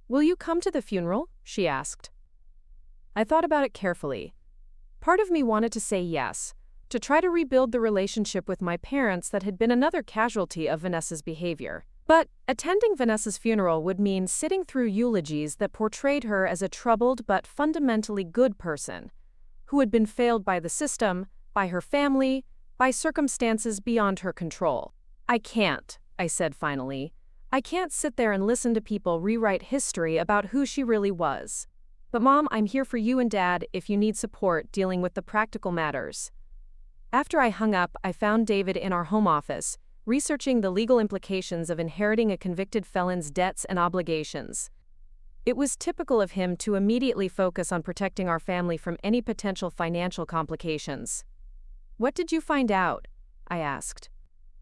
S1: Will you come to the funeral? She asked. I thought about it carefully. Part of me wanted to say yes, to try to rebuild the relationship with my parents that had been another casualty of Vanessa's behavior. But attending Vanessa's funeral would mean sitting through eulogies that portrayed her as a troubled but fundamentally good person, who had been failed by the system, by her family, by circumstances beyond her control. I can't, I said finally. I can't sit there and listen to people rewrite history about who she really was. But Mom, I'm here for you and Dad if you need support dealing with the practical matters. After I hung up, I found David in our home office, researching the legal implications of inheriting a convicted felon's debts and obligations. It was typical of him to immediately focus on protecting our family from any potential financial complications. What did you find out? I asked.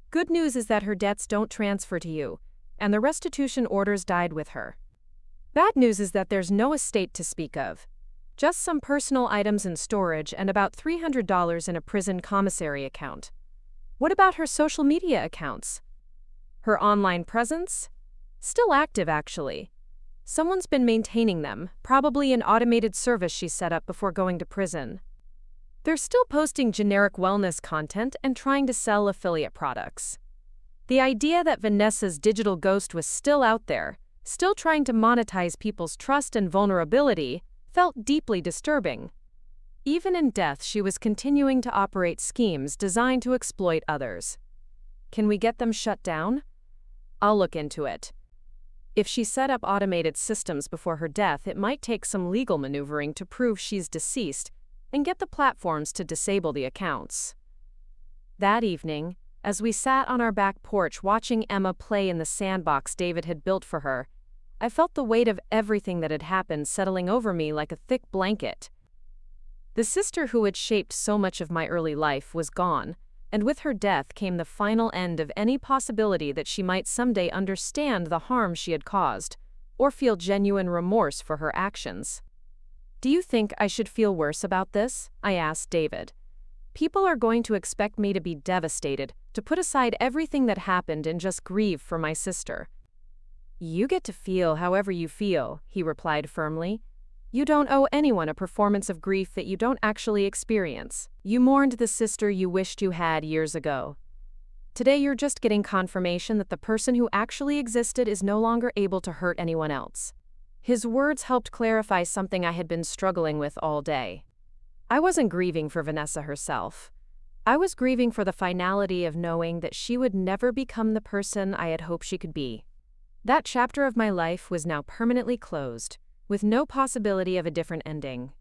S1: Good news is that her debts don't transfer to you, and the restitution orders died with her. Bad news is that there's no estate to speak of. Just some personal items in storage and about $300 in a prison commissary account. What about her social media accounts? Her online presence? Still active, actually. Someone's been maintaining them, probably an automated service she set up before going to prison. They're still posting generic wellness content and trying to sell affiliate products. The idea that Vanessa's digital ghost was still out there, still trying to monetize people's trust and vulnerability, felt deeply disturbing. Even in death, she was continuing to operate schemes designed to exploit others. Can we get them shut down? I'll look into it. If she set up automated systems before her death, it might take some legal maneuvering to prove she's deceased and get the platforms to disable the accounts. That evening, as we sat on our back porch watching Emma play in the sandbox David had built for her, I felt the weight of everything that had happened settling over me like a thick blanket. The sister who had shaped so much of my early life was gone, and with her death came the final end of any possibility that she might someday understand the harm she had caused, or feel genuine remorse for her actions. Do you think I should feel worse about this? I asked David. People are going to expect me to be devastated, to put aside everything that happened and just grieve for my sister. You get to feel however you feel, he replied firmly. You don't owe anyone a performance of grief that you don't actually experience. You mourned the sister you wished you had years ago. Today you're just getting confirmation that the person who actually existed is no longer able to hurt anyone else. His words helped clarify something I had been struggling with all day. I wasn't grieving for Vanessa herself. I was grieving for the finality of knowing that she would never become the person I had hoped she could be. That chapter of my life was now permanently closed, with no possibility of a different ending.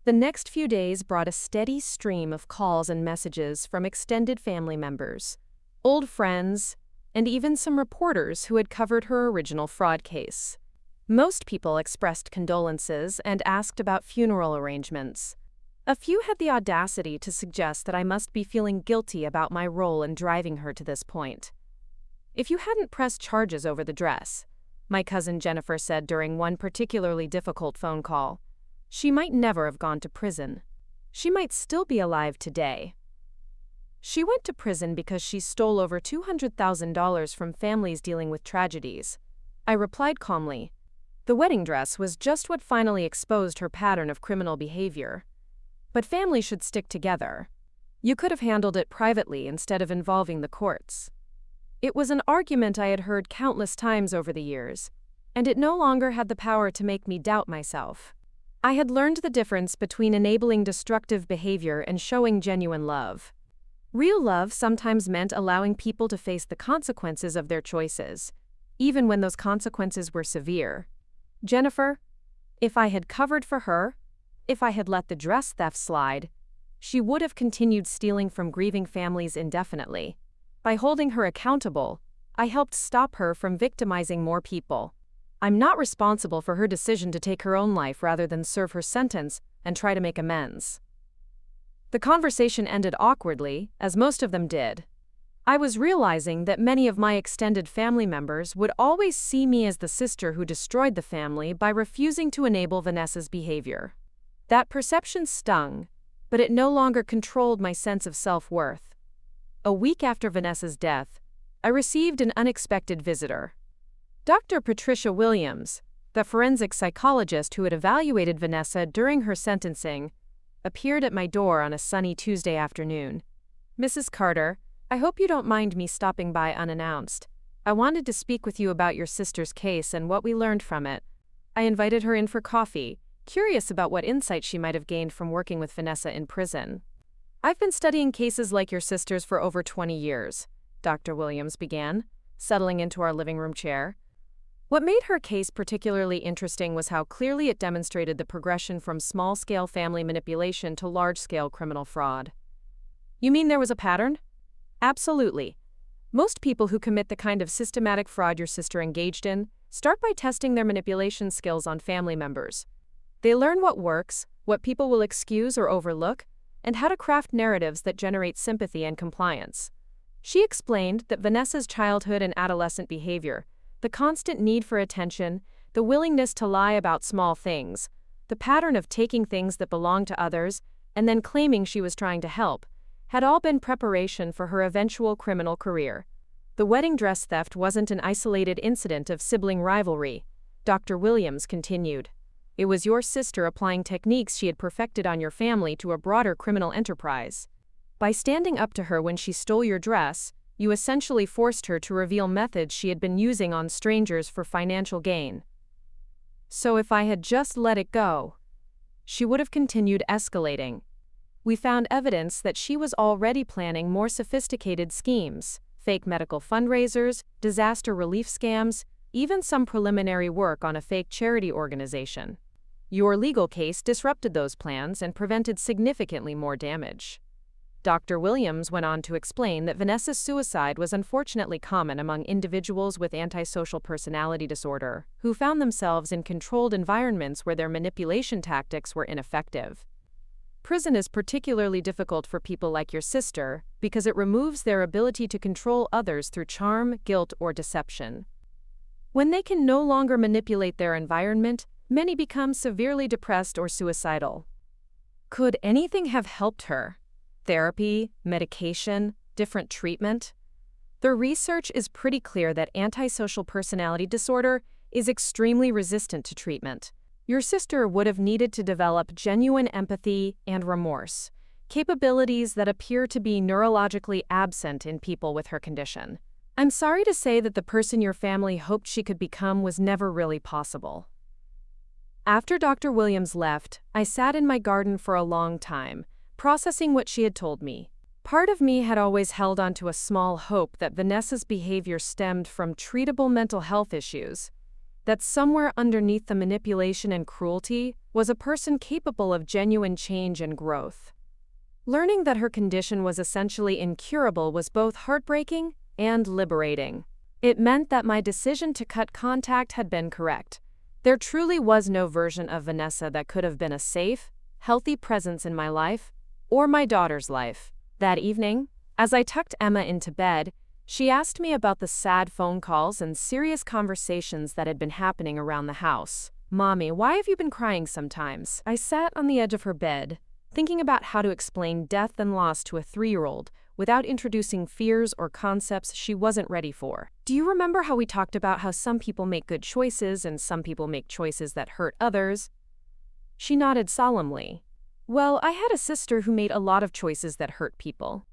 S1: The next few days brought a steady stream of calls and messages from extended family members, old friends, and even some reporters who had covered her original fraud case. Most people expressed condolences and asked about funeral arrangements. A few had the audacity to suggest that I must be feeling guilty about my role in driving her to this point. If you hadn't pressed charges over the dress, my cousin Jennifer said during one particularly difficult phone call, she might never have gone to prison. She might still be alive today. She went to prison because she stole over $200,000 from families dealing with tragedies. I replied calmly. The wedding dress was just what finally exposed her pattern of criminal behavior. But families should stick together. You could have handled it privately instead of involving the courts. It was an argument I had heard countless times over the years, and it no longer had the power to make me doubt myself. I had learned the difference between enabling destructive behavior and showing genuine love. Real love sometimes meant allowing people to face the consequences of their choices, even when those consequences were severe. Jennifer, if I had covered for her, if I had let the dress theft slide, she would have continued stealing from grieving families indefinitely. By holding her accountable, I helped stop her from victimizing more people. I'm not responsible for her decision to take her own life rather than serve her sentence and try to make amends. The conversation ended awkwardly, as most of them did. I was realizing that many of my extended family members would always see me as the sister who destroyed the family by refusing to enable Vanessa's behavior. That perception stung, but it no longer controlled my sense of self-worth. A week after Vanessa's death, I received an unexpected visitor. Dr. Patricia Williams, the forensic psychologist who had evaluated Vanessa during her sentencing, appeared at my door on a sunny Tuesday afternoon. Mrs. Carter, I hope you don't mind me stopping by unannounced. I wanted to speak with you about your sister's case and what we learned from it. I invited her in for coffee, curious about what insight she might have gained from working with Vanessa in prison. I've been studying cases like your sister's for over 20 years, Dr. Williams began, settling into our living room chair. What made her case particularly interesting was how clearly it demonstrated the progression from small-scale family manipulation to large-scale criminal fraud. You mean there was a pattern? Absolutely. Most people who commit the kind of systematic fraud your sister engaged in start by testing their manipulation skills on family members. They learn what works, what people will excuse or overlook, and how to craft narratives that generate sympathy and compliance. She explained that Vanessa's childhood and adolescent behavior, the constant need for attention, the willingness to lie about small things, the pattern of taking things that belong to others and then claiming she was trying to help, had all been preparation for her eventual criminal career. The wedding dress theft wasn't an isolated incident of sibling rivalry, Dr. Williams continued. It was your sister applying techniques she had perfected on your family to a broader criminal enterprise. By standing up to her when she stole your dress, you essentially forced her to reveal methods she had been using on strangers for financial gain. So if I had just let it go, she would have continued escalating. We found evidence that she was already planning more sophisticated schemes, fake medical fundraisers, disaster relief scams, even some preliminary work on a fake charity organization. Your legal case disrupted those plans and prevented significantly more damage. Dr. Williams went on to explain that Vanessa's suicide was unfortunately common among individuals with antisocial personality disorder who found themselves in controlled environments where their manipulation tactics were ineffective. Prison is particularly difficult for people like your sister because it removes their ability to control others through charm, guilt, or deception. When they can no longer manipulate their environment, many become severely depressed or suicidal. Could anything have helped her? Therapy, medication, different treatment? The research is pretty clear that antisocial personality disorder is extremely resistant to treatment. Your sister would have needed to develop genuine empathy and remorse, capabilities that appear to be neurologically absent in people with her condition. I'm sorry to say that the person your family hoped she could become was never really possible. After Dr. Williams left, I sat in my garden for a long time, processing what she had told me. Part of me had always held on to a small hope that Vanessa's behavior stemmed from treatable mental health issues, that somewhere underneath the manipulation and cruelty was a person capable of genuine change and growth. Learning that her condition was essentially incurable was both heartbreaking and liberating. It meant that my decision to cut contact had been correct. There truly was no version of Vanessa that could have been a safe, healthy presence in my life, or my daughter's life. That evening, as I tucked Emma into bed, she asked me about the sad phone calls and serious conversations that had been happening around the house. "Mommy, why have you been crying sometimes?" I sat on the edge of her bed, thinking about how to explain death and loss to a 3-year-old without introducing fears or concepts she wasn't ready for. "Do you remember how we talked about how some people make good choices and some people make choices that hurt others?" She nodded solemnly. "Well, I had a sister who made a lot of choices that hurt people.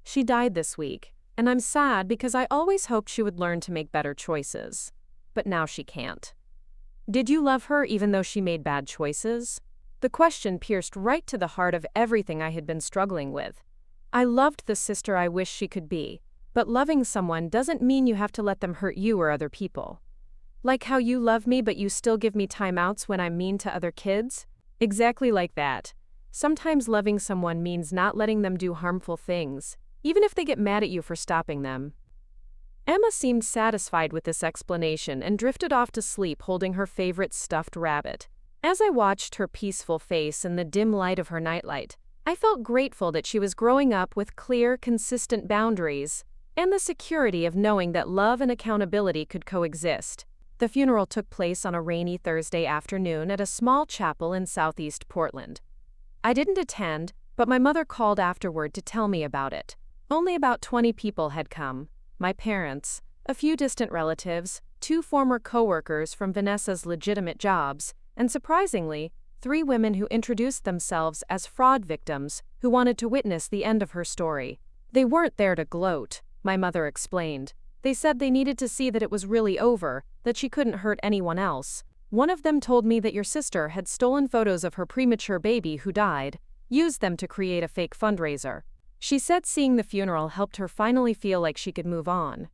S1: She died this week, and I'm sad because I always hoped she would learn to make better choices. But now she can't. Did you love her even though she made bad choices?" The question pierced right to the heart of everything I had been struggling with. I loved the sister I wish she could be, but loving someone doesn't mean you have to let them hurt you or other people. Like how you love me but you still give me timeouts when I'm mean to other kids? Exactly like that. Sometimes loving someone means not letting them do harmful things, even if they get mad at you for stopping them. Emma seemed satisfied with this explanation and drifted off to sleep holding her favorite stuffed rabbit. As I watched her peaceful face in the dim light of her nightlight, I felt grateful that she was growing up with clear, consistent boundaries and the security of knowing that love and accountability could coexist. The funeral took place on a rainy Thursday afternoon at a small chapel in southeast Portland. I didn't attend, but my mother called afterward to tell me about it. Only about 20 people had come: my parents, a few distant relatives, 2 former co-workers from Vanessa's legitimate jobs, and surprisingly, 3 women who introduced themselves as fraud victims who wanted to witness the end of her story. They weren't there to gloat, my mother explained. They said they needed to see that it was really over, that she couldn't hurt anyone else. One of them told me that your sister had stolen photos of her premature baby who died, used them to create a fake fundraiser. She said seeing the funeral helped her finally feel like she could move on.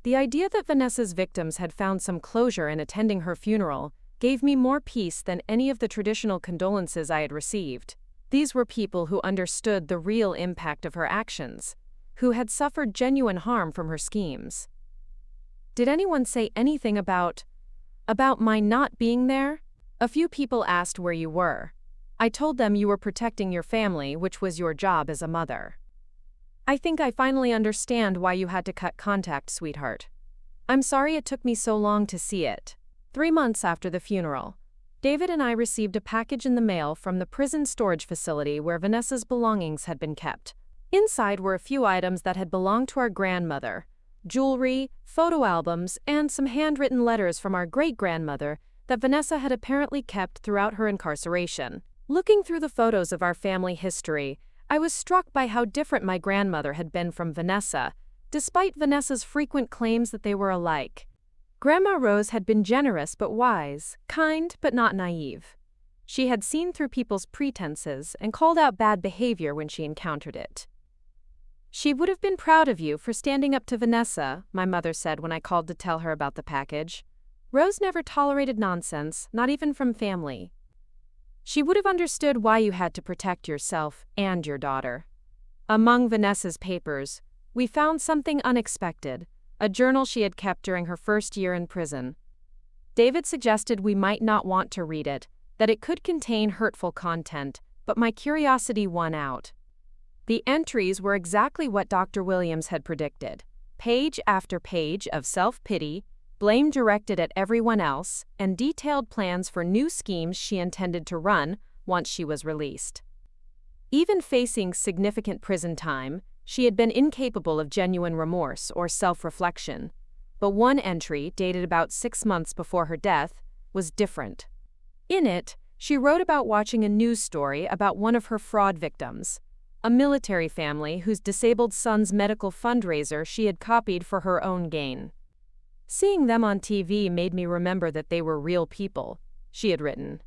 S1: The idea that Vanessa's victims had found some closure in attending her funeral gave me more peace than any of the traditional condolences I had received. These were people who understood the real impact of her actions, who had suffered genuine harm from her schemes. Did anyone say anything about my not being there? A few people asked where you were. I told them you were protecting your family, which was your job as a mother. I think I finally understand why you had to cut contact, sweetheart. I'm sorry it took me so long to see it. 3 months after the funeral, David and I received a package in the mail from the prison storage facility where Vanessa's belongings had been kept. Inside were a few items that had belonged to our grandmother: jewelry, photo albums, and some handwritten letters from our great-grandmother that Vanessa had apparently kept throughout her incarceration. Looking through the photos of our family history, I was struck by how different my grandmother had been from Vanessa, despite Vanessa's frequent claims that they were alike. Grandma Rose had been generous but wise, kind but not naive. She had seen through people's pretenses and called out bad behavior when she encountered it. She would have been proud of you for standing up to Vanessa, my mother said when I called to tell her about the package. Rose never tolerated nonsense, not even from family. She would have understood why you had to protect yourself and your daughter. Among Vanessa's papers, we found something unexpected, a journal she had kept during her first year in prison. David suggested we might not want to read it, that it could contain hurtful content, but my curiosity won out. The entries were exactly what Dr. Williams had predicted: page after page of self-pity, blame directed at everyone else, and detailed plans for new schemes she intended to run once she was released. Even facing significant prison time, she had been incapable of genuine remorse or self-reflection. But one entry, dated about 6 months before her death, was different. In it, she wrote about watching a news story about one of her fraud victims, a military family whose disabled son's medical fundraiser she had copied for her own gain. Seeing them on TV made me remember that they were real people, she had written.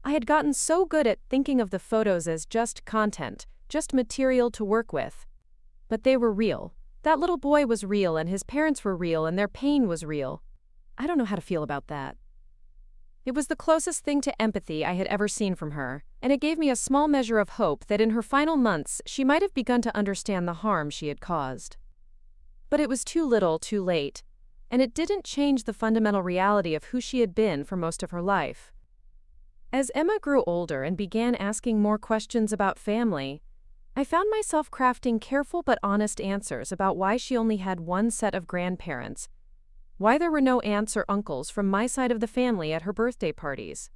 S1: I had gotten so good at thinking of the photos as just content, just material to work with. But they were real. That little boy was real, and his parents were real, and their pain was real. I don't know how to feel about that. It was the closest thing to empathy I had ever seen from her, and it gave me a small measure of hope that in her final months she might have begun to understand the harm she had caused. But it was too little, too late, and it didn't change the fundamental reality of who she had been for most of her life. As Emma grew older and began asking more questions about family, I found myself crafting careful but honest answers about why she only had one set of grandparents, why there were no aunts or uncles from my side of the family at her birthday parties.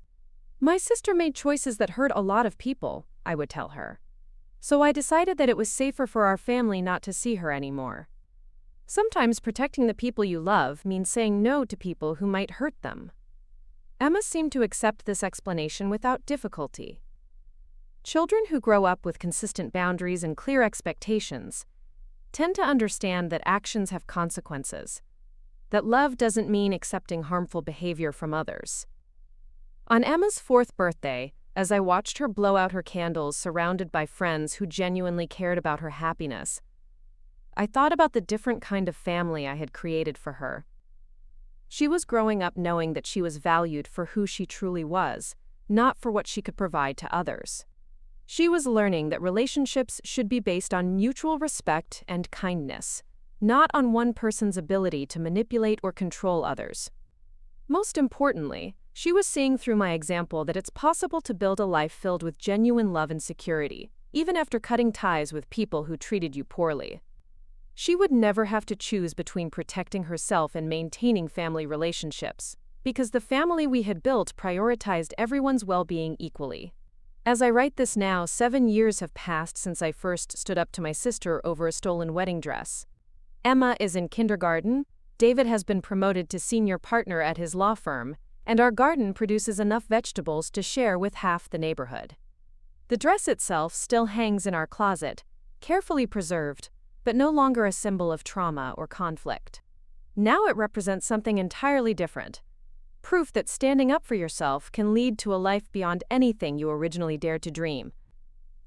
S1: My sister made choices that hurt a lot of people, I would tell her. So I decided that it was safer for our family not to see her anymore. Sometimes protecting the people you love means saying no to people who might hurt them. Emma seemed to accept this explanation without difficulty. Children who grow up with consistent boundaries and clear expectations tend to understand that actions have consequences, that love doesn't mean accepting harmful behavior from others. On Emma's 4th birthday, as I watched her blow out her candles surrounded by friends who genuinely cared about her happiness, I thought about the different kind of family I had created for her. She was growing up knowing that she was valued for who she truly was, not for what she could provide to others. She was learning that relationships should be based on mutual respect and kindness, not on one person's ability to manipulate or control others. Most importantly, she was seeing through my example that it's possible to build a life filled with genuine love and security, even after cutting ties with people who treated you poorly. She would never have to choose between protecting herself and maintaining family relationships, because the family we had built prioritized everyone's well-being equally. As I write this now, 7 years have passed since I first stood up to my sister over a stolen wedding dress. Emma is in kindergarten, David has been promoted to senior partner at his law firm, and our garden produces enough vegetables to share with half the neighborhood. The dress itself still hangs in our closet, carefully preserved, but no longer a symbol of trauma or conflict. Now it represents something entirely different. Proof that standing up for yourself can lead to a life beyond anything you originally dared to dream.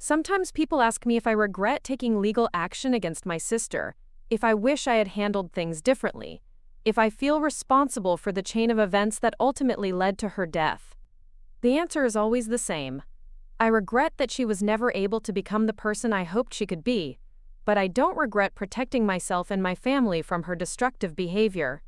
S1: Sometimes people ask me if I regret taking legal action against my sister, if I wish I had handled things differently, if I feel responsible for the chain of events that ultimately led to her death. The answer is always the same. I regret that she was never able to become the person I hoped she could be, but I don't regret protecting myself and my family from her destructive behavior.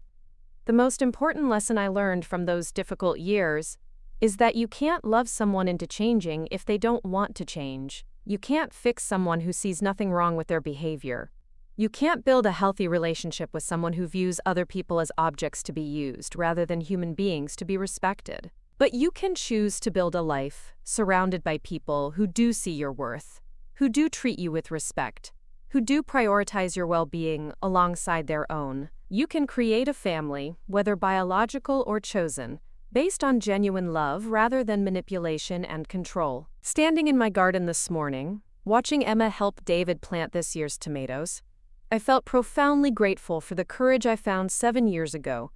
S1: The most important lesson I learned from those difficult years is that you can't love someone into changing if they don't want to change. You can't fix someone who sees nothing wrong with their behavior. You can't build a healthy relationship with someone who views other people as objects to be used rather than human beings to be respected. But you can choose to build a life surrounded by people who do see your worth, who do treat you with respect, who do prioritize your well-being alongside their own. You can create a family, whether biological or chosen, based on genuine love rather than manipulation and control. Standing in my garden this morning, watching Emma help David plant this year's tomatoes, I felt profoundly grateful for the courage I found 7 years ago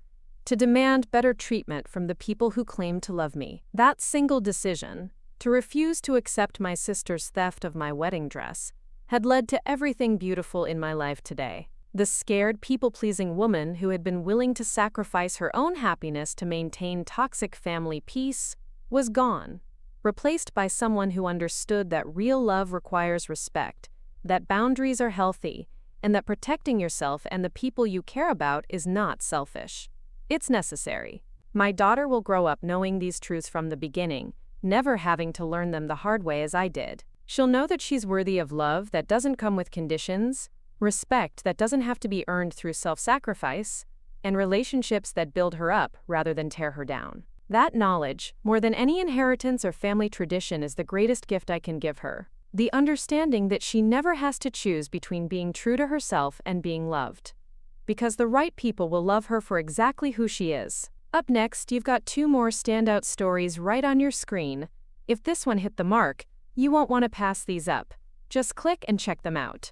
S1: to demand better treatment from the people who claimed to love me. That single decision, to refuse to accept my sister's theft of my wedding dress, had led to everything beautiful in my life today. The scared, people-pleasing woman who had been willing to sacrifice her own happiness to maintain toxic family peace was gone, replaced by someone who understood that real love requires respect, that boundaries are healthy, and that protecting yourself and the people you care about is not selfish. It's necessary. My daughter will grow up knowing these truths from the beginning, never having to learn them the hard way as I did. She'll know that she's worthy of love that doesn't come with conditions, respect that doesn't have to be earned through self-sacrifice, and relationships that build her up rather than tear her down. That knowledge, more than any inheritance or family tradition, is the greatest gift I can give her. The understanding that she never has to choose between being true to herself and being loved, because the right people will love her for exactly who she is. Up next, you've got 2 more standout stories right on your screen. If this one hit the mark, you won't want to pass these up. Just click and check them out.